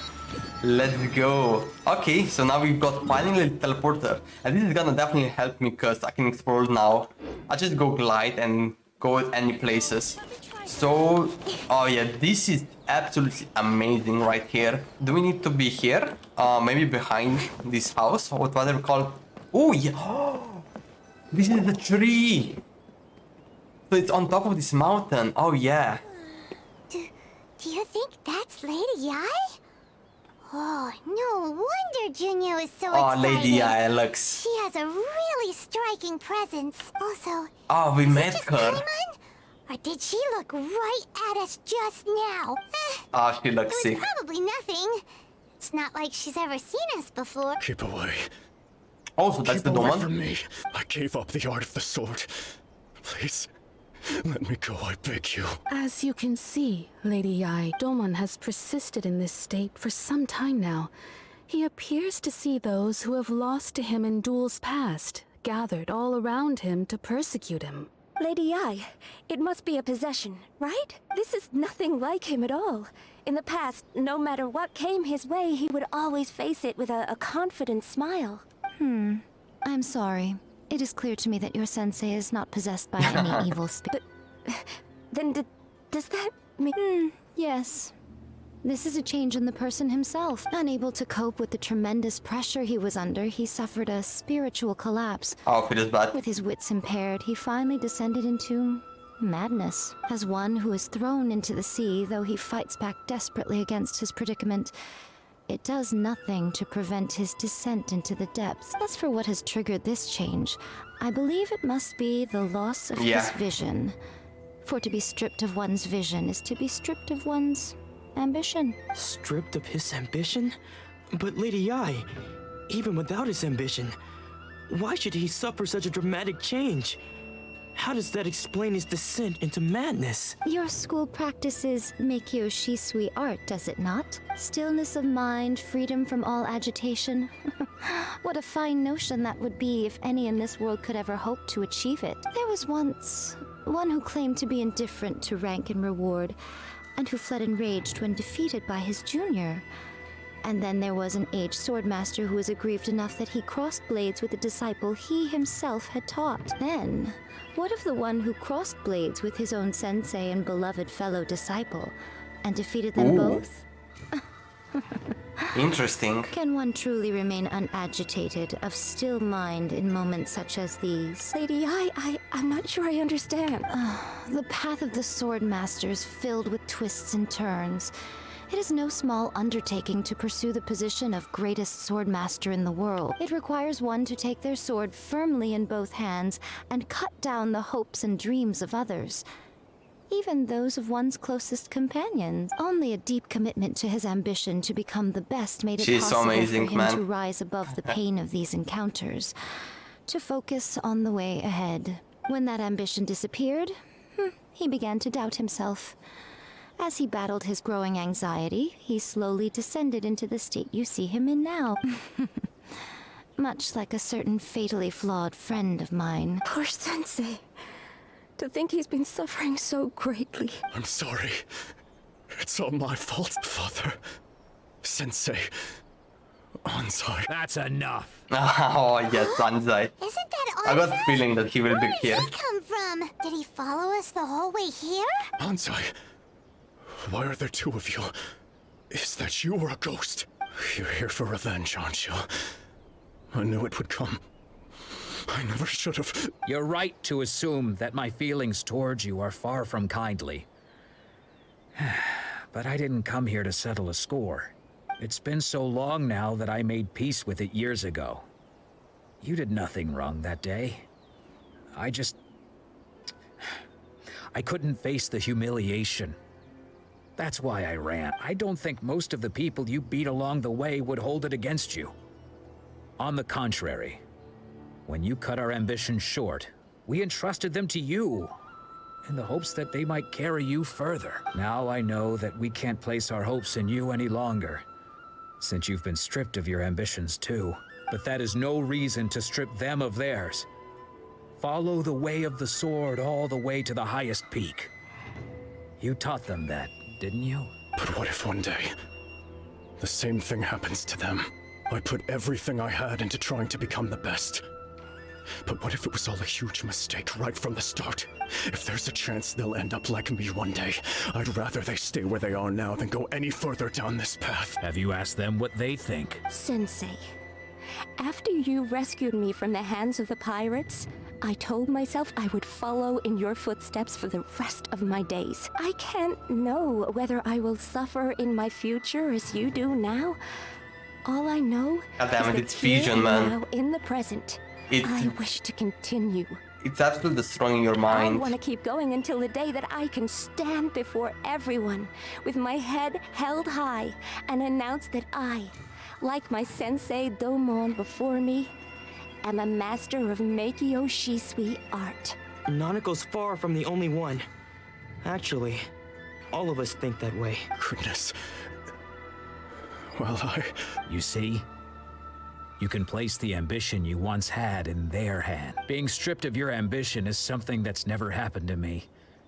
Let's go. Okay, so now we've got finally the teleporter. And this is gonna definitely help me because I can explore now. I just go glide and go any places. So, oh yeah, this is absolutely amazing right here. Do we need to be here? Maybe behind this house? What was it called? Oh yeah! Oh, this is the tree! So it's on top of this mountain. Oh yeah. Do you think that's Lady Yai? Oh, no wonder Junyo is so excited. Oh, Lady Yai looks. She has a really striking presence. Also, oh, we met her. Paimon? Or did she look right at us just now? Oh, she looks sick. It was probably nothing. It's not like she's ever seen us before. Keep away. Oh, so that's Keep the away Doman? from me. I gave up the art of the sword. Please, let me go, I beg you. As you can see, Lady Yai, Domon has persisted in this state for some time now. He appears to see those who have lost to him in duels past, gathered all around him to persecute him. Lady Yai, it must be a possession, right? This is nothing like him at all. In the past, no matter what came his way, he would always face it with a confident smile. I'm sorry. It is clear to me that your sensei is not possessed by any evil spirit. Then does that mean... Yes. This is a change in the person himself. Unable to cope with the tremendous pressure he was under, he suffered a spiritual collapse. Oh, it is bad. With his wits impaired, he finally descended into madness. As one who is thrown into the sea, though he fights back desperately against his predicament, it does nothing to prevent his descent into the depths. As for what has triggered this change, I believe it must be the loss of his vision. For to be stripped of one's vision is to be stripped of one's ambition. Stripped of his ambition? But Lady Yai, even without his ambition, why should he suffer such a dramatic change? How does that explain his descent into madness? Your school practices Meikyo Shisui art, does it not? Stillness of mind, freedom from all agitation. What a fine notion that would be if any in this world could ever hope to achieve it. There was once one who claimed to be indifferent to rank and reward, and who fled enraged when defeated by his junior. And then there was an aged swordmaster who was aggrieved enough that he crossed blades with a disciple he himself had taught. Then, what of the one who crossed blades with his own sensei and beloved fellow disciple, and defeated them both? Interesting. Can one truly remain unagitated, of still mind in moments such as these? Lady Yai, I'm not sure I understand. The path of the swordmaster is filled with twists and turns. It is no small undertaking to pursue the position of greatest swordmaster in the world. It requires one to take their sword firmly in both hands and cut down the hopes and dreams of others. even those of one's closest companions. Only a deep commitment to his ambition to become the best made it She's so possible amazing, for him man. to rise above the pain of these encounters, to focus on the way ahead. When that ambition disappeared, he began to doubt himself. As he battled his growing anxiety, he slowly descended into the state you see him in now. Much like a certain fatally flawed friend of mine. Poor Sensei. To think he's been suffering so greatly. I'm sorry. It's all my fault, Father. Sensei. Ansai. That's enough. Oh, yes, Ansai. Isn't that I got the Ansai? feeling that he will be Where here. did he come from? Did he follow us the whole way here? Ansai. Why are there two of you? Is that you or a ghost? You're here for revenge, aren't you? I knew it would come. I never should have. You're right to assume that my feelings towards you are far from kindly. But I didn't come here to settle a score. It's been so long now that I made peace with it years ago. You did nothing wrong that day. I couldn't face the humiliation. That's why I ran. I don't think most of the people you beat along the way would hold it against you. On the contrary, when you cut our ambitions short, we entrusted them to you, in the hopes that they might carry you further. Now I know that we can't place our hopes in you any longer, since you've been stripped of your ambitions too. But that is no reason to strip them of theirs. Follow the way of the sword all the way to the highest peak. You taught them that, didn't you? But what if one day, the same thing happens to them? I put everything I had into trying to become the best. But what if it was all a huge mistake right from the start? If there's a chance they'll end up like me one day, I'd rather they stay where they are now than go any further down this path. Have you asked them what they think? Sensei, after you rescued me from the hands of the pirates, I told myself I would follow in your footsteps for the rest of my days. I can't know whether I will suffer in my future as you do now. All I know God damn it, is it's that here vision, and man. now, in the present, It's- I wish to continue. It's absolutely destroying your I mind. want to keep going until the day that I can stand before everyone with my head held high and announce that I, like my sensei Domon before me, am a master of Meikyo Shisui art. Nanako's far from the only one. Actually, all of us think that way. Goodness. Well, You see? You can place the ambition you once had in their hand. Being stripped of your ambition is something that's never happened to me,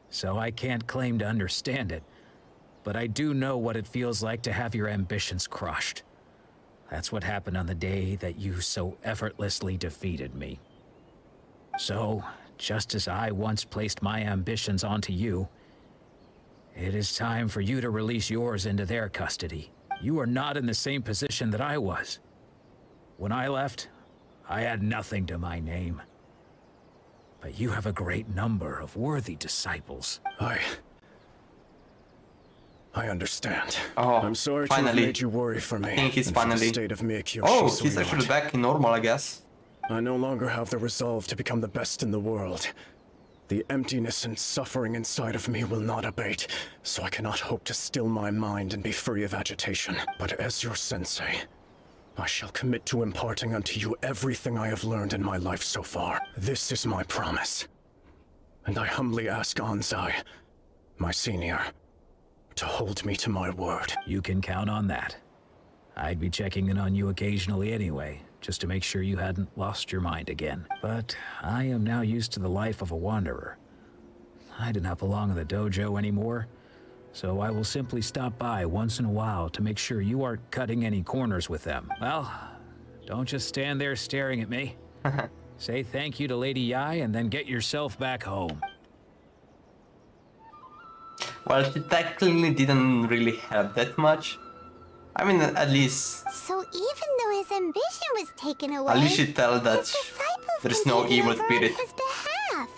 so I can't claim to understand it. But I do know what it feels like to have your ambitions crushed. That's what happened on the day that you so effortlessly defeated me. So, just as I once placed my ambitions onto you, it is time for you to release yours into their custody. You are not in the same position that I was. When I left, I had nothing to my name. But you have a great number of worthy disciples. I understand. Oh, I'm sorry to have finally. made you worry for me. I think he's and for the finally. state of Meikyo Oh, Shisui he's actually art. back in normal, I guess. I no longer have the resolve to become the best in the world. The emptiness and suffering inside of me will not abate, so I cannot hope to still my mind and be free of agitation. But as your sensei, I shall commit to imparting unto you everything I have learned in my life so far. This is my promise. And I humbly ask Ansai, my senior, to hold me to my word. You can count on that. I'd be checking in on you occasionally anyway, just to make sure you hadn't lost your mind again. But I am now used to the life of a wanderer. I do not belong in the dojo anymore, so I will simply stop by once in a while to make sure you aren't cutting any corners with them. Well, don't just stand there staring at me. Say thank you to Lady Yai and then get yourself back home. Well, she technically didn't really help that much. I mean, at least So even though his ambition was taken away, at least she tell that his disciples there's can no take it evil over on spirit. his behalf.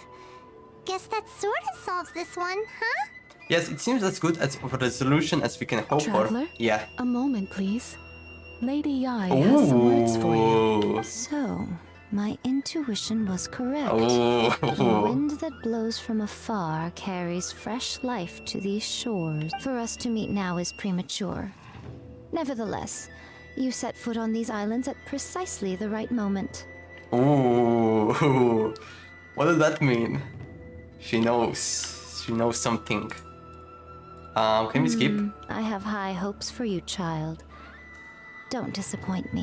Guess that sort of solves this one, huh? Yes, it seems as good as of a resolution as we can hope Traveler? for. Yeah. A moment, please. Lady Yai has some words for you. Ooh. So, My intuition was correct. Oh. The wind that blows from afar carries fresh life to these shores. For us to meet now is premature. Nevertheless, you set foot on these islands at precisely the right moment. Ooh. What does that mean? She knows. She knows something. Can we skip? I have high hopes for you, child. Don't disappoint me.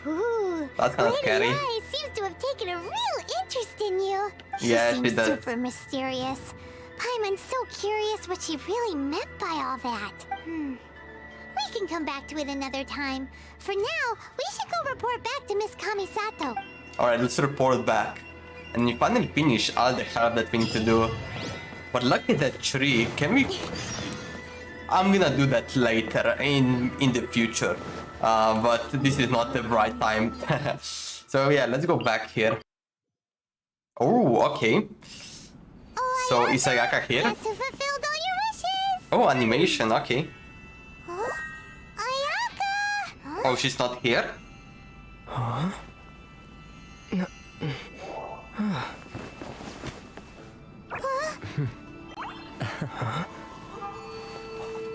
Ooh, That's kind of Lady scary. Ai seems to have taken a real interest in you. Yes, She she does. seems super mysterious. Paimon's so curious what she really meant by all that. We can come back to it another time. For now, we should go report back to Miss Kamisato. Alright, let's report back. And we finally finish all the help that we need to do. But look at that tree. Can we... I'm gonna do that later in the future. But this is not the right time. So yeah, let's go back here. Oh, okay. So is Ayaka here? Yes, you fulfilled all your wishes. Oh, animation, okay. Ayaka! Oh, she's not here? Huh?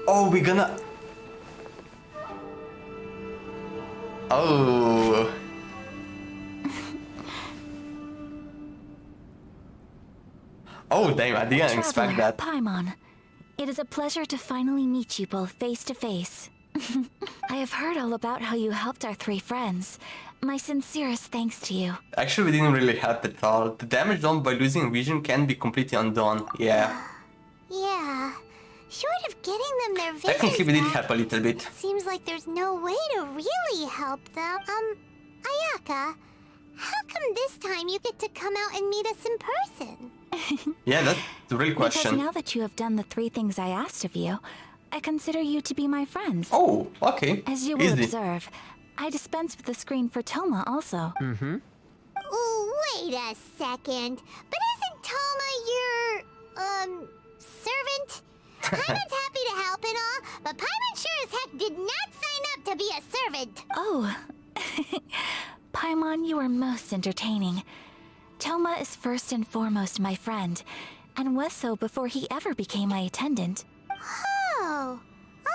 Oh, we're gonna... Oh. Oh, damn, I didn't expect that. Paimon, it is a pleasure to finally meet you both face to face. I have heard all about how you helped our three friends. My sincerest thanks to you. Actually, we didn't really help at all. The damage done by losing vision can be completely undone. Yeah. Yeah. Short of getting them their visions Technically, we did back, help a little bit. seems like there's no way to really help them. Ayaka, how come this time you get to come out and meet us in person? Yeah, that's the real question. Because now that you have done the three things I asked of you, I consider you to be my friends. Oh, okay. As you will Easy. observe, I dispense with the screen for Thoma also. Mm-hmm. Oh, wait a second. But isn't Thoma your, servant? Paimon's happy to help and all, but Paimon sure as heck did not sign up to be a servant. Oh. Paimon, you are most entertaining. Thoma is first and foremost my friend, and was so before he ever became my attendant. Oh,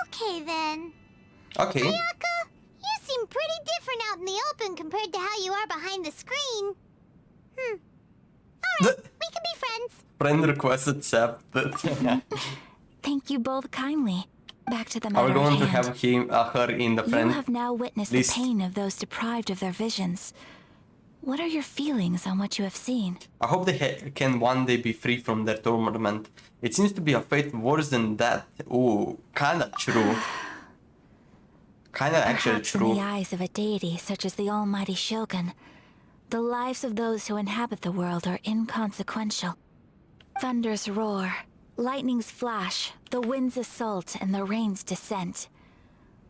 okay then. Okay. Ayaka, you seem pretty different out in the open compared to how you are behind the screen. Alright, we can be friends. Friend request accepted. Thank you both kindly. Back to the Are matter we going at to hand. have him, her in the friend You have now witnessed list? the pain of those deprived of their visions. What are your feelings on what you have seen? I hope they can one day be free from their torment. It seems to be a fate worse than that. Ooh, kinda true. Kinda actually Perhaps in true. the eyes of a deity such as the almighty Shogun, the lives of those who inhabit the world are inconsequential. Thunders roar, lightnings flash, the winds assault, and the rains descent.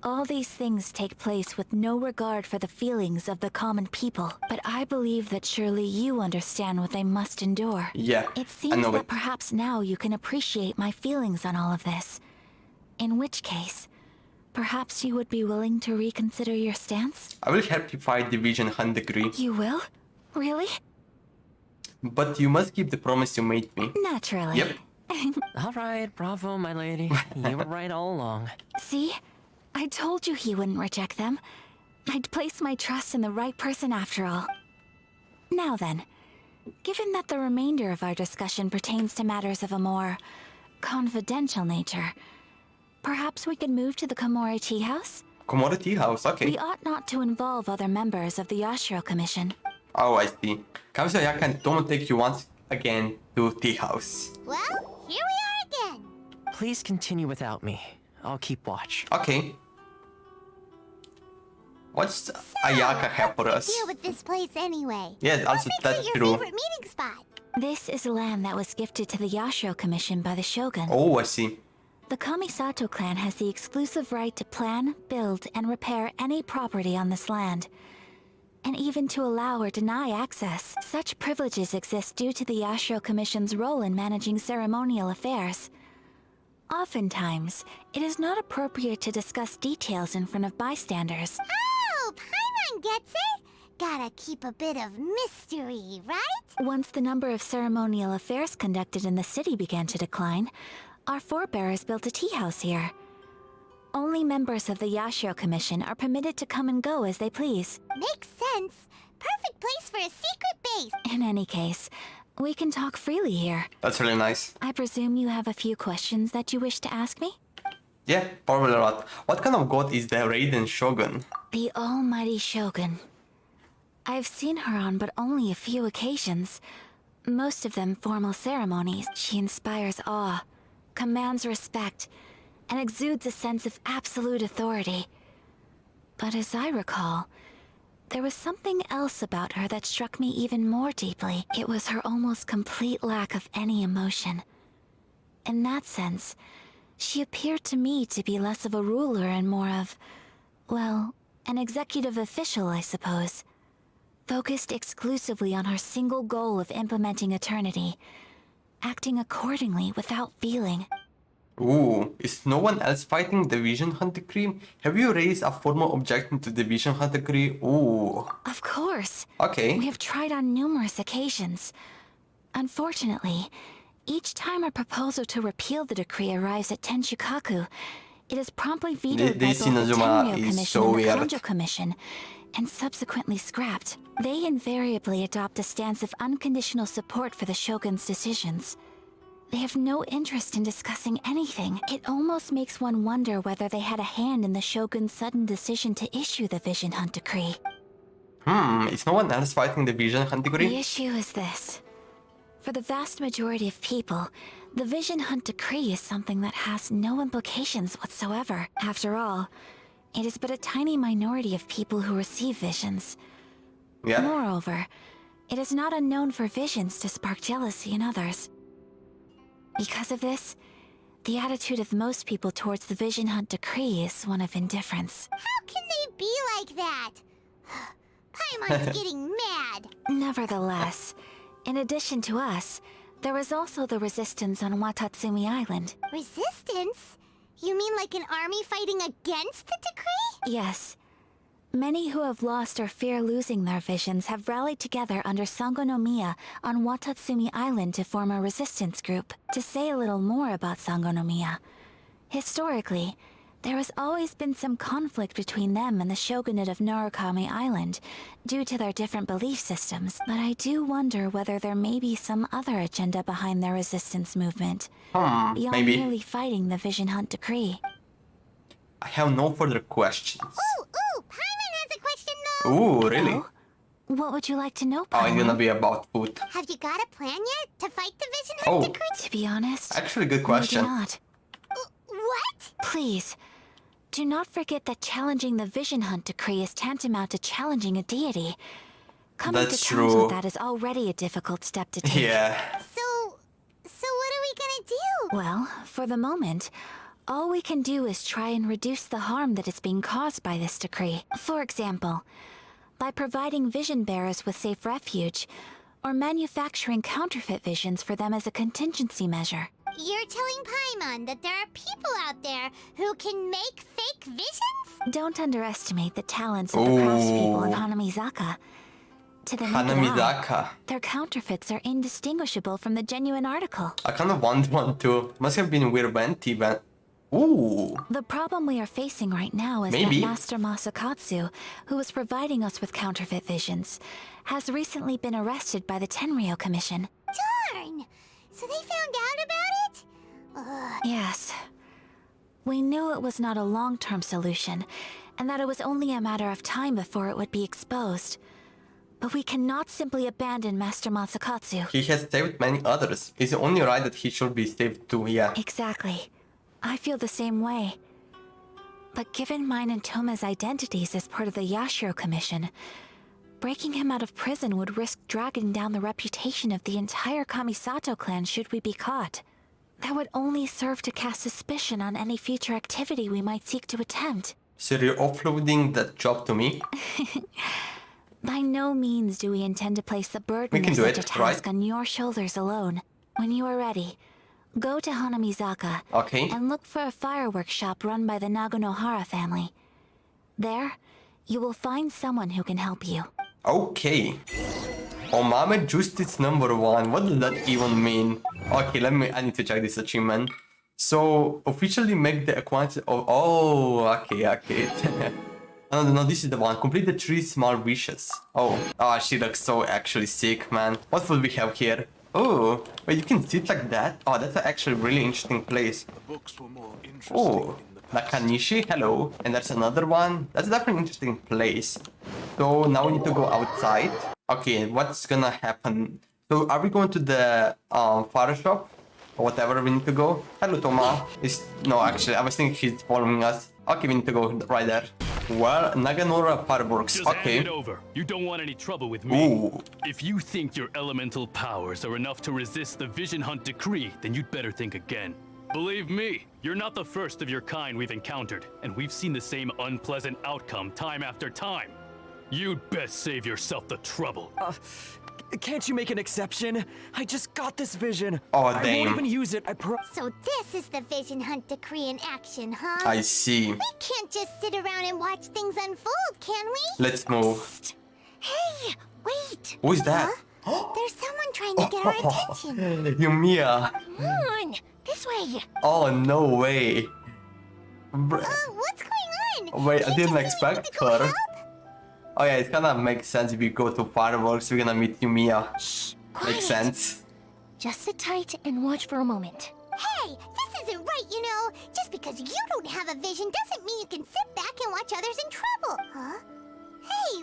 All these things take place with no regard for the feelings of the common people. But I believe that surely you understand what they must endure. Yeah, It I seems know that it. perhaps now you can appreciate my feelings on all of this. In which case, perhaps you would be willing to reconsider your stance? I will help you fight Division 100 degree. You will? Really? But you must keep the promise you made me. Naturally. Yep. All right, bravo, my lady. You were right all along. See? I told you he wouldn't reject them. I'd place my trust in the right person after all. Now then, given that the remainder of our discussion pertains to matters of a more confidential nature, perhaps we could move to the Komore Teahouse? Komore Teahouse, okay. We ought not to involve other members of the Yashiro Commission. Oh, I see. Kamisato, Ayaka and Thoma take you once again to Teahouse. Well, here we are again. Please continue without me. I'll keep watch. Okay. What's Ayaka have for us? Deal with this place anyway. Yeah, also What makes that's it your true. favorite meeting spot? This is land that was gifted to the Yashiro Commission by the Shogun. Oh, I see. The Kamisato clan has the exclusive right to plan, build, and repair any property on this land, and even to allow or deny access. Such privileges exist due to the Yashiro Commission's role in managing ceremonial affairs. Oftentimes, it is not appropriate to discuss details in front of bystanders. Oh, Paimon gets it. Gotta keep a bit of mystery, right? Once the number of ceremonial affairs conducted in the city began to decline, our forebears built a tea house here. Only members of the Yashiro Commission are permitted to come and go as they please. Makes sense. Perfect place for a secret base. In any case, we can talk freely here. That's really nice. I presume you have a few questions that you wish to ask me? Yeah, probably a lot. What kind of god is the Raiden Shogun? The Almighty Shogun. I've seen her on but only a few occasions. Most of them formal ceremonies. She inspires awe, commands respect, and exudes a sense of absolute authority. But as I recall, there was something else about her that struck me even more deeply. It was her almost complete lack of any emotion. In that sense, she appeared to me to be less of a ruler and more of, well, an executive official, I suppose. Focused exclusively on her single goal of implementing eternity, acting accordingly without feeling. Ooh, is no one else fighting the Vision Hunt Decree? Have you raised a formal objection to the Vision Hunt Decree? Ooh. Of course. Okay. We have tried on numerous occasions. Unfortunately, each time a proposal to repeal the decree arrives at Tenchukaku, it is promptly vetoed by This both the Inazuma Tenryo is Commission so and the weird. Kanjo Commission, and subsequently scrapped. They invariably adopt a stance of unconditional support for the Shogun's decisions. They have no interest in discussing anything. It almost makes one wonder whether they had a hand in the Shogun's sudden decision to issue the Vision Hunt Decree. Is no one else fighting the Vision Hunt Decree? The issue is this. For the vast majority of people, the Vision Hunt Decree is something that has no implications whatsoever. After all, it is but a tiny minority of people who receive visions. Yeah. Moreover, it is not unknown for visions to spark jealousy in others. Because of this, the attitude of most people towards the Vision Hunt Decree is one of indifference. How can they be like that? Paimon's getting mad. Nevertheless, in addition to us, there is also the resistance on Watatsumi Island. Resistance? You mean like an army fighting against the decree? Yes. Many who have lost or fear losing their visions have rallied together under Sangonomiya on Watatsumi Island to form a resistance group. To say a little more about Sangonomiya, historically, there has always been some conflict between them and the shogunate of Narukami Island due to their different belief systems, but I do wonder whether there may be some other agenda behind their resistance movement, beyond maybe. merely fighting the Vision Hunt Decree. I have no further questions. Ooh, Paimon has a question though. Ooh, really? Oh? What would you like to know, Oh, it's Paimon? gonna be about food. Have you got a plan yet to fight the Vision Hunt Decree? To be honest, Actually, good I question. do not. What? Please, do not forget that challenging the Vision Hunt Decree is tantamount to challenging a deity. Coming That's to terms true. with that is already a difficult step to take. Yeah. So what are we gonna do? Well, for the moment, all we can do is try and reduce the harm that is being caused by this decree. For example, by providing vision bearers with safe refuge, or manufacturing counterfeit visions for them as a contingency measure. You're telling Paimon that there are people out there who can make fake visions? Don't underestimate the talents of the craftspeople in Ooh. Hanamizaka. To the naked eye, Hanamizaka. their counterfeits are indistinguishable from the genuine article. I kind of want one too. Must have been weird when T-Ban. Ooh. The problem we are facing right now is Maybe. that Master Masakatsu, who was providing us with counterfeit visions, has recently been arrested by the Tenryo Commission. Darn! So they found out about it? Ugh. Yes. We knew it was not a long-term solution, and that it was only a matter of time before it would be exposed. But we cannot simply abandon Master Masakatsu. He has saved many others. It's only right that he should be saved too, yeah. Exactly. I feel the same way. But given mine and Thoma's identities as part of the Yashiro Commission, breaking him out of prison would risk dragging down the reputation of the entire Kamisato clan should we be caught. That would only serve to cast suspicion on any future activity we might seek to attempt. So you're offloading that job to me? By no means do we intend to place the We burden can of do such it, a task right? on your shoulders alone. When you are ready, go to Hanamizaka Okay. and look for a fireworks shop run by the Naganohara family. There, you will find someone who can help you. Okay. Omame Justice number 1. What does that even mean? Okay, I need to check this achievement. So, officially make the acquaintance of... Oh, okay. No, this is the one. Complete the 3 small wishes. Oh, she looks so actually sick, man. What would we have here? Oh, wait, you can sit like that? Oh, that's actually a really interesting place. Oh, Nakanishi, hello. And there's another one. That's definitely an interesting place. So now we need to go outside. Okay, what's gonna happen? So are we going to the fire shop? Or whatever we need to go? Hello, Thoma. No, actually, I was thinking he's following us. Okay, we need to go right there. Well, Naganora fireworks. Just okay. hand it over. You don't want any trouble with me. Ooh. If you think your elemental powers are enough to resist the Vision Hunt decree, then you'd better think again. Believe me, you're not the first of your kind we've encountered, and we've seen the same unpleasant outcome time after time. You'd best save yourself the trouble. Can't you make an exception? I just got this vision. Oh, I damn. won't even use it, So this is the Vision Hunt decree in action, huh? I see. We can't just sit around and watch things unfold, can we? Let's move. Hey, wait. Who is that? Huh? There's someone trying to get our attention. Yoimiya. Come on, this way. Oh, no way. What's going on? Wait, I didn't expect her. Oh yeah, it kinda makes sense if you go to fireworks, we're gonna meet Yoimiya. Shh, makes sense. Just sit tight and watch for a moment. Hey, this isn't right, you know. Just because you don't have a vision doesn't mean you can sit back and watch others in trouble. Huh? Hey,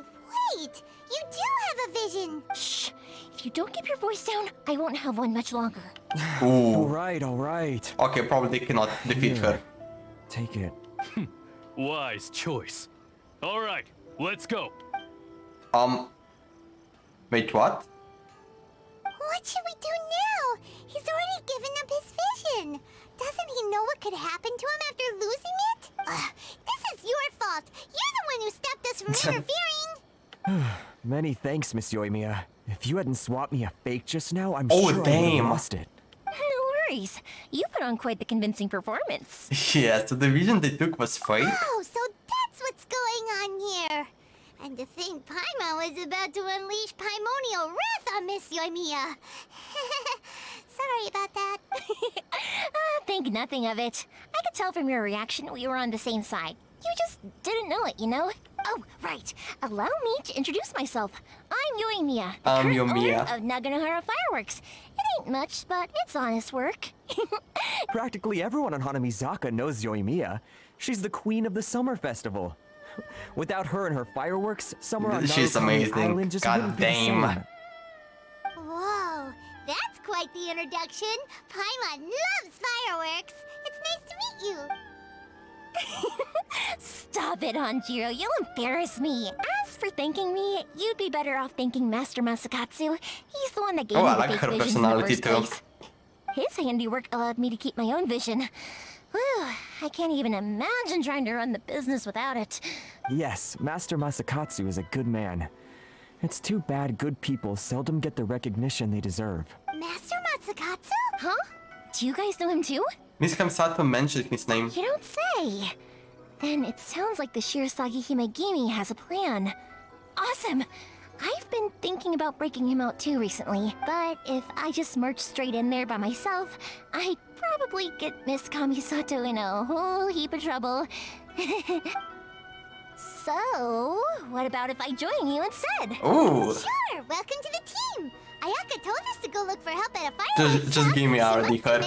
wait! You do have a vision! Shh! If you don't keep your voice down, I won't have one much longer. Ooh. All right. Okay, probably they cannot defeat her. Take it. Wise choice. All right, let's go. Wait, what? What should we do now? He's already given up his vision. Doesn't he know what could happen to him after losing it? This is your fault. You're the one who stopped us from interfering. Many thanks, Miss Yoimiya. If you hadn't swapped me a fake just now, I'm Oh, sure I would damn. have lost it. No worries. You put on quite the convincing performance. Yeah, so the vision they took was fake? Oh, so that's what's going on here. And to think Paimon was about to unleash Paimonial wrath on Miss Yoimiya. Sorry about that. Think nothing of it. I could tell from your reaction we were on the same side. You just didn't know it, you know? Oh, right. Allow me to introduce myself. I'm Yoimiya, the I'm current Yoimiya. owner of Naganohara Fireworks. It ain't much, but it's honest work. Practically everyone on Hanamizaka knows Yoimiya. She's the queen of the summer festival. Without her and her fireworks, summer on She's Narukami amazing. Island just God wouldn't be the damn. same. Whoa, that's quite the introduction. Paimon loves fireworks. It's nice to meet you. Stop it, Hanjiro. You'll embarrass me. As for thanking me, you'd be better off thanking Master Masakatsu. He's the one that gave Oh, me I the like fake her visions in the personality first too. place. His handiwork allowed me to keep my own vision. Whew, I can't even imagine trying to run the business without it. Yes, Master Masakatsu is a good man. It's too bad good people seldom get the recognition they deserve. Master Masakatsu? Huh? Do you guys know him too? Miss Kamisato mentioned his name. You don't say. Then it sounds like the Shirasagi Himegimi has a plan. Awesome! I've been thinking about breaking him out too recently, but if I just marched straight in there by myself, I'd probably get Miss Kamisato in a whole heap of trouble. So, what about if I join you instead? Ooh. Sure, welcome to the team! Ayaka told us to go look for help at a fireworks Just give me already, her.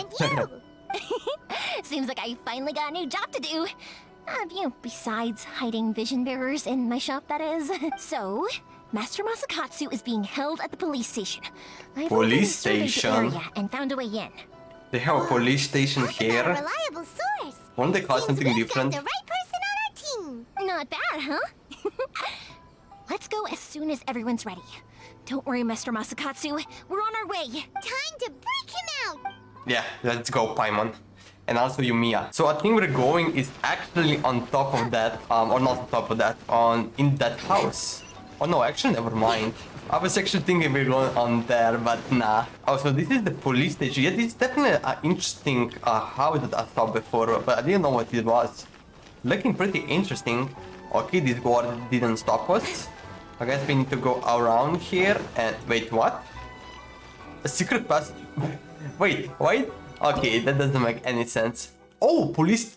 Seems like I finally got a new job to do. Besides hiding vision bearers in my shop, that is. So, Master Masakatsu is being held at the police station. I've Police surveyed the station? area and found a way in. They have a police station here. Reliable source. Won't they call something different? The right person on our team. Not bad, huh? Let's go as soon as everyone's ready. Don't worry, Master Masakatsu. We're on our way. Time to break him out. Yeah, let's go, Paimon. And also Yoimiya. So I think we're going is actually on top of that, or not on top of that, in that house. Oh no, actually never mind. I was actually thinking we're going on there, but nah. Oh, so this is the police station. Yeah, this is definitely an interesting house that I saw before, but I didn't know what it was. Looking pretty interesting. Okay, this guard didn't stop us. I guess we need to go around here and wait, what? A secret passage? Wait. Okay, that doesn't make any sense. Oh, police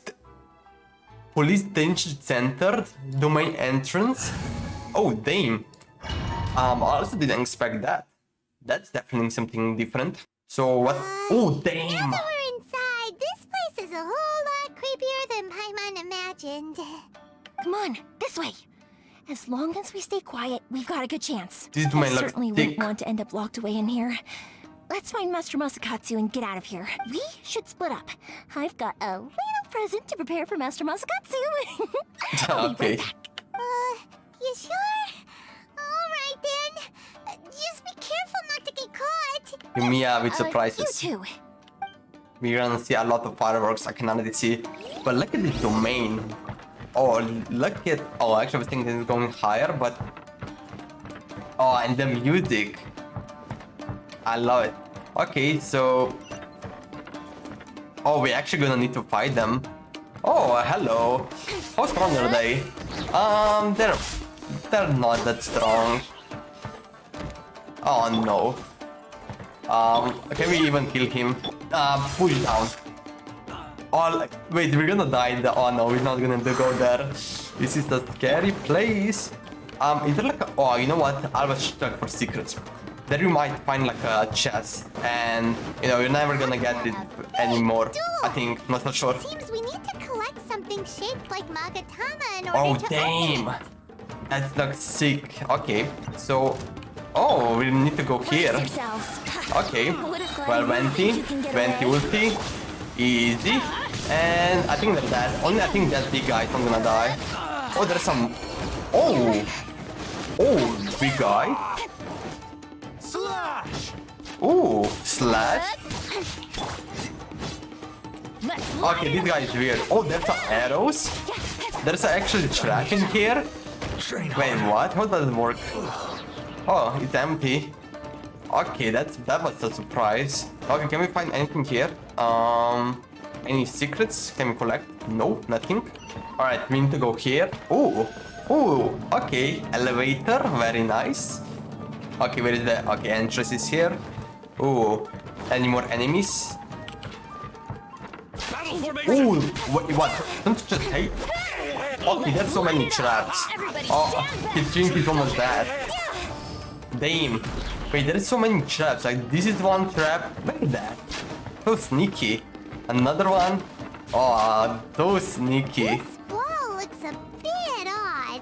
detention center, domain entrance. Oh, damn. I also didn't expect that. That's definitely something different. So what? Oh, damn. Now that we're inside, this place is a whole lot creepier than Paimon imagined. Come on, this way. As long as we stay quiet, we've got a good chance. This I domain looks certainly thick. wouldn't want to end up locked away in here. Let's find Master Masakatsu and get out of here. We should split up. I've got a little present to prepare for Master Masakatsu. I'll be right Okay. back. You sure? Alright then. Just be careful not to get caught. Yoimiya with You surprises. too. We're gonna see a lot of fireworks, I can already see. But look at the domain. Oh, look at... Oh, actually I was thinking it's going higher, but... Oh, and the music. I love it. Okay, so... Oh, we're actually gonna need to fight them. Oh, hello. How strong are they? They're not that strong. Oh no. Can we even kill him? Push down. Oh, wait, we're gonna die in the... Oh no, we're not gonna go there. This is a scary place. Is there like a... Oh, you know what? I was stuck for secrets. There you might find like a chest, and you know, you're never gonna get it anymore. I think, not for sure. Seems we need to collect something shaped like Magatama in order Oh, to damn. open it. That looks sick. Okay, so... Oh, we need to go here. Okay, well, 20 ulti. Easy. And I think that only I think that big guy is not gonna die. Oh, there's some... Oh! Oh, big guy. Slash! Ooh, slash. Okay, this guy is weird. Oh, there's some arrows. There's actually trash in here. Wait, what? How does it work? Oh, it's empty. Okay, that was a surprise. Okay, can we find anything here? Any secrets? Can we collect? No, nothing. All right, we need to go here. Ooh, okay, elevator, very nice. Okay, where is the... Okay, entrance is here. Ooh, any more enemies? Ooh, what? Don't you just hate? Okay, there's so many traps. Oh, his drink is almost dead. Damn. Wait, there is so many traps. Like, this is one trap. Look at that. So sneaky. Another one. Oh, so sneaky. This wall looks a bit odd.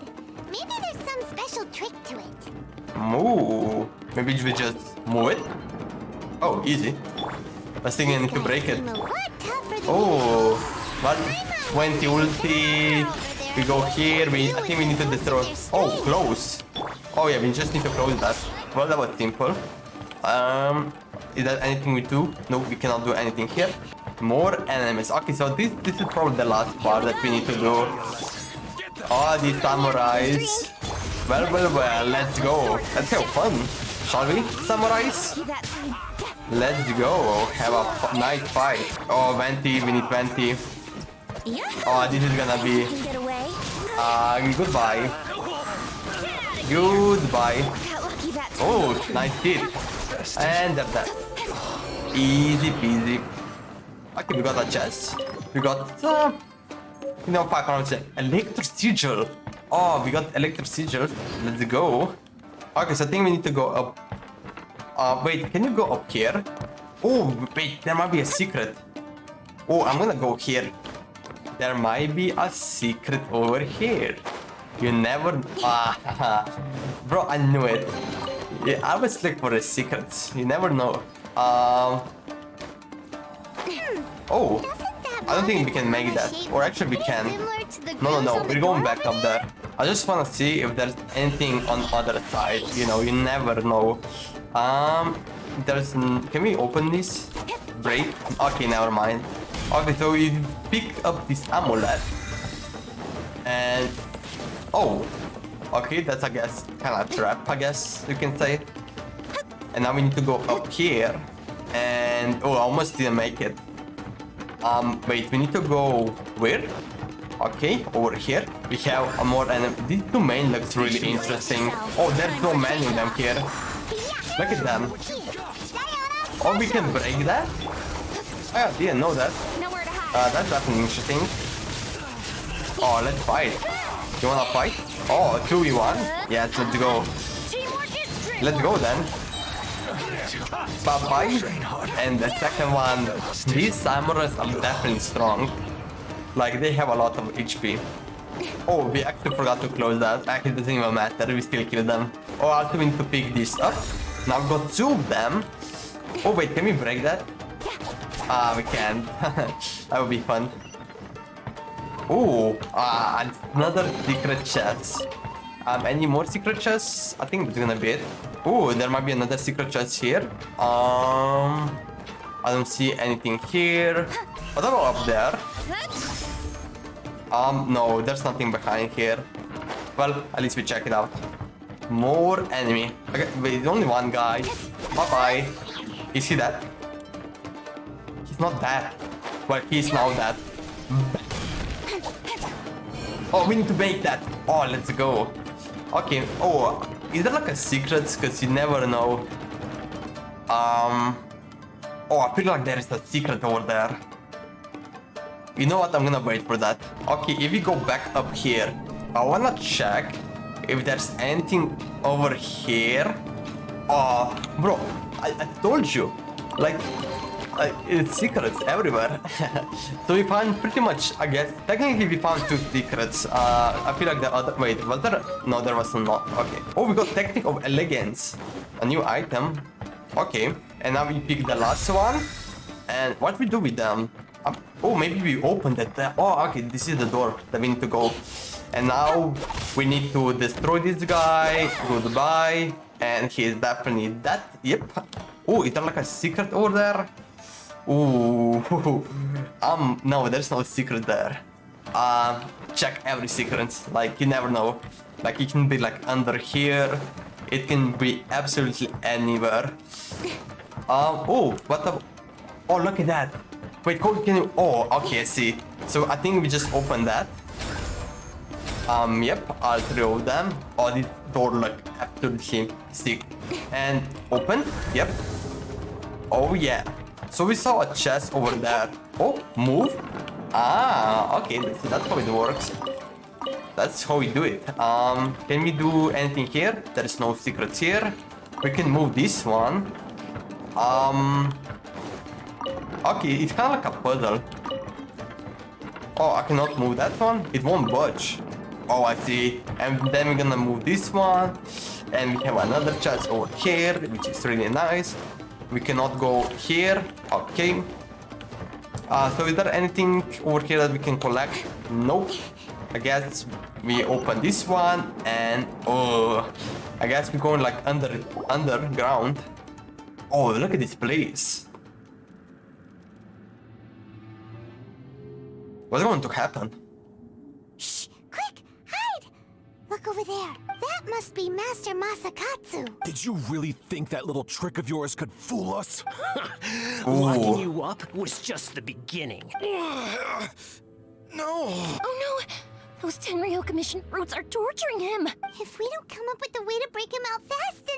Maybe there's some special trick to it. Move. Maybe we just move it. Oh, easy. I was thinking I need to break it. Oh, but 20 ulti. We go here. I think we need to destroy. Oh, close. Oh yeah, we just need to close that. Well, that was simple. Is there anything we do? No, we cannot do anything here. More enemies. Okay, so this is probably the last part that we need to do. Oh, these samurais. Well, let's go. Let's have fun. Shall we, samurais? Let's go. Have a nice fight. Oh, 20, we need 20. Oh, this is gonna be... goodbye. Goodbye. Oh, nice hit. And they're dead. Easy peasy. Okay, we got a chest. We got, 500 electric sigil. Oh, we got electric sigil. Let's go. Okay, so I think we need to go up. Wait, can you go up here? Oh, wait, there might be a secret. Oh, I'm gonna go here. There might be a secret over here. You never... Bro, I knew it. Yeah, I was looking for the secrets. You never know. Oh, I don't think we can make that. Or actually we can. No, we're going back up there. I just want to see if there's anything on the other side. You know, you never know. Can we open this? Break? Okay, never mind. Okay, so we pick up this amulet. And... Oh, okay, that's, I guess, kind of a trap, I guess you can say. And now we need to go up here. And, oh, I almost didn't make it. Wait, we need to go where? Okay, over here we have a more enemy. These two main looks really interesting. Oh, there's so many of them here. Look at them. Oh, we can break that? I didn't know that. That's definitely interesting. Oh, let's fight. You wanna fight? Oh, 2v1? Yes, let's go. Let's go then. Bye-bye. And the second one, these samurais are definitely strong. Like, they have a lot of HP. Oh, we actually forgot to close that. Actually, it doesn't even matter, we still kill them. Oh, I also need to pick this up. Now I've got 2 of them. Oh wait, can we break that? Ah, we can't. That would be fun. Oh, another secret chest. Any more secret chests? I think that's gonna be it. Oh, there might be another secret chest here. I don't see anything here. What about up there? No, there's nothing behind here. Well, at least we check it out. More enemy. Okay, wait, there's only one guy. Bye-bye. Is he dead? He's not dead. Well, he's now dead. Oh, we need to make that. Oh, let's go. Okay. Oh, is there like a secret? Because you never know. Oh, I feel like there is a secret over there. You know what? I'm gonna wait for that. Okay, if we go back up here, I wanna check if there's anything over here. Oh, bro, I told you. Like it's secrets everywhere. So we found pretty much, I guess, technically we found 2 secrets. I feel like the other, wait, was there? No, there was not. Okay. Oh, we got Technique of Elegance, a new item. Okay, and now we pick the last one. And what we do with them? Oh, maybe we opened it. Oh, okay, this is the door that we need to go. And now we need to destroy this guy. Goodbye. And he is definitely dead. Yep. Oh, is there like a secret over there? Ooh. No, there's no secret there. Check every secret. Like, you never know. Like, it can be like under here. It can be absolutely anywhere. Oh, what the? Oh, look at that. Wait, code can you? Oh, okay, I see. So I think we just opened that. Yep, all 3 of them. Oh, this door look absolutely sick. And open. Yep. Oh yeah. So we saw a chest over there. Oh, move. Ah, okay, that's how it works. That's how we do it. Can we do anything here? There is no secrets here. We can move this one. Okay, it's kind of like a puzzle. Oh, I cannot move that one. It won't budge. Oh, I see. And then we're gonna move this one. And we have another chest over here, which is really nice. We cannot go here. Okay. So is there anything over here that we can collect? Nope. I guess we open this one and oh, I guess we're going like underground. Oh, look at this place. What's going to happen? Shh! Quick! Hide! Look over there. That must be Master Masakatsu. Did you really think that little trick of yours could fool us? Locking you up was just the beginning. No! Oh no! Those Tenryou Commission brutes are torturing him! If we don't come up with a way to break him out fast, then...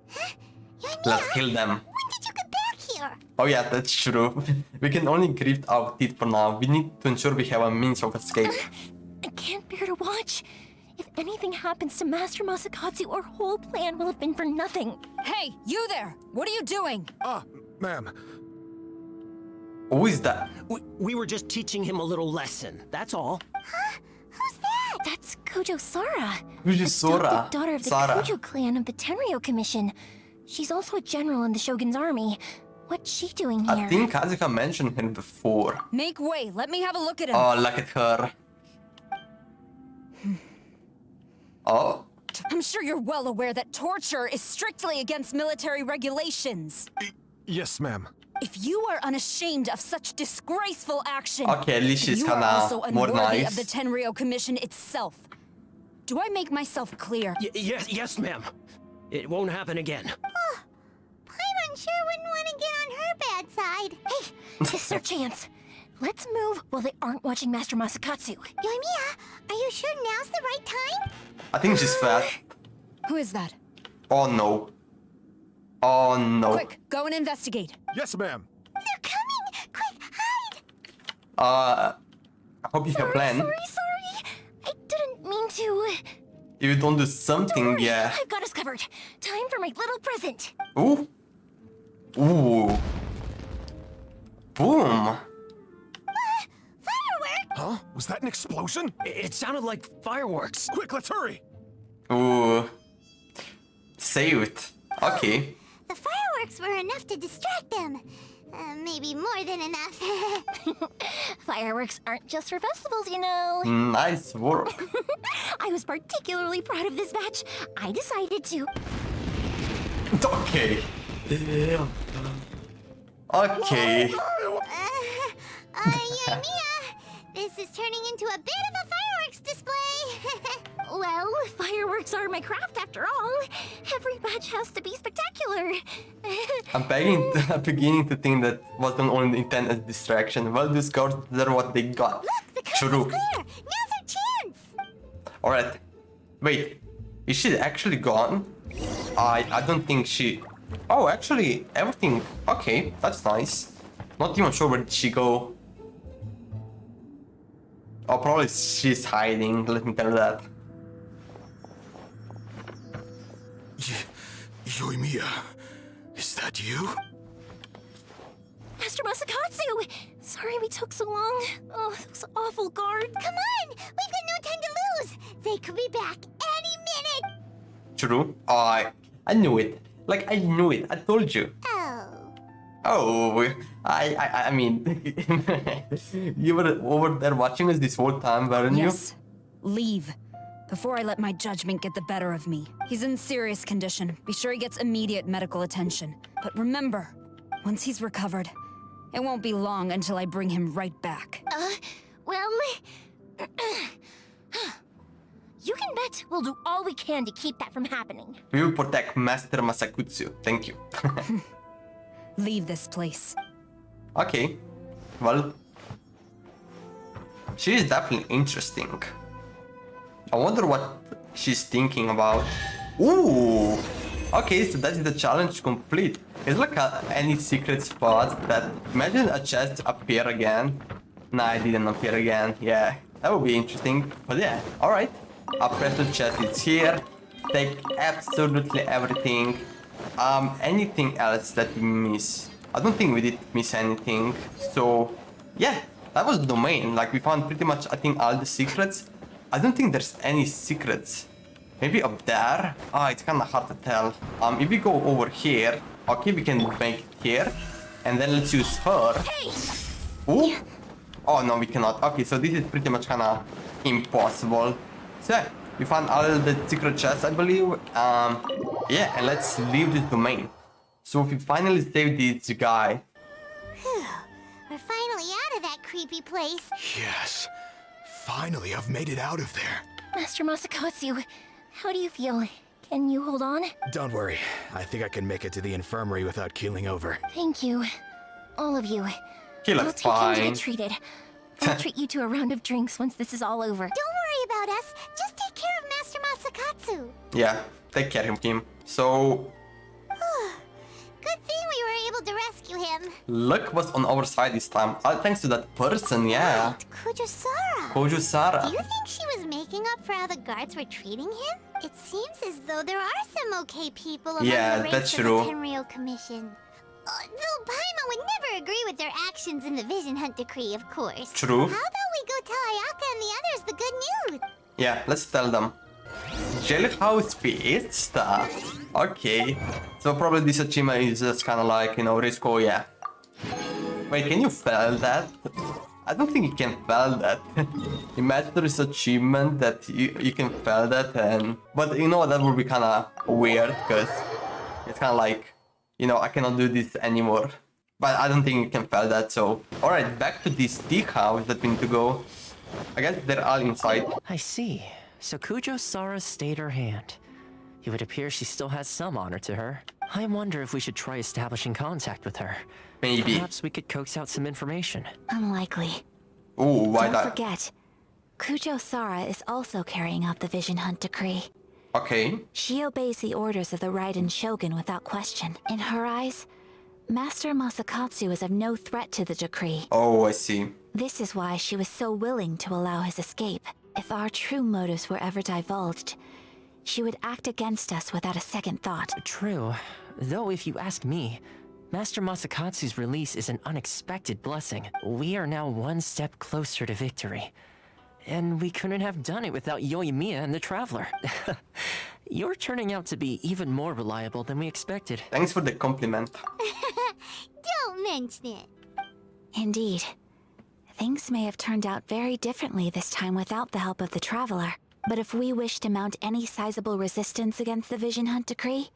Huh? Yoimiya, let's kill them. When did you get back here? Oh yeah, that's true. We can only grift our teeth for now. We need to ensure we have a means of escape. I can't bear to watch. If anything happens to Master Masakatsu, our whole plan will have been for nothing. Hey, you there! What are you doing? Ma'am. Who is that? We were just teaching him a little lesson, that's all. Huh? Who's that? That's Kujo Sora. Kujo Sora? The daughter of the Sara. Kujo clan of the Tenryou Commission. She's also a general in the Shogun's army. What's she doing here? I think Kazuka mentioned him before. Make way, let me have a look at him. Oh, look at her. Oh. I'm sure you're well aware that torture is strictly against military regulations. Yes, ma'am. If you are unashamed of such disgraceful action, okay, at least she's you are also kinda more unworthy nice. of the Tenryou Commission itself. Do I make myself clear? Yes, ma'am. It won't happen again. Oh, Paimon sure wouldn't want to get on her bad side. Hey, this is our chance. Let's move while they aren't watching Master Masakatsu. Yoimiya, are you sure now's the right time? I think she's fat. Who is that? Oh no. Oh no. Quick, go and investigate. Yes, ma'am. They're coming! Quick, hide! I hope you have a plan. Sorry. I didn't mean to. If you don't do something, yeah. I've got us covered. Time for my little present. Ooh. Ooh. Boom. Firework! Huh? Was that an explosion? It sounded like fireworks. Quick, let's hurry! Ooh. Saved. Okay. The fireworks were enough to distract them. Maybe more than enough. Fireworks aren't just for festivals, you know. Nice work. I was particularly proud of this batch. I decided to. Okay. Okay. Yoimiya, this is turning into a bit of a fireworks display. Well, fireworks are my craft after all. Every batch has to be spectacular. I'm beginning to think that wasn't only intended as distraction. Well, these girls deserve what they got. Look, the coast True. is clear. Now's our chance. Alright. Wait. Is she actually gone? I don't think she... Oh, actually, everything... Okay, that's nice. Not even sure where did she go. Oh, probably she's hiding. Let me tell you that. Yoimiya, is that you? Master Masakatsu! Sorry we took so long. Oh, those awful guards. Come on! We've got no time to lose! They could be back any minute! True. I knew it. Like, I knew it. I told you. Oh, I mean, you were over there watching us this whole time, weren't you? Yes. Leave. Before I let my judgment get the better of me. He's in serious condition. Be sure he gets immediate medical attention. But remember, once he's recovered, it won't be long until I bring him right back. Well... You can bet we'll do all we can to keep that from happening. We will protect Master Masakutsu. Thank you. Leave this place. Okay. Well... She is definitely interesting. I wonder what she's thinking about. Ooh! Okay, so that is the challenge complete. It's like any secret spot that... Imagine a chest appear again. Nah, it didn't appear again. Yeah, that would be interesting. But yeah, alright. Our present chest is here. Take absolutely everything. Anything else that we miss? I don't think we did miss anything. So, yeah, that was the domain. Like, we found pretty much, I think, all the secrets. I don't think there's any secrets. Maybe up there? It's kind of hard to tell. If we go over here, okay, we can make it here. And then let's use her. Ooh. Oh, no, we cannot. Okay, so this is pretty much kind of impossible. So, yeah, we found all the secret chests, I believe. Yeah, and let's leave this domain. So, if we finally save this guy. Whew. We're finally out of that creepy place. Yes. Finally, I've made it out of there. Master Masakatsu, how do you feel? Can you hold on? Don't worry. I think I can make it to the infirmary without keeling over. Thank you. All of you. He I'll looks take him to fine. get treated. I'll treat you to a round of drinks once this is all over. Don't worry about us. Just take care of Master Masakatsu. Yeah, take care of him. So, Good thing we were able to rescue him. luck was on our side this time. Thanks to that person, yeah. Kujusara. Kojusara. Do you think she was making up for how the guards were treating him? It seems as though there are some okay people among Yeah, the ranks that's of true. the Tenryou Commission. Though Paimon would never agree with their actions in the Vision Hunt Decree, of course. True. How about we go tell Ayaka and the others the good news? Yeah, let's tell them. Jailhouse Fiesta. Okay. So probably this achievement is just kind of like, you know, Risco, yeah. Wait, can you fail that? I don't think you can fail that. Imagine there is achievement that you can fail that and... But you know, that would be kind of weird because it's kind of like, you know, I cannot do this anymore. But I don't think you can fail that, so... Alright, back to this tea house that we need to go. I guess they're all inside. I see. So Kujusara stayed her hand. It would appear she still has some honor to her. I wonder if we should try establishing contact with her. Maybe. Perhaps we could coax out some information. Unlikely. Ooh, why Don't that? forget, Kujo Sara is also carrying out the Vision Hunt decree. Okay. She obeys the orders of the Raiden Shogun without question. In her eyes, Master Masakatsu is of no threat to the decree. Oh, I see. This is why she was so willing to allow his escape. If our true motives were ever divulged, she would act against us without a second thought. True. Though if you ask me, Master Masakatsu's release is an unexpected blessing. We are now one step closer to victory. And we couldn't have done it without Yoimiya and the Traveler. You're turning out to be even more reliable than we expected. Thanks for the compliment. Don't mention it. Indeed. Things may have turned out very differently this time without the help of the Traveler. But if we wish to mount any sizable resistance against the Vision Hunt decree,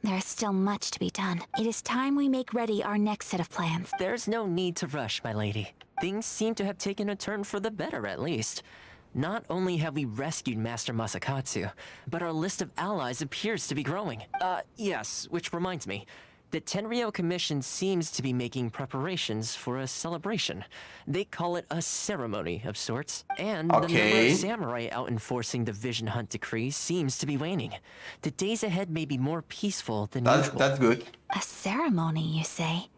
there is still much to be done. It is time we make ready our next set of plans. There's no need to rush, my lady. Things seem to have taken a turn for the better, at least. Not only have we rescued Master Masakatsu, but our list of allies appears to be growing. Yes, which reminds me. The Tenryou Commission seems to be making preparations for a celebration. They call it a ceremony of sorts. And the number of samurai out enforcing the Vision Hunt decree seems to be waning. The days ahead may be more peaceful than usual. That's good. A ceremony, you say?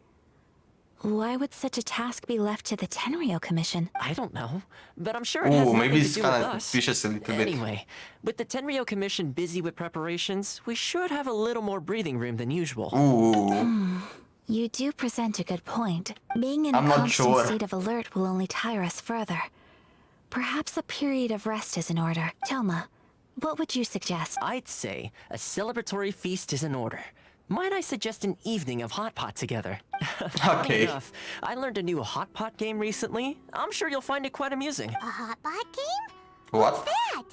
Why would such a task be left to the Tenryou Commission? I don't know, but I'm sure it has maybe nothing it's to do with kind of us. vicious a little bit. Anyway, with the Tenryou Commission busy with preparations, we should have a little more breathing room than usual. Ooh. You do present a good point. Being in I'm a not constant sure. state of alert will only tire us further. Perhaps a period of rest is in order. Thoma, what would you suggest? I'd say a celebratory feast is in order. Might I suggest an evening of hot pot together? Funny Okay. enough, I learned a new hot pot game recently. I'm sure you'll find it quite amusing. A hot pot game? What? What's that?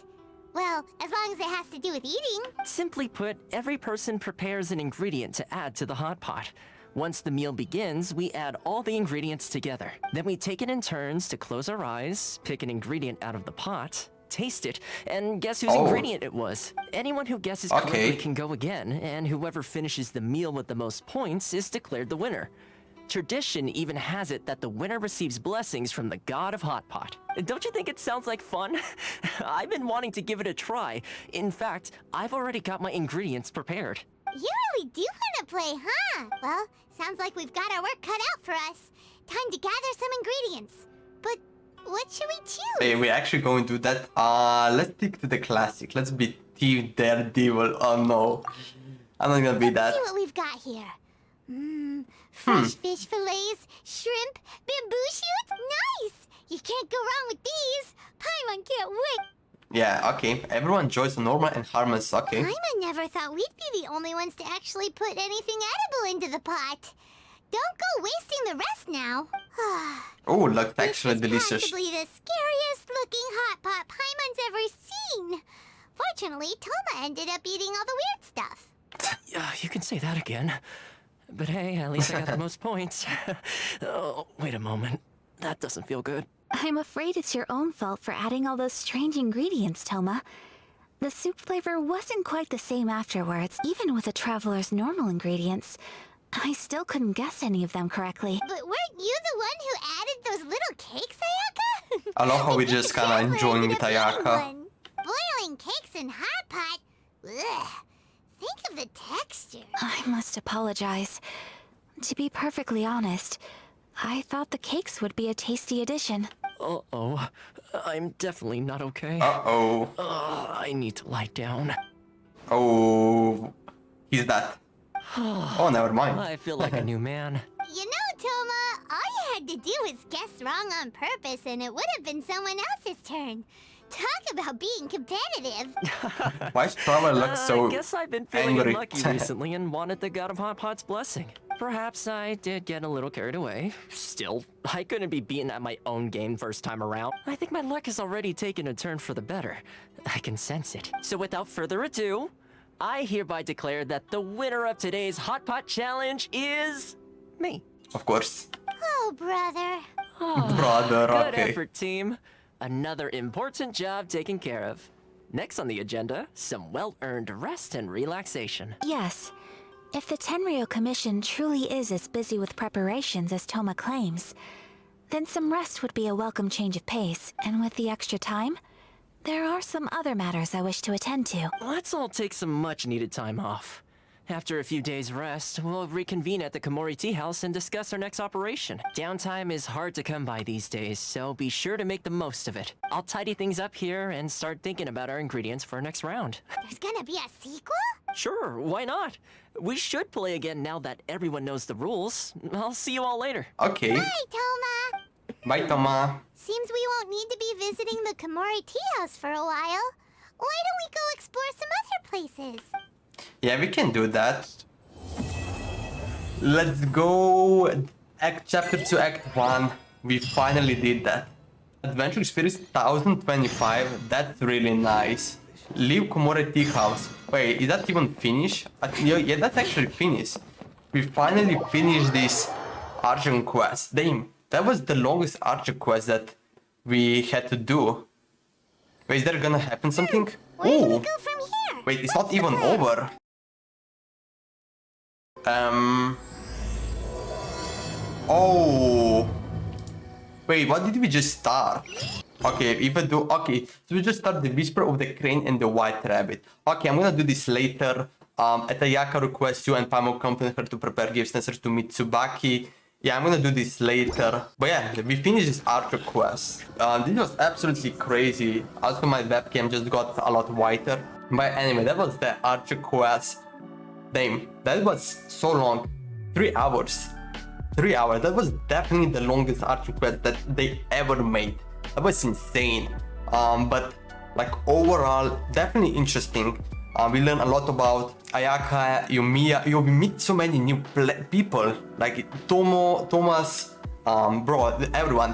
Well, as long as it has to do with eating. Simply put, every person prepares an ingredient to add to the hot pot. Once the meal begins, we add all the ingredients together. Then we take it in turns to close our eyes, pick an ingredient out of the pot, taste it, and guess whose ingredient it was. Anyone who guesses correctly can go again, and whoever finishes the meal with the most points is declared the winner. Tradition even has it that the winner receives blessings from the god of Hot Pot. Don't you think it sounds like fun? I've been wanting to give it a try. In fact, I've already got my ingredients prepared. You really do want to play, huh? Well, sounds like we've got our work cut out for us. Time to gather some ingredients. But what should we choose? Hey, we're actually going to do that. Let's stick to the classic. Let's be Thief Daredevil. Oh no. I'm not gonna be that. Let's see what we've got here. Fresh fish fillets, shrimp, bamboo shoots. Nice! You can't go wrong with these. Paimon can't wait. Yeah, okay. Everyone enjoys the normal and harmless, okay. Paimon never thought we'd be the only ones to actually put anything edible into the pot. Don't go wasting the rest now. Oh, looks actually delicious. Possibly the scariest looking hot pot Paimon's ever seen. Fortunately, Thoma ended up eating all the weird stuff. Yeah, you can say that again. But hey, at least I got the most points. Oh, wait a moment. That doesn't feel good. I'm afraid it's your own fault for adding all those strange ingredients, Thoma. The soup flavor wasn't quite the same afterwards. Even with the Traveler's normal ingredients, I still couldn't guess any of them correctly. But weren't you the one who added those little cakes, Ayaka? I love how we just kinda enjoying with Ayaka. Boiling cakes in hot pot? Ugh. Think of the texture. I must apologize. To be perfectly honest, I thought the cakes would be a tasty addition. Uh-oh. I'm definitely not okay. Uh-oh. I need to lie down. Oh, he's that. Oh, never mind. I feel like a new man. You know, Thoma, all you had to do was guess wrong on purpose and it would have been someone else's turn. Talk about being competitive. Why does Traveler look so I guess I've been feeling angry? unlucky recently and wanted the god of Hot Pot's blessing. Perhaps I did get a little carried away. Still, I couldn't be beaten at my own game first time around. I think my luck has already taken a turn for the better. I can sense it. So without further ado, I hereby declare that the winner of today's Hot Pot Challenge is me. Of course. Oh, brother. Brother, Good okay. effort, team. Another important job taken care of. Next on the agenda, some well-earned rest and relaxation. Yes. If the Tenryou Commission truly is as busy with preparations as Thoma claims, then some rest would be a welcome change of pace. And with the extra time, there are some other matters I wish to attend to. Let's all take some much-needed time off. After a few days' rest, we'll reconvene at the Komore Teahouse and discuss our next operation. Downtime is hard to come by these days, so be sure to make the most of it. I'll tidy things up here and start thinking about our ingredients for our next round. There's gonna be a sequel? Sure, why not? We should play again now that everyone knows the rules. I'll see you all later. Okay. Bye, Thoma! Bye, Thoma. Seems we won't need to be visiting the Komore Teahouse for a while. Why don't we go explore some other places? Yeah, we can do that. Let's go Chapter 2, Act 1. We finally did that. Adventure Experience 1025. That's really nice. Leave Komore Teahouse. Wait, is that even finished? Yeah, that's actually finished. We finally finished this Archon Quest. Damn, that was the longest Archon Quest that we had to do. Wait, is there gonna happen something? Where do we go from here? Wait, it's not even over. Oh. Wait, what did we just start? Okay, if I do... Okay, so we just start the Whisper of the Crane and the White Rabbit. Okay, I'm gonna do this later. At Ayaka requests you and Pamo accompany her to prepare gifts necessary to meet Tsubaki. Yeah, I'm gonna do this later. But yeah, we finished this Archer quest. This was absolutely crazy. Also, my webcam just got a lot whiter. But anyway, that was the Archer quest. Damn, that was so long. 3 hours. 3 hours. That was definitely the longest Archer quest that they ever made. That was insane. But like overall, definitely interesting. We learn a lot about Ayaka, Yoimiya. We meet so many new people, like Thomas, bro, everyone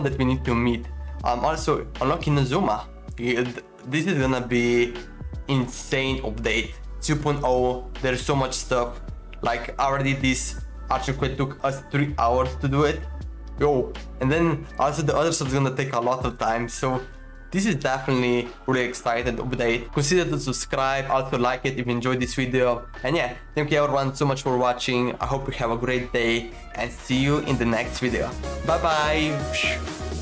that we need to meet. Also unlock Inazuma. This is gonna be insane update 2.0. There's so much stuff. Like already this Archer quest took us 3 hours to do it. Yo, and then also the other stuff is gonna take a lot of time. So this is definitely really exciting update. Consider to subscribe, also like it if you enjoyed this video. And yeah, thank you everyone so much for watching. I hope you have a great day and see you in the next video. Bye bye.